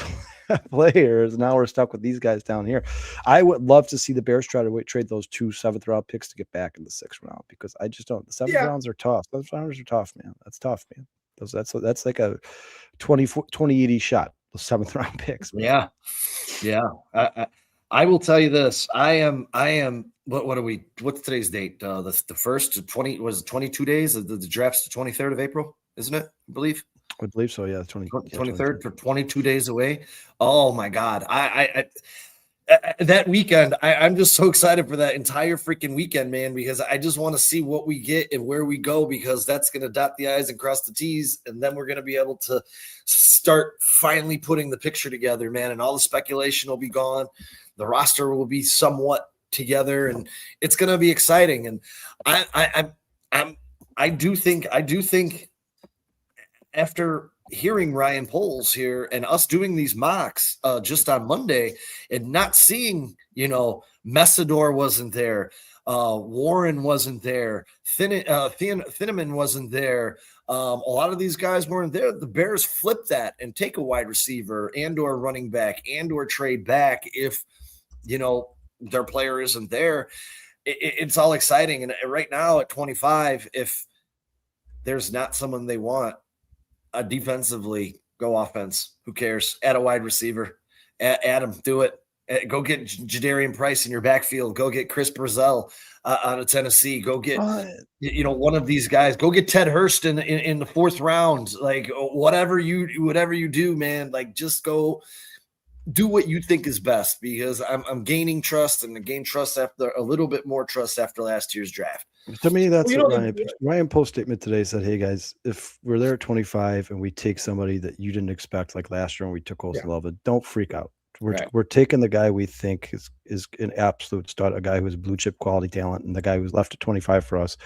S3: players. Now we're stuck with these guys down here. I would love to see the Bears try to trade those 2 7th round picks to get back in the 6th round, because I just don't. The 7th rounds are tough. Those rounds are tough, man. That's tough, man. That's like a 20-80 shot. The 7th round picks, man.
S1: Yeah. I will tell you this. I am. What are we? What's today's date? The first to 20 was 22 days. The draft's the 23rd of April, isn't it? I believe.
S3: I believe so. Yeah,
S1: 23rd for 22 days away. Oh my God! I that weekend, I'm just so excited for that entire freaking weekend, man, because I just want to see what we get and where we go, because that's going to dot the I's and cross the T's, and then we're going to be able to start finally putting the picture together, man, and all the speculation will be gone. The roster will be somewhat together, and it's going to be exciting. And I do think after hearing Ryan Poles here and us doing these mocks just on Monday and not seeing, Messidor wasn't there, Warren wasn't there, Thieneman wasn't there. A lot of these guys weren't there. The Bears flip that and take a wide receiver and or running back and or trade back if, their player isn't there. It's all exciting. And right now at 25, if there's not someone they want, defensively, go offense. Who cares? Add a wide receiver. Add him. Do it. Go get Jadarian Price in your backfield. Go get Chris Brazell out of Tennessee. Go get one of these guys. Go get Ted Hurst in the 4th round. Like whatever you do, man. Like just go do what you think is best, because I'm gaining trust, and I gained trust after a little bit more trust after last year's draft.
S3: To me, that's what Ryan Post statement today said. Hey guys, if we're there at 25 and we take somebody that you didn't expect, like last year when we took Olsen Lova, don't freak out. We're taking the guy we think is an absolute stud, a guy who is blue chip quality talent, and the guy who's left at 25 for us.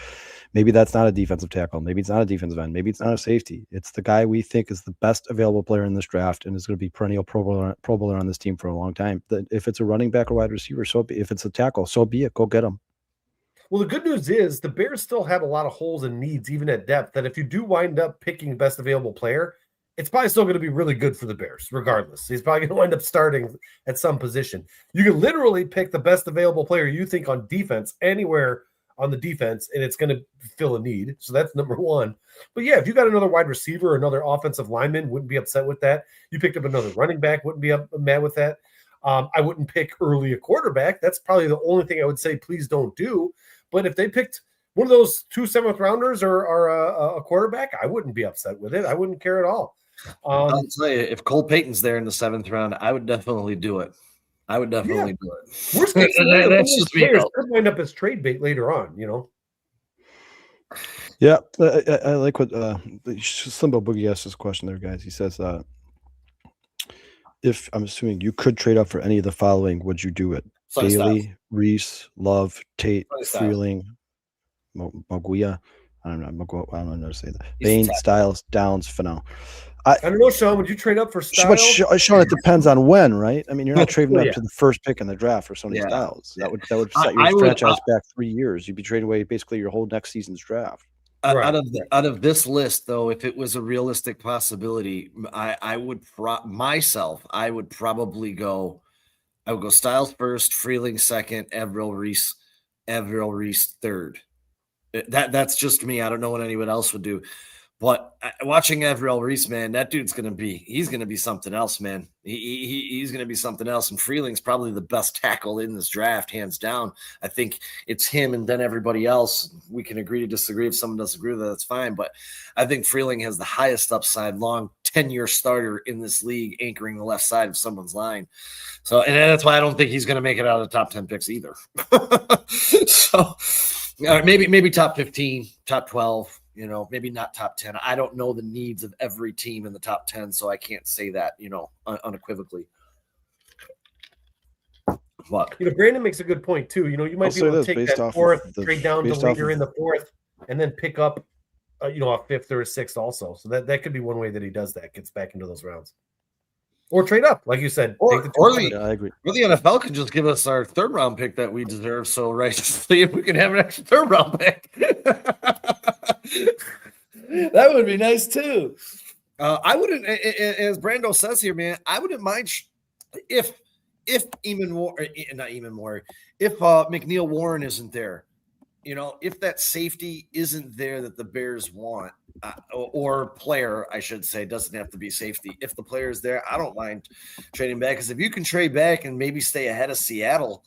S3: Maybe that's not a defensive tackle. Maybe it's not a defensive end. Maybe it's not a safety. It's the guy we think is the best available player in this draft and is going to be perennial Pro Bowler on this team for a long time. If it's a running back or wide receiver, so be it. If it's a tackle, so be it. Go get him.
S4: Well, the good news is the Bears still have a lot of holes and needs, even at depth, that if you do wind up picking best available player, it's probably still going to be really good for the Bears, regardless. He's probably going to wind up starting at some position. You can literally pick the best available player you think on defense, anywhere on the defense, and it's going to fill a need. So that's number one. But yeah, if you got another wide receiver or another offensive lineman, wouldn't be upset with that. You picked up another running back, wouldn't be mad with that. I wouldn't pick early a quarterback. That's probably the only thing I would say please don't do. But if they picked one of those 2 7th rounders or a quarterback, I wouldn't be upset with it. I wouldn't care at all.
S1: I'll tell you, if Cole Payton's there in the 7th round, I would definitely do it. Do it.
S4: Worst case scenario, that's just players could wind up as trade bait later on,
S3: Yeah, I like what Slimbo Boogie asked this question there, guys. He says, if I'm assuming you could trade up for any of the following, would you do it? Bailey, Reese, Love, Tate, Freeling, Maguia. I don't know how to say that. Bain, Styles, Downs, Fano.
S4: I don't know, Sean. Would you trade up for Styles?
S3: Sean, it depends on when, right? I mean, you're not trading up to the first pick in the draft for Sonny Styles. That would set your franchise back 3 years. You'd be trading away basically your whole next season's draft.
S1: Out of this list, though, if it was a realistic possibility, I would probably go. I would go Styles first, Freeling second, Avril Reese third. That's just me. I don't know what anyone else would do. But watching Avril Reese, man, that dude's he's going to be something else, man. He's going to be something else. And Freeling's probably the best tackle in this draft, hands down. I think it's him and then everybody else. We can agree to disagree. If someone doesn't agree with that, that's fine. But I think Freeling has the highest upside, long 10-year starter in this league, anchoring the left side of someone's line. So, and that's why I don't think he's going to make it out of the top 10 picks either. So maybe top 15, top 12. Maybe not top 10. I don't know the needs of every team in the top 10, so I can't say that, unequivocally. But
S4: Brandon makes a good point too. You might be able to take that 4th, trade down to later in the 4th, and then pick up, a 5th or a 6th also. So that could be one way that he does that, gets back into those rounds. Or trade up, like you said.
S1: I agree. Or the NFL could just give us our 3rd round pick that we deserve. So righteously, if we can have an extra 3rd round pick, that would be nice too. I wouldn't, as Brando says here, man. I wouldn't mind if McNeil Warren isn't there. If that safety isn't there that the Bears want, or player, I should say, doesn't have to be safety. If the player is there, I don't mind trading back, because if you can trade back and maybe stay ahead of Seattle,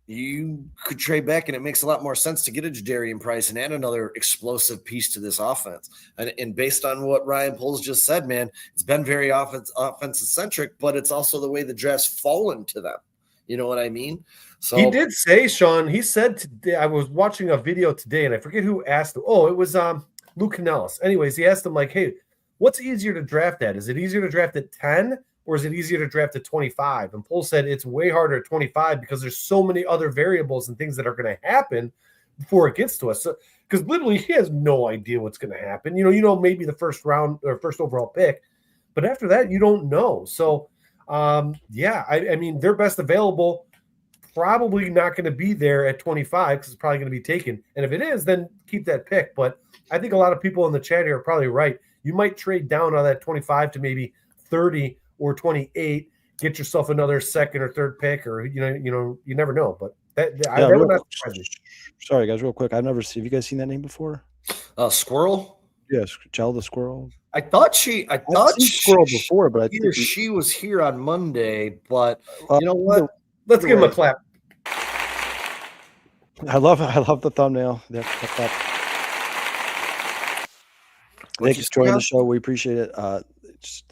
S1: you could trade back, and it makes a lot more sense to get a Jadarian Price and add another explosive piece to this offense. And based on what Ryan Poles just said, man, it's been very offensive centric, but it's also the way the draft's fallen to them. You know what I mean? So
S4: he did say, Sean, he said today, I was watching a video today, and I forget who asked him. Oh, it was Luke Canellis. Anyways, he asked him, like, hey, what's easier to draft at? Is it easier to draft at 10, or is it easier to draft at 25? And Poles said it's way harder at 25 because there's so many other variables and things that are going to happen before it gets to us. So, because literally he has no idea what's going to happen. Maybe the 1st round or 1st overall pick, but after that, you don't know. So, I mean, their best available probably not going to be there at 25 because it's probably going to be taken. And if it is, then keep that pick. But I think a lot of people in the chat here are probably right. You might trade down on that 25 to maybe 30 or 28, get yourself another 2nd or 3rd pick, or you never know. But
S3: sorry guys, real quick, have you guys seen that name before?
S1: Squirrel.
S3: Yes, Gel the squirrel.
S1: I thought
S3: I've seen Squirrel before, but I
S1: either
S3: think
S1: she was here on Monday, but
S3: uh,
S1: you know what?
S4: Let's give him a
S1: way.
S4: clap.
S3: I love the thumbnail. Thank you for joining the show. We appreciate it. The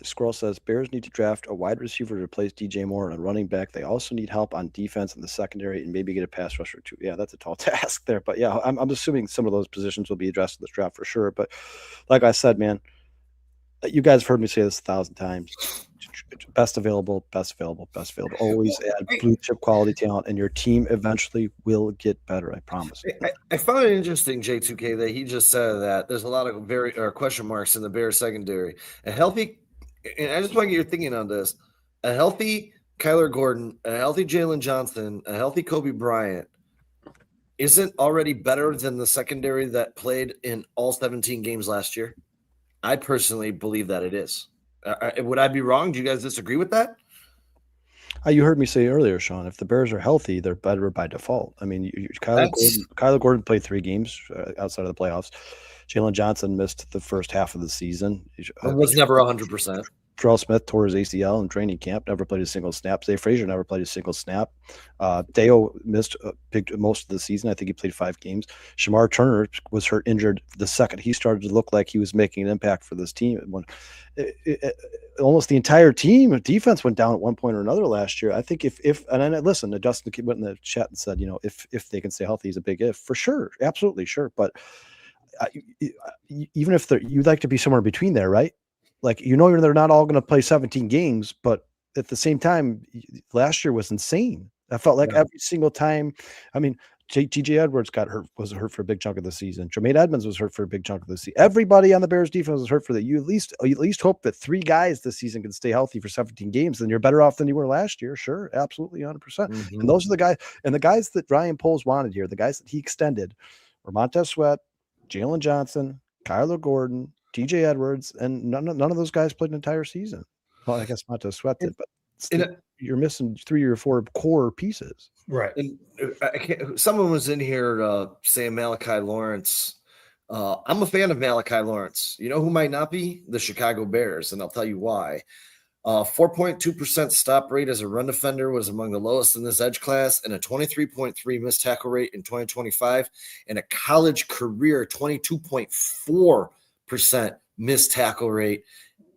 S3: Squirrel says Bears need to draft a wide receiver to replace DJ Moore and a running back. They also need help on defense in the secondary and maybe get a pass rusher too. Yeah, that's a tall task there. But yeah, I'm assuming some of those positions will be addressed in this draft for sure. But like I said, man, you guys have heard me say this 1,000 times. Best available. Always add blue chip quality talent, and your team eventually will get better. I promise.
S1: I found it interesting, J2K, that he just said that there's a lot of question marks in the Bears secondary. A healthy, and I just want to get your thinking on this. A healthy Kyler Gordon, a healthy Jalen Johnson, a healthy Kobe Bryant isn't already better than the secondary that played in all 17 games last year. I personally believe that it is. Would I be wrong? Do you guys disagree with that?
S3: You heard me say earlier, Sean, if the Bears are healthy, they're better by default. I mean, Kyler Gordon played 3 games outside of the playoffs. Jalen Johnson missed the first half of the season.
S1: It was never 100%.
S3: Terrell Smith tore his ACL in training camp, never played a single snap. Zay Frazier never played a single snap. Deo missed most of the season. I think he played 5 games. Shamar Turner was injured the second he started to look like he was making an impact for this team. Almost the entire team defense went down at one point or another last year. I think listen, Dustin went in the chat and said, if they can stay healthy, he's a big if for sure. Absolutely. Sure. But even if you'd like to be somewhere between there, right? Like, they're not all going to play 17 games, but at the same time, last year was insane. I felt like every single time. I mean, TJ Edwards was hurt for a big chunk of the season. Jermaine Edmonds was hurt for a big chunk of the season. Everybody on the Bears defense was hurt for that. You at least hope that 3 guys this season can stay healthy for 17 games. Then you're better off than you were last year. Sure, absolutely, 100%. Mm-hmm. And those are the guys that Ryan Poles wanted here. The guys that he extended were Montez Sweat, Jalen Johnson, Kyler Gordon, TJ Edwards, and none of those guys played an entire season. Well, I guess Montez Sweat did, but you're missing 3 or 4 core pieces.
S1: Right. And someone was in here saying Malachi Lawrence. I'm a fan of Malachi Lawrence. You know who might not be? The Chicago Bears, and I'll tell you why. 4.2% stop rate as a run defender was among the lowest in this edge class, and a 23.3 missed tackle rate in 2025, and a college career 22.4% missed tackle rate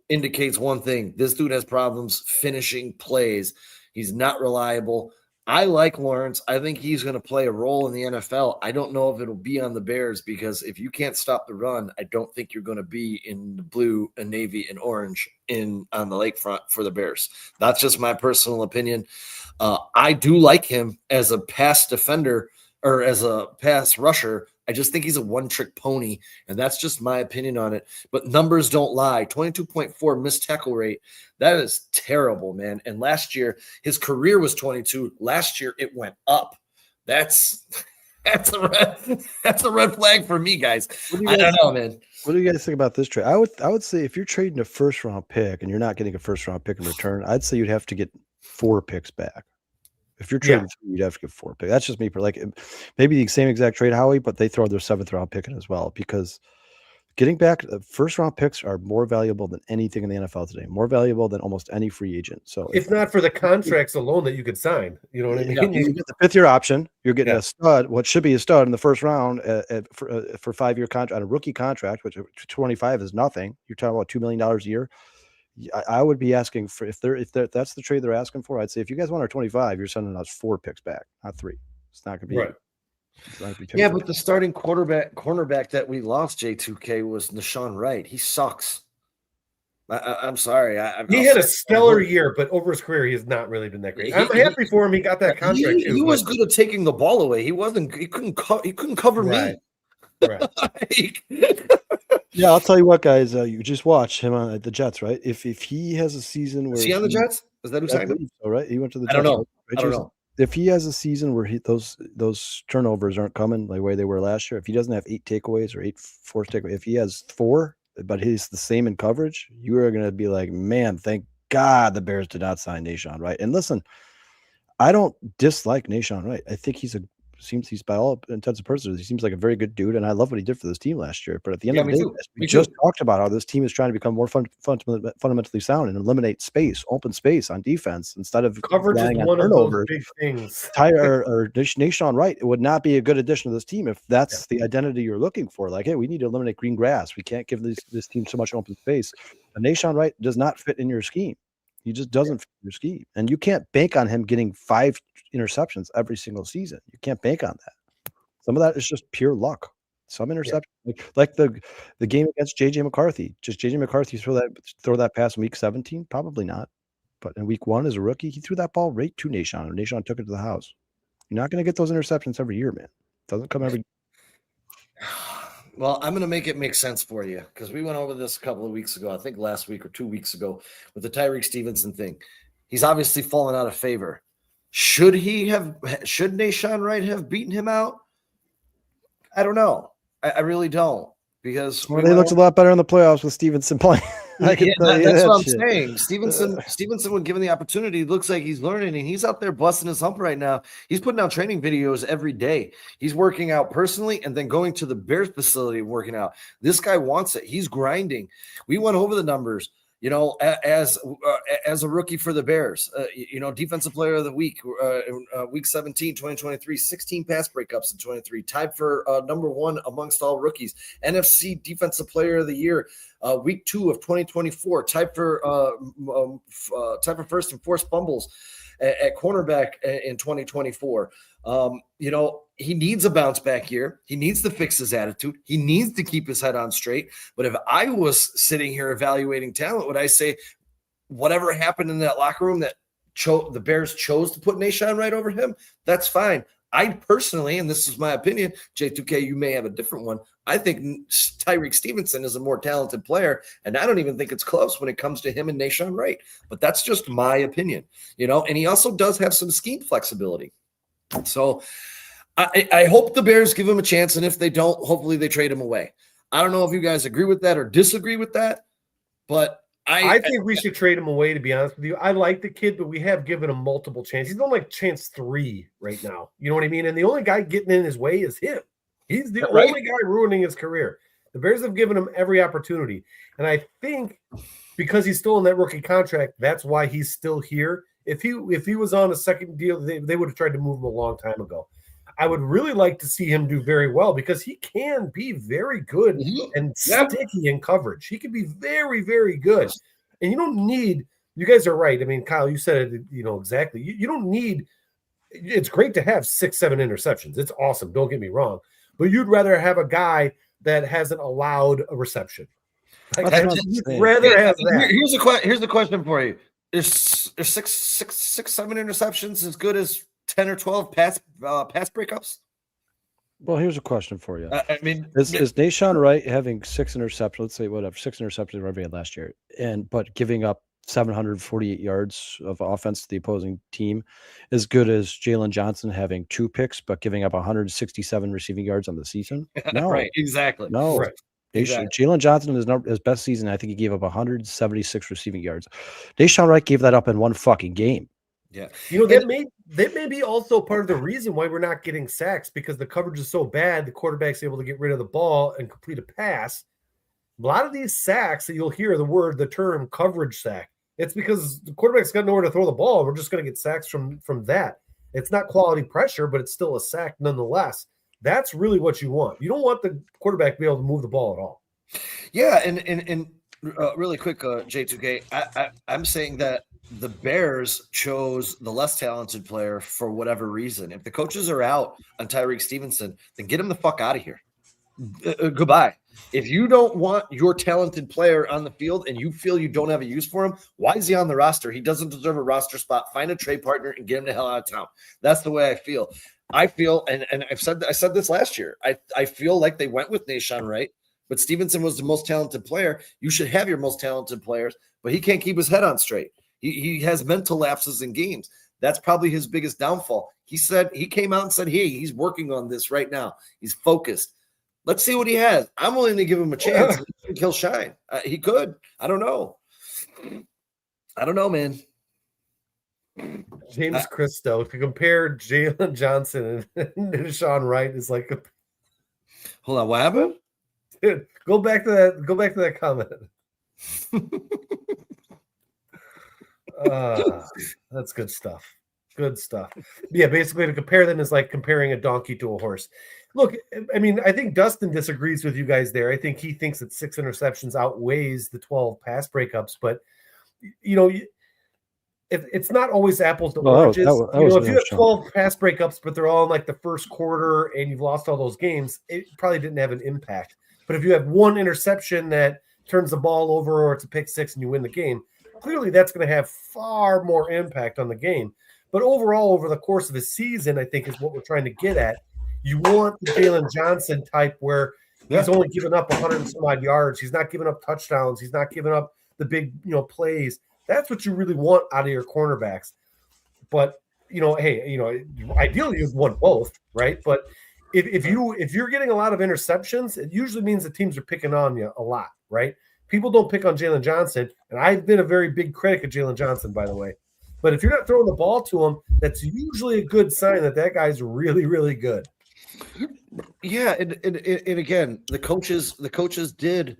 S1: indicates one thing. This dude has problems finishing plays. He's not reliable. I like Lawrence. I think he's going to play a role in the NFL. I don't know if it'll be on the Bears, because if you can't stop the run, I don't think you're going to be in the blue and navy and orange on the lakefront for the Bears. That's just my personal opinion. I do like him as a pass defender or as a pass rusher. I just think he's a one-trick pony, and that's just my opinion on it. But numbers don't lie. 22.4 missed tackle rate. That is terrible, man. And last year, his career was 22. Last year, it went up. That's a red flag for me, guys. I don't know, man.
S3: What do you guys think about this trade? I would say if you're trading a first-round pick and you're not getting a first-round pick in return, I'd say you'd have to get 4 picks back. If you're trading 3, you'd have to get 4 picks. That's just me. Like, maybe the same exact trade, Howie, but they throw their 7th-round pick in as well, because getting back first-round picks are more valuable than anything in the NFL today, more valuable than almost any free agent. So if not
S4: for the contracts alone that you could sign, you know what I mean?
S3: You get the 5th-year option. You're getting a stud, what should be a stud in the first round for a 5-year contract, on a rookie contract, which 25 is nothing. You're talking about $2 million a year. I would be asking for if that's the trade they're asking for. I'd say if you guys want our 25, you're sending us 4 picks back, not 3. It's not going to be
S4: right.
S1: Yeah, but the starting cornerback that we lost, J2K, was Nashawn Wright. He sucks. I'm sorry.
S4: He had a stellar year, but over his career, he has not really been that great. I'm happy for him. He got that contract.
S1: He was good at taking the ball away. He couldn't cover me.
S4: Right.
S3: Yeah, I'll tell you what, guys. You just watched him at the Jets, right? If he has a season where
S1: is he on the Jets? Is that who signed him?
S3: So, right? He went to the
S1: Jets. I don't know.
S3: If he has a season where those turnovers aren't coming the way they were last year, if he doesn't have 8 takeaways or 8 forced takeaways, if he has 4, but he's the same in coverage, you are going to be like, man, thank God the Bears did not sign Nashawn Wright. And listen, I don't dislike Nashawn Wright. I think he's a He's by all intents and purposes, he seems like a very good dude, and I love what he did for this team last year. But at the end
S1: Yeah,
S3: of the
S1: me
S3: day,
S1: too.
S3: we
S1: Me
S3: just
S1: too.
S3: talked about how this team is trying to become more fundamentally sound and eliminate space, open space on defense instead of
S4: Coverage is
S3: relying on
S4: one of those
S3: turnovers.
S4: big things.
S3: Nashon Wright, it would not be a good addition to this team if that's the identity you're looking for. Like, hey, we need to eliminate green grass. We can't give this team so much open space. But Nashon Wright does not fit in your scheme. He just doesn't fit your scheme. And you can't bank on him getting 5 interceptions every single season. You can't bank on that. Some of that is just pure luck. Some interceptions, like the game against JJ McCarthy. Just JJ McCarthy throw that pass in week 17? Probably not. But in week 1 as a rookie, he threw that ball right to Nashon, and Nashon took it to the house. You're not going to get those interceptions every year, man. It doesn't come every.
S1: Well, I'm going to make it make sense for you because we went over this a couple of weeks ago, I think last week or 2 weeks ago, with the Tyreek Stevenson thing. He's obviously fallen out of favor. Should Nashon Wright have beaten him out? I don't know. I really don't, because
S3: they looked a lot better in the playoffs with Stevenson playing.
S1: That's what I'm saying. Stevenson, when given the opportunity, looks like he's learning, and he's out there busting his hump right now. He's putting out training videos every day. He's working out personally and then going to the Bears facility and working out. This guy wants it. He's grinding. We went over the numbers. As a rookie for the Bears, defensive player of the week, week 17, 2023, 16 pass breakups in 23, tied for number 1 amongst all rookies. NFC defensive player of the year, week 2 of 2024, tied for first and forced fumbles at cornerback in 2024. He needs a bounce back year. He needs to fix his attitude. He needs to keep his head on straight. But if I was sitting here evaluating talent, would I say whatever happened in that locker room that the Bears chose to put Nashon Wright over him? That's fine. I personally, and this is my opinion, J2K, you may have a different one. I think Tyreek Stevenson is a more talented player, and I don't even think it's close when it comes to him and Nashon Wright. But that's just my opinion, and he also does have some scheme flexibility. So I hope the Bears give him a chance, and if they don't, hopefully they trade him away. I don't know if you guys agree with that or disagree with that, but I
S4: think we should trade him away, to be honest with you. I like the kid, but we have given him multiple chances. He's on like chance 3 right now. You know what I mean? And the only guy getting in his way is him. He's the only guy ruining his career. The Bears have given him every opportunity. And I think because he's still in that rookie contract, that's why he's still here. If he was on a second deal, they would have tried to move him a long time ago. I would really like to see him do very well because he can be very good and sticky in coverage. He can be very, very good. And you guys are right. I mean, Kyle, you said it, exactly. You don't need, it's great to have 6-7 interceptions. It's awesome. Don't get me wrong. But you'd rather have a guy that hasn't allowed a reception. You'd rather have that.
S1: Here's the question for you. Is 6-7 interceptions as good as 10 or 12 pass breakups?
S3: Well, here's a question for you.
S1: Is
S3: Nashon Wright having 6 interceptions? Let's say 6 interceptions whatever he had last year, but giving up 748 yards of offense to the opposing team, as good as Jalen Johnson having 2 picks but giving up 167 receiving yards on the season? No,
S1: right, exactly.
S3: No,
S1: right. Exactly.
S3: Jalen Johnson his best season. I think he gave up 176 receiving yards. Nashon Wright gave that up in one fucking game.
S1: Yeah,
S4: that may be also part of the reason why we're not getting sacks, because the coverage is so bad. The quarterback's able to get rid of the ball and complete a pass. A lot of these sacks that you'll hear the term coverage sack. It's because the quarterback's got nowhere to throw the ball. We're just going to get sacks from that. It's not quality pressure, but it's still a sack nonetheless. That's really what you want. You don't want the quarterback to be able to move the ball at all.
S1: Yeah, and really quick, J2K, I'm saying that the Bears chose the less talented player for whatever reason. If the coaches are out on Tyreek Stevenson, then get him the fuck out of here. Goodbye. If you don't want your talented player on the field and you feel you don't have a use for him, why is he on the roster? He doesn't deserve a roster spot. Find a trade partner and get him the hell out of town. That's the way I feel. I feel, and I said this last year, I feel like they went with Nashon Wright, but Stevenson was the most talented player. You should have your most talented players, but he can't keep his head on straight. He has mental lapses in games. That's probably his biggest downfall. He came out and said, hey, he's working on this right now. He's focused. Let's see what he has. I'm willing to give him a chance. I think he'll shine. He could. I don't know. Man.
S4: James Christo to compare Jalen Johnson and Deshaun Wright is like
S1: Hold on, what happened?
S4: dude, go back to that comment. That's good stuff. Good stuff. Yeah, basically to compare them is like comparing a donkey to a horse. Look, I mean, I think Dustin disagrees with you guys there. I think he thinks that 6 interceptions outweighs the 12 pass breakups, but it's not always apples to oranges. If you have 12 pass breakups, but they're all in like the first quarter and you've lost all those games, it probably didn't have an impact. But if you have one interception that turns the ball over or it's a pick 6 and you win the game, clearly that's going to have far more impact on the game. But overall, over the course of a season, I think is what we're trying to get at. You want the Jalen Johnson type where he's only given up 100 and some odd yards. He's not giving up touchdowns. He's not giving up the big, plays. That's what you really want out of your cornerbacks. But, ideally you'd want both, right? But if you're getting a lot of interceptions, it usually means the teams are picking on you a lot, right? People don't pick on Jalen Johnson, and I've been a very big critic of Jalen Johnson, by the way. But if you're not throwing the ball to him, that's usually a good sign that guy's really, really good.
S1: Yeah, and again, the coaches did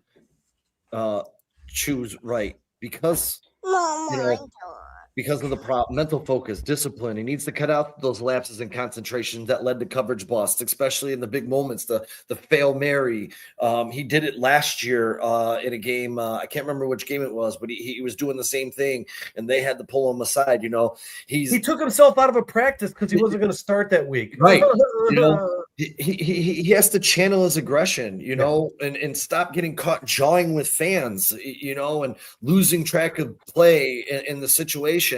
S1: choose right because because of the mental focus, discipline. He needs to cut out those lapses in concentration that led to coverage busts, especially in the big moments, the fail Mary. He did it last year in a game. I can't remember which game it was, but he was doing the same thing, and they had to pull him aside. He
S4: took himself out of a practice because he wasn't going to start that week.
S1: Right. He has to channel his aggression, and stop getting caught jawing with fans, and losing track of play in the situation.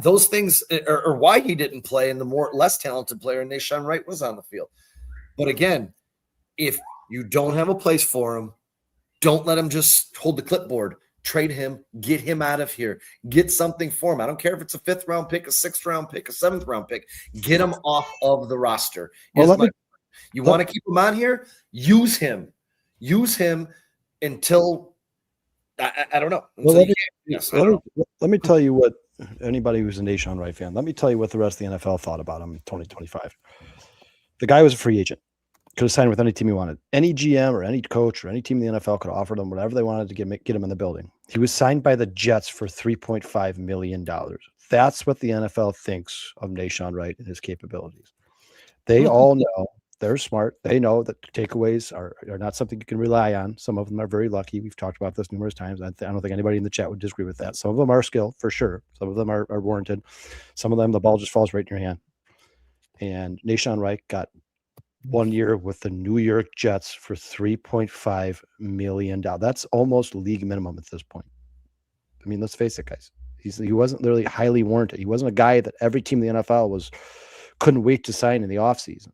S1: Those things are why he didn't play, and the less talented player, Deshaun Wright, was on the field. But again, if you don't have a place for him, don't let him just hold the clipboard. Trade him, get him out of here, get something for him. I don't care if it's a 5th round pick, a 6th round pick, a 7th round pick. Get him off of the roster. You want to keep him on here? Use him until I don't know.
S3: Let me tell you what anybody who's a Deshaun Wright fan. Let me tell you what the rest of the NFL thought about him in 2025. The guy was a free agent. Could have signed with any team he wanted. Any GM or any coach or any team in the NFL could have offered him whatever they wanted to get him in the building. He was signed by the Jets for $3.5 million. That's what the NFL thinks of Deshaun Wright and his capabilities. They all know. They're smart. They know that takeaways are not something you can rely on. Some of them are very lucky. We've talked about this numerous times. I don't think anybody in the chat would disagree with that. Some of them are skill, for sure. Some of them are warranted. Some of them, the ball just falls right in your hand. And Deshaun Wright got 1 year with the New York Jets for $3.5 million. That's almost league minimum at this point. I mean, let's face it, guys. He wasn't literally highly warranted. He wasn't a guy that every team in the NFL couldn't wait to sign in the offseason.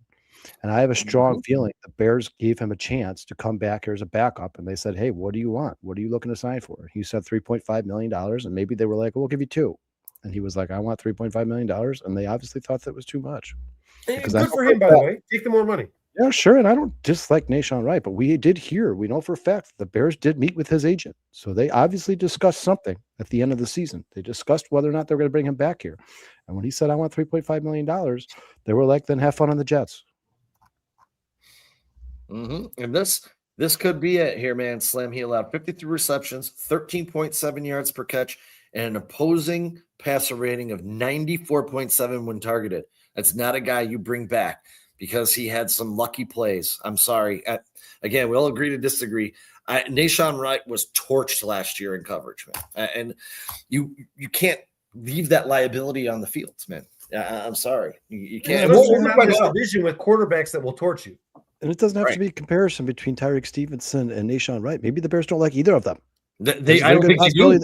S3: And I have a strong feeling the Bears gave him a chance to come back here as a backup. And they said, hey, what do you want? What are you looking to sign for? He said $3.5 million. And maybe they were like, we'll give you $2 million. And he was like, I want $3.5 million. And they obviously thought that was too much.
S4: Good for him, by the way. Take the more money.
S3: Yeah, sure. And I don't dislike Deshaun Wright, but we know for a fact the Bears did meet with his agent. So they obviously discussed something at the end of the season. They discussed whether or not they're going to bring him back here. And when he said, I want $3.5 million, they were like, then have fun on the Jets.
S1: Mm-hmm. And this could be it here, man. Slim, he allowed 53 receptions, 13.7 yards per catch, and an opposing passer rating of 94.7 when targeted. That's not a guy you bring back because he had some lucky plays. I'm sorry. Again, we all agree to disagree. Deshaun Wright was torched last year in coverage, man. And you can't leave that liability on the field, man. I'm sorry. You can't.
S4: We're not in a division with quarterbacks that will torch you.
S3: And it doesn't have to be a comparison between Tyreek Stevenson and Deshaun Wright. Maybe the Bears don't like either of them.
S1: I don't think they do.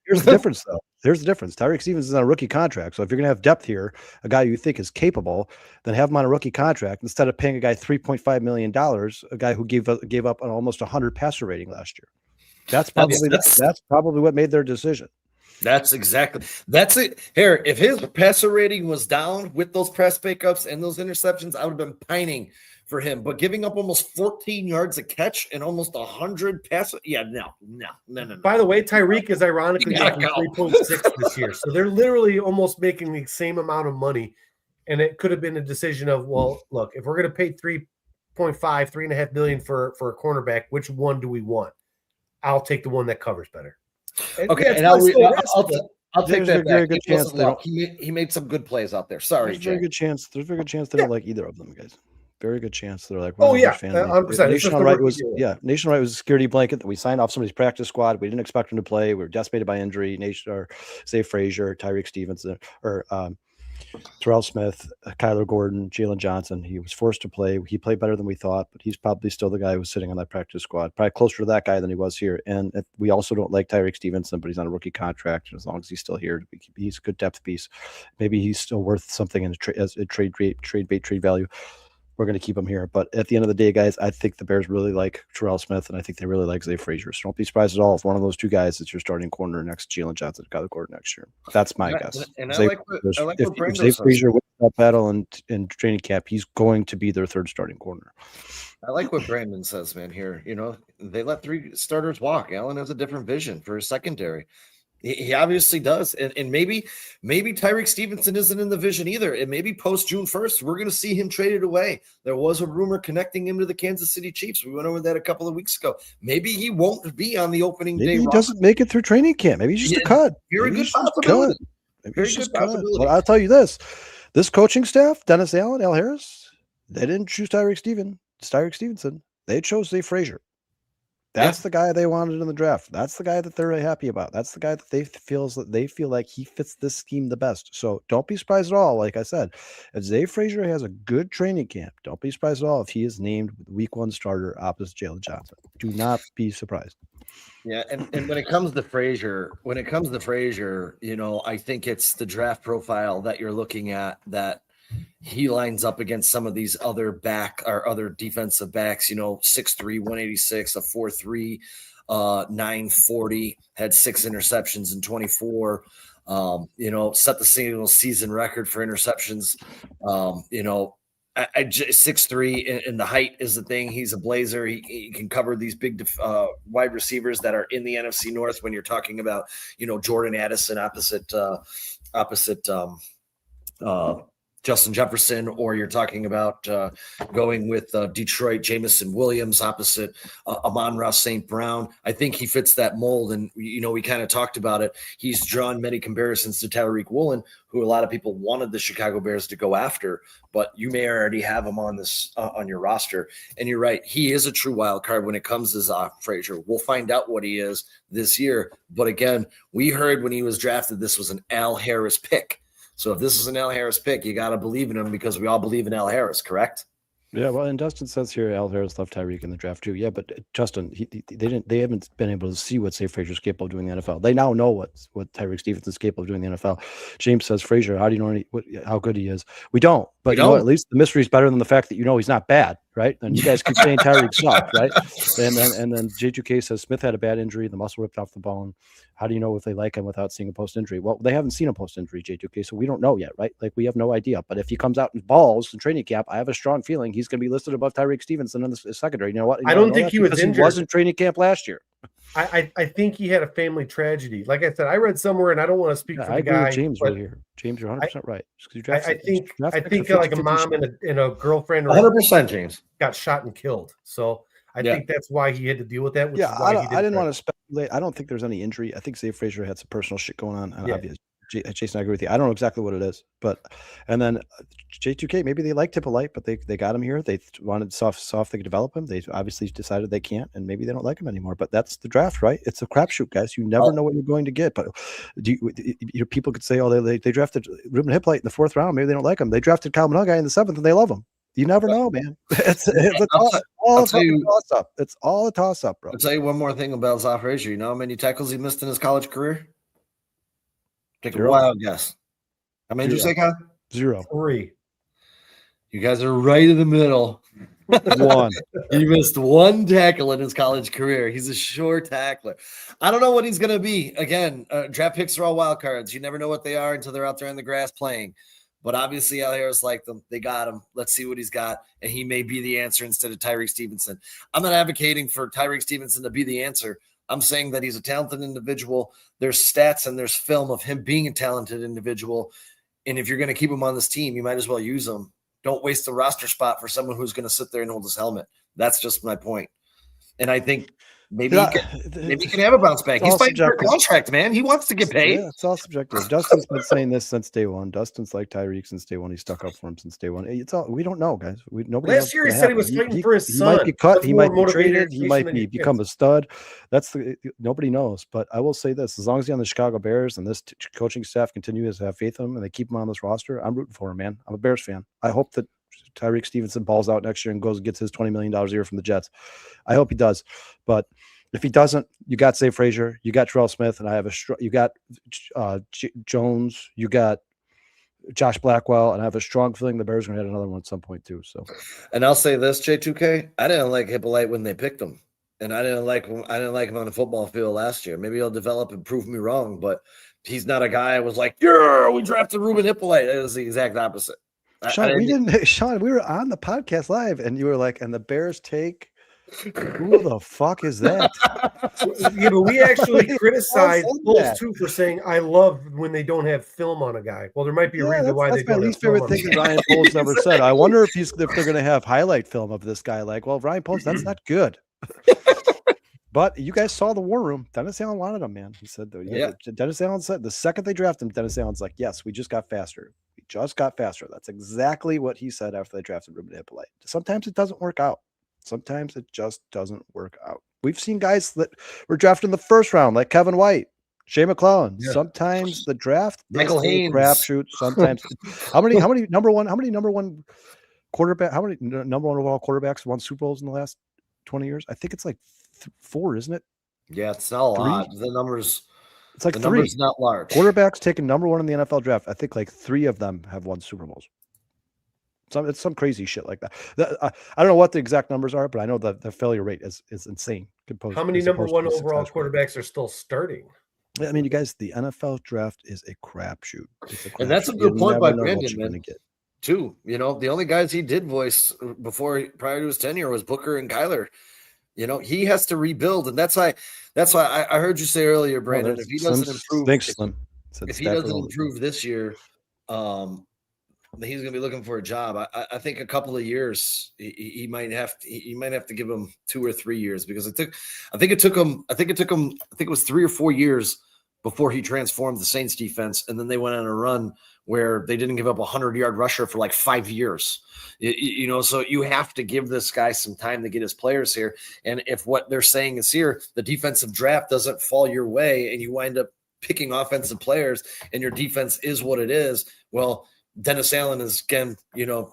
S3: Here's the difference, though. Here's the difference. Tyreek Stevens is on a rookie contract. So if you're going to have depth here, a guy you think is capable, then have him on a rookie contract instead of paying a guy $3.5 million, a guy who gave up an almost 100 passer rating last year. That's probably what made their decision.
S1: That's it. Here, if his passer rating was down with those press pickups and those interceptions, I would have been pining for him, but giving up almost 14 yards a catch and almost 100 passes. Yeah, no.
S4: By the way, Tyreek is ironically
S1: You gotta
S4: making
S1: go.
S4: 3.6 this year. So they're literally almost making the same amount of money. And it could have been a decision of, well, look, if we're going to pay 3.5 million for a cornerback, which one do we want? I'll take the one that covers better.
S1: Okay,
S4: yeah,
S1: and I'll take
S3: There's
S1: that
S3: a very
S1: back.
S3: good
S1: It
S3: chance
S1: wasn't
S3: they
S1: luck. He made some good plays out there. Sorry,
S3: There's a
S1: Jay.
S3: very good chance. There's a very good chance they don't like either of them, guys. Very good chance they're like,
S4: Oh,
S3: we're not a
S4: yeah,
S3: huge fan of
S4: 100%. It's just
S3: Nationwide
S4: the
S3: was
S4: rookie deal.
S3: Nationwide was a security blanket that we signed off somebody's practice squad. We didn't expect him to play. We were decimated by injury. Zay Frazier, Tyreek Stevenson, or Terrell Smith, Kyler Gordon, Jalen Johnson. He was forced to play. He played better than we thought, but he's probably still the guy who was sitting on that practice squad. Probably closer to that guy than he was here. And we also don't like Tyreek Stevenson, but he's on a rookie contract. And as long as he's still here, he's a good depth piece. Maybe he's still worth something as a trade value. We're going to keep him here. But at the end of the day, guys, I think the Bears really like Terrell Smith, and I think they really like Zay Frazier. So don't be surprised at all if one of those two guys is your starting corner next to Jalen Johnson, Kyler Gordon next year. That's my guess.
S1: And
S3: Zay,
S1: I like what Brando
S3: Zay
S1: says.
S3: Frazier wins that battle in training camp, he's going to be their third starting corner.
S1: I like what Brandon says, man. Here, they let 3 starters walk. Allen has a different vision for his secondary. He obviously does, and maybe Tyreek Stevenson isn't in the vision either. And maybe post June 1st, we're going to see him traded away. There was a rumor connecting him to the Kansas City Chiefs. We went over that a couple of weeks ago. Maybe he won't be on the opening day.
S3: He doesn't make it through training camp. Maybe he's just a cut.
S1: Very good possibility.
S3: Maybe he's just cut. Well, I'll tell you this: this coaching staff, Dennis Allen, Al Harris, they didn't choose Tyreek Stevenson. They chose Zay Frazier. That's the guy they wanted in the draft. That's the guy that they're really happy about. That's the guy that they feel like he fits this scheme the best. So don't be surprised at all. Like I said, if Zay Frazier has a good training camp, don't be surprised at all if he is named week 1 starter opposite Jalen Johnson. Do not be surprised.
S1: Yeah, and when it comes to Frazier, I think it's the draft profile that you're looking at that he lines up against some of these other defensive backs, 6'3", 186, a 4'3", 940, had 6 interceptions in 24, set the single season record for interceptions. 6'3", and the height is the thing. He's a blazer. He can cover these big wide receivers that are in the NFC North when you're talking about, Jordan Addison opposite Justin Jefferson, or you're talking about going with Detroit, Jamison Williams opposite Amon-Ra St. Brown. I think he fits that mold. And, we kind of talked about it. He's drawn many comparisons to Tyreek Woolen, who a lot of people wanted the Chicago Bears to go after, but you may already have him on on your roster. And you're right. He is a true wild card when it comes to Frazier. We'll find out what he is this year. But again, we heard when he was drafted, this was an Al Harris pick. So if this is an Al Harris pick, you got to believe in him because we all believe in Al Harris, correct?
S3: Yeah, well, and Dustin says here Al Harris left Tyreek in the draft too. Yeah, but Justin, they haven't been able to see what Zay Frazier's capable of doing in the NFL. They now know what Tyreek Stevenson's capable of doing in the NFL. James says, Frazier, how do you know how good he is? We don't, but at least the mystery is better than the fact that he's not bad, right? And you guys keep saying Tyreek sucked, right? And then J2K says Smith had a bad injury, the muscle ripped off the bone. How do you know if they like him without seeing a post-injury? Well, they haven't seen a post-injury, J2K, so we don't know yet, right? Like, we have no idea. But if he comes out in balls in training camp, I have a strong feeling he's going to be listed above Tyreek Stevenson in the secondary. You know what?
S4: I don't think he was injured.
S3: He was in training camp last year.
S4: I think he had a family tragedy. Like I said, I read somewhere, and I don't want to speak for the
S3: agree
S4: guy.
S3: With James right here. James, you're 100% right.
S4: I think like a mom and a girlfriend
S1: 100%, James,
S4: got shot and killed. So I think that's why he had to deal with that. Which is why
S3: I didn't want to speculate. I don't think there's any injury. I think Zay Frazier had some personal shit going on. And obviously, Jason, I agree with you. I don't know exactly what it is, and then J2K, maybe they liked Hippolyte, but they got him here. They wanted soft they could develop him. They obviously decided they can't, and maybe they don't like him anymore. But that's the draft, right? It's a crapshoot, guys. You never know what you're going to get. But people could say, they drafted Ruben Hippolyte in the 4th round. Maybe they don't like him. They drafted Kyle Minogue in the 7th, and they love him. You never know, man. It's all a toss-up, bro.
S1: I'll tell you one more thing about Zay Frazier. You know how many tackles he missed in his college career? Take a wild guess. How many did you say, Kyle?
S3: 0.
S4: 3.
S1: You guys are right in the middle.
S3: 1.
S1: He missed 1 tackle in his college career. He's a sure tackler. I don't know what he's going to be. Again, draft picks are all wild cards. You never know what they are until they're out there in the grass playing. But obviously, Al Harris liked them. They got him. Let's see what he's got. And he may be the answer instead of Tyreek Stevenson. I'm not advocating for Tyreek Stevenson to be the answer. I'm saying that he's a talented individual. There's stats and there's film of him being a talented individual. And if you're going to keep him on this team, you might as well use him. Don't waste the roster spot for someone who's going to sit there and hold his helmet. That's just my point. And I think maybe he can have a bounce back. He's fighting for a contract, man. He wants to get paid.
S3: Yeah, it's all subjective. Dustin's been saying this since day one. Dustin's like Tyreek since day one. He stuck up for him since day one. It's all we don't know, guys. Nobody.
S4: Last year he said he was fighting for his son.
S3: He might be cut.
S4: That's
S3: He
S4: more
S3: might be traded.
S4: motivated
S3: He might become a stud. Nobody knows. But I will say this: as long as he's on the Chicago Bears and this coaching staff continues to have faith in him and they keep him on this roster, I'm rooting for him, man. I'm a Bears fan. I hope that Tyreek Stevenson balls out next year and gets his $20 million a year from the Jets. I hope he does. But if he doesn't, you got Zay Frazier, you got Terrell Smith, and you got Jones, you got Josh Blackwell, and I have a strong feeling the Bears are going to hit another one at some point too. So,
S1: and I'll say this, J2K, I didn't like Hippolyte when they picked him, and I didn't like him on the football field last year. Maybe he'll develop and prove me wrong, but he's not a guy I was like, yeah, we drafted Ruben Hippolyte. It was the exact opposite.
S3: Sean, we were on the podcast live, and you were like, and the Bears take. Who the fuck is that?
S4: Yeah, but we actually criticized Bulls too for saying I love when they don't have film on a guy. Well, there might be a reason why they don't. That's my least favorite thing that Ryan
S3: Poles ever said. I wonder if they're going to have highlight film of this guy. Like, well, Ryan Poles, that's not good. But you guys saw the war room. Dennis Allen wanted him, man. He said, Dennis Allen said the second they drafted him, Dennis Allen's like, yes, we just got faster. We just got faster. That's exactly what he said after they drafted Ruben Hippolyte. Sometimes it doesn't work out. Sometimes it just doesn't work out. We've seen guys that were drafted in the first round, like Kevin White, Shea McClellan. Yeah. Sometimes the draft
S1: Michael Haynes
S3: crapshoot. Sometimes how many number one quarterback? How many number one overall quarterbacks won Super Bowls in the last 20 years? I think it's like 4, isn't it?
S1: Yeah, it's not a lot. The numbers.
S3: It's like
S1: the
S3: 3.
S1: Numbers not large.
S3: Quarterbacks taken number 1 in the NFL draft. I think like 3 of them have won Super Bowls. It's some crazy shit like that. I don't know what the exact numbers are, but I know that the failure rate is insane.
S4: How many number 1 overall quarterbacks are still starting?
S3: I mean, you guys, the NFL draft is a crapshoot.
S1: And that's a good point by Brandon, man. Too, the only guys he did voice prior to his tenure was Booker and Kyler. He has to rebuild, and that's why I heard you say earlier, Brandon. If he doesn't improve, if he doesn't improve this year, he's going to be looking for a job. I think a couple of years he might have to give him 2 or 3 years, because I think it was 3 or 4 years before he transformed the Saints defense, and then they went on a run where they didn't give up a 100-yard rusher for like 5 years. So you have to give this guy some time to get his players here. And if what they're saying is here, the defensive draft doesn't fall your way, and you wind up picking offensive players, and your defense is what it is, well, Dennis Allen is, again,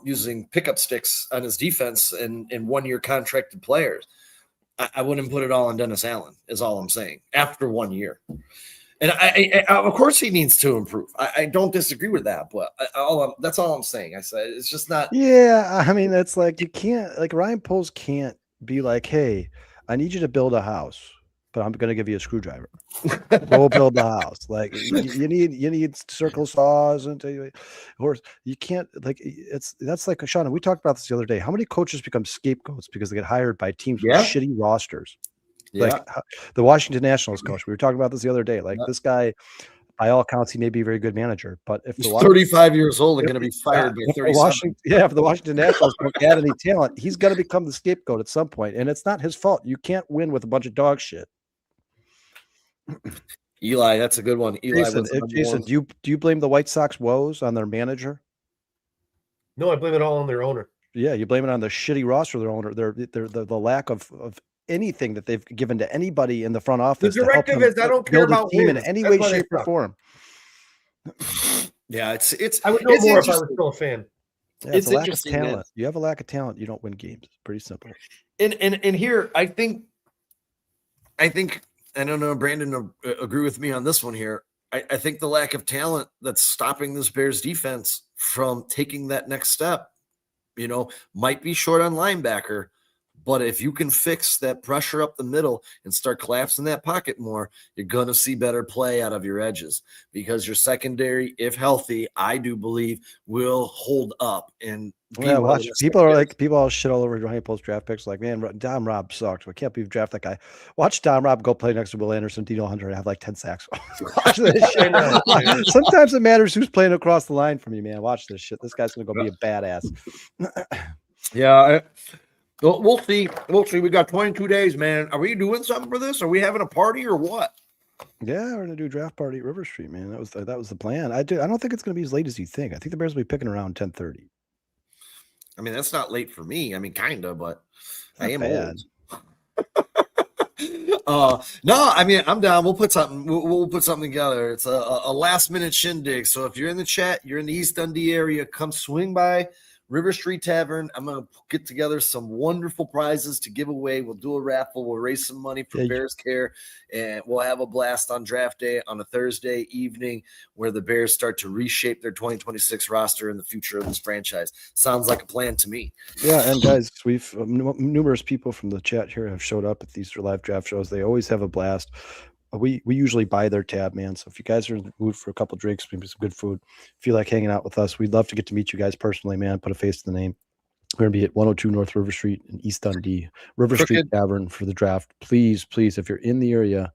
S1: using pickup sticks on his defense and 1-year contracted players. I wouldn't put it all on Dennis Allen, is all I'm saying, after 1 year. And I of course he needs to improve. I don't disagree with that, but that's all I'm saying. I said it's just not.
S3: Yeah, I mean, it's like you can't, like Ryan Poles can't be like, hey, I need you to build a house, but I'm going to give you a screwdriver. Go build the house. Like you need circle saws and horse. You can't, like, that's like Sean. We talked about this the other day. How many coaches become scapegoats because they get hired by teams with shitty rosters? Yeah. Like the Washington Nationals coach. We were talking about this the other day. Like this guy, by all accounts, he may be a very good manager, but if
S1: he's 35 years old and going to be fired by 37.
S3: If the Washington Nationals don't add any talent, he's going to become the scapegoat at some point, and it's not his fault. You can't win with a bunch of dog shit.
S1: Eli, that's a good one.
S3: Jason, do you blame the White Sox woes on their manager?
S4: No, I blame it all on their owner.
S3: Yeah, you blame it on the shitty roster of their owner. The lack of anything that they've given to anybody in the front office.
S4: The directive is I don't care about
S3: team in any way, shape, or form.
S1: Yeah, it's.
S4: I would know more if I was still a fan.
S3: Yeah, it's a lack of talent. Man. You have a lack of talent, you don't win games. It's pretty simple.
S1: And here, I think. I don't know, Brandon, agree with me on this one here. I think the lack of talent that's stopping this Bears defense from taking that next step, might be short on linebacker, But if you can fix that pressure up the middle and start collapsing that pocket more, you're going to see better play out of your edges because your secondary, if healthy, I do believe will hold up. And
S3: watch. People are like, people all shit all over Ryan Post draft picks. Like, man, Dom Robb sucked. I can't believe draft that guy. Watch Dom Robb go play next to Will Anderson, Dino Hunter, and have like 10 sacks. Watch this shit. Sometimes it matters who's playing across the line from you, man. Watch this shit. This guy's gonna go be a badass.
S1: Yeah. We'll see. We'll see. We got 22 days, man. Are we doing something for this? Are we having a party or what?
S3: Yeah, we're gonna do a draft party at River Street, man. That was the plan. I don't think it's gonna be as late as you think. I think the Bears will be picking around 10:30.
S1: I mean, that's not late for me. I mean, kind of, but I am old. No, I mean, I'm down. We'll put something. We'll put something together. It's a last minute shindig. So if you're in the chat, you're in the East Dundee area, come swing by River Street Tavern. I'm going to get together some wonderful prizes to give away. We'll do a raffle. We'll raise some money for Bears Care, and we'll have a blast on draft day on a Thursday evening where the Bears start to reshape their 2026 roster and the future of this franchise. Sounds like a plan to me.
S3: Yeah, and guys, we've numerous people from the chat here have showed up at these live draft shows. They always have a blast. We usually buy their tab, man. So if you guys are in the mood for a couple drinks, maybe some good food, feel like hanging out with us, we'd love to get to meet you guys personally, man. Put a face to the name. We're going to be at 102 North River Street in East Dundee, River Street Tavern for the draft. Please, if you're in the area,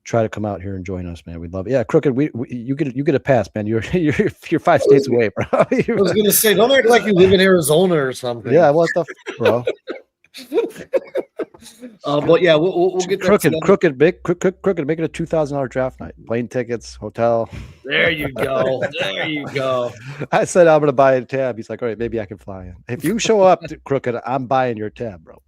S3: try to come out here and join us, man. We'd love it. Yeah, Crooked, you get a pass, man. You're 5 states away, bro.
S1: I was going to say, don't act like you live in Arizona or something.
S3: Yeah, what the bro?
S1: But yeah, we'll get that
S3: crooked, make it a $2,000 draft night. Plane tickets, hotel.
S1: There you go. There you go.
S3: I said I'm gonna buy a tab. He's like, all right, maybe I can fly in. If you show up to Crooked, I'm buying your tab, bro.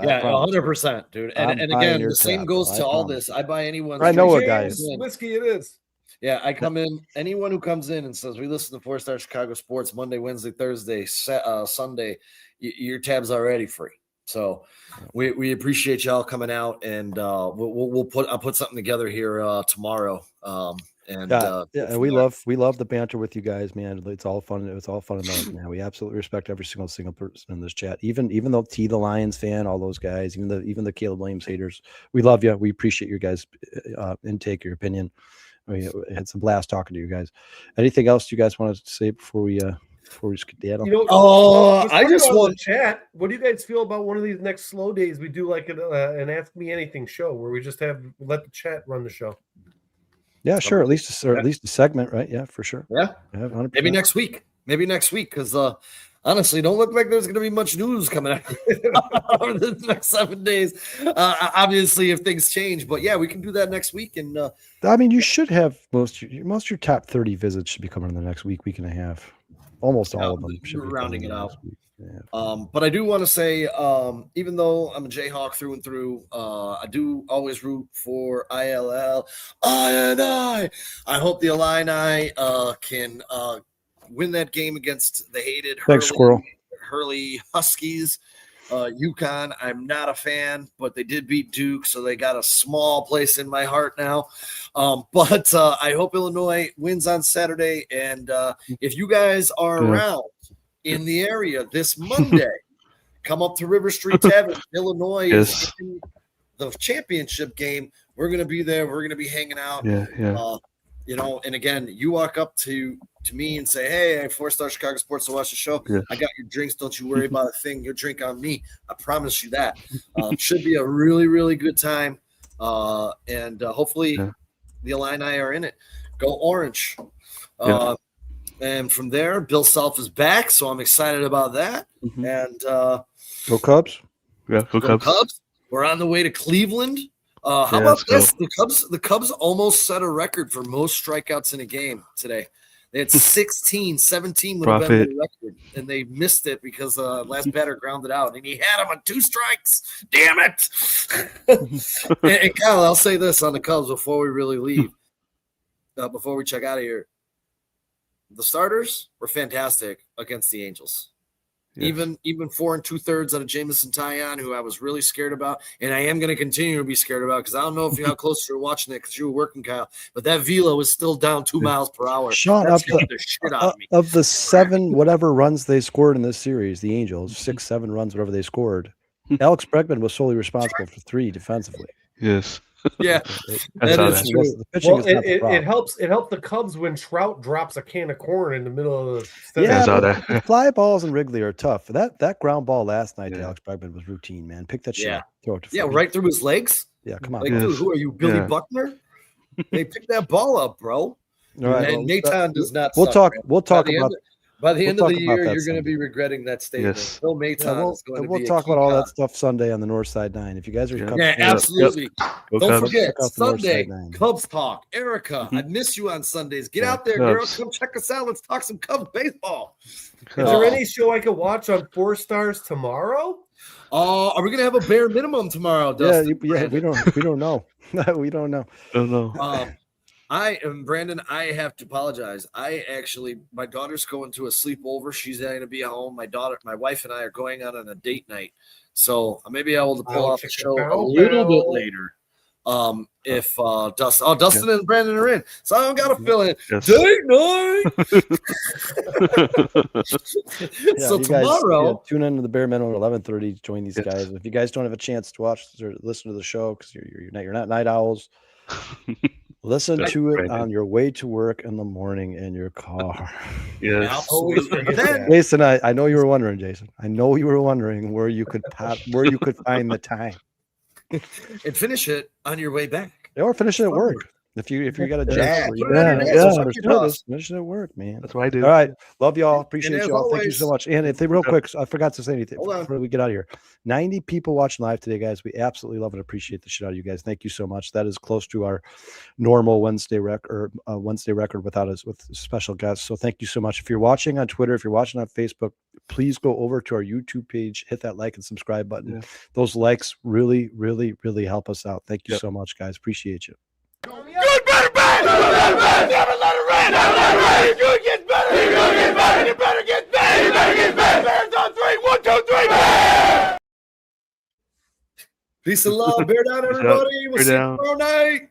S1: Yeah, 100%, dude. And again, the same goes to all this. I buy anyone.
S3: I know a guy.
S4: Whiskey, it is.
S1: Yeah, I come in. Anyone who comes in and says we listen to 4-Star Chicago Sports Monday, Wednesday, Thursday, Sunday, your tab's already free. So we appreciate y'all coming out, and I'll put something together here tomorrow. And
S3: we love the banter with you guys, man. It's all fun. It's all fun and love, man. We absolutely respect every single person in this chat. Even though T the Lions fan, all those guys, even the Caleb Williams haters, we love you. We appreciate your guys' intake, your opinion. We had some blast talking to you guys. Anything else you guys want to say before we skedaddle?
S1: I just want
S4: to chat. What do you guys feel about one of these next slow days? We do like an Ask Me Anything show where we just let the chat run the show.
S3: Yeah, sure. At least a segment, right? Yeah, for sure.
S1: Yeah,
S3: 100%.
S1: Maybe next week, because honestly, don't look like there's going to be much news coming out over the next 7 days. Obviously, if things change, but yeah, we can do that next week. And
S3: I mean, you should have most of your top 30 visits should be coming in the next week and a half. Almost all of them should be
S1: rounding it out.
S3: Yeah.
S1: But I do want to say, even though I'm a Jayhawk through and through, I do always root for ILL. I hope the Illini can win that game against the hated Hurley Huskies. UConn, I'm not a fan, but they did beat Duke, so they got a small place in my heart now. But I hope Illinois wins on Saturday. And if you guys are around in the area this Monday, come up to River Street Tavern. Illinois is in the championship game. We're going to be there. We're going to be hanging out. And again, you walk up to me and say, hey, 4-Star Chicago Sports to watch the show. Yeah. I got your drinks. Don't you worry about a thing. Your drink on me. I promise you that. Should be a really, really good time. And hopefully the Illini are in it. Go Orange. And from there, Bill Self is back, so I'm excited about that.
S3: Mm-hmm.
S1: And
S3: go Cubs.
S6: Yeah, go Cubs.
S1: We're on the way to Cleveland. How about this? The Cubs almost set a record for most strikeouts in a game today. They had 16, 17 would have been the record, and they missed it because last batter grounded out, and he had him on 2 strikes. Damn it! and Kyle, I'll say this on the Cubs before we really leave, before we check out of here. The starters were fantastic against the Angels. Yes. Even 4 2/3 out of Jamison Taillon, who I was really scared about, and I am going to continue to be scared about because I don't know if how close you're watching it because you were working, Kyle, but that velo is still down 2 miles per hour.
S3: Sean, of the 7 whatever runs they scored in this series, the Angels 6-7 runs, whatever they scored, Alex Bregman was solely responsible for 3 defensively.
S6: Yes.
S1: Yeah,
S6: I saw
S1: that is
S6: that.
S1: true.
S3: The pitching
S4: Well,
S3: is not the problem.
S4: it helps the Cubs when Trout drops a can of corn in the middle of the
S3: Yeah,
S6: I saw
S3: but
S6: that.
S3: fly balls in Wrigley are tough. That ground ball last night to
S6: Yeah.
S3: Alex Bregman was routine, man. Pick that shit
S1: Yeah.
S3: up. Throw it to
S1: Yeah,
S3: first.
S1: right through his legs.
S3: Yeah, come on.
S1: Like,
S6: Yes.
S1: dude, who are you, Billy
S6: Yeah.
S1: Buckner? They picked that ball up, bro.
S3: All right,
S1: And
S3: well,
S1: Naton does not.
S3: We'll
S1: suck,
S3: talk.
S1: man.
S3: We'll talk about.
S1: By the
S3: we'll
S1: end of the
S3: talk about
S1: year,
S3: that
S1: you're going to
S3: Sunday.
S1: be regretting that statement.
S6: Yes.
S1: Bill Maton
S3: Yeah,
S1: is going to
S3: we'll
S1: be.
S3: talk
S1: a key
S3: about all
S1: guy.
S3: that stuff Sunday on the North Side 9. If you guys are
S6: Yeah.
S3: Cubs
S1: Yeah,
S3: fans,
S1: absolutely.
S6: Go
S1: Don't
S6: Cubs.
S1: forget,
S3: Check out the North
S1: Sunday,
S3: Side 9.
S1: Cubs talk. Erica, I miss you on Sundays. Get out there, girl.
S6: Cubs.
S1: Come check us out. Let's talk some Cubs baseball.
S4: Is there any show I could watch on 4 Stars tomorrow?
S1: Are we gonna have a bare minimum tomorrow,
S3: Yeah,
S1: Dustin?
S3: we don't know. We don't know.
S6: Oh no.
S1: I am Brandon. I have to apologize. My daughter's going to a sleepover. She's going to be at home. My wife, and I are going out on a date night, so I may be able to pull off the show a little bit later. If Dustin and Brandon are in, so I don't got to fill in
S6: Yes.
S1: date night.
S3: Yeah,
S1: So
S3: you guys,
S1: tomorrow,
S3: tune in to the bare minimum at 11:30 to join these guys. If you guys don't have a chance to watch or listen to the show because you're not night owls, listen
S6: That's
S3: to it
S6: Brandon.
S3: on your way to work in the morning in your car.
S6: Yes.
S4: Always forget that.
S3: Jason, I know you were wondering, Jason. I know you were wondering where you could find the time.
S1: and finish it on your way back.
S3: Or finish it at work. If you got a job,
S1: Yeah,
S3: where you
S1: put it on your desk, suck your dust.
S3: finish it at work, man.
S6: That's what I do.
S3: All right. Love y'all. Appreciate
S1: as
S3: y'all. Thank you
S1: always-
S3: so much. And if they real quick, I forgot to say anything
S1: Hold on.
S3: before we get out of here. 90 people watching live today, guys. We absolutely love and appreciate the shit out of you guys. Thank you so much. That is close to our normal Wednesday record without us with special guests. So thank you so much. If you're watching on Twitter, if you're watching on Facebook, please go over to our YouTube page, hit that like and subscribe button.
S6: Yeah.
S3: Those likes really, really, really help us out. Thank you so much, guys. Appreciate you.
S2: Good, better, bad. Never let it rain. Never let it rain. You're going to get better. You're going to get better. You better get better. You better get better. Bears on 3. 1, 2, 3. Bears!
S1: Peace and love. Bear down, everybody. We'll
S6: Bear
S1: see you
S6: down.
S1: tomorrow night.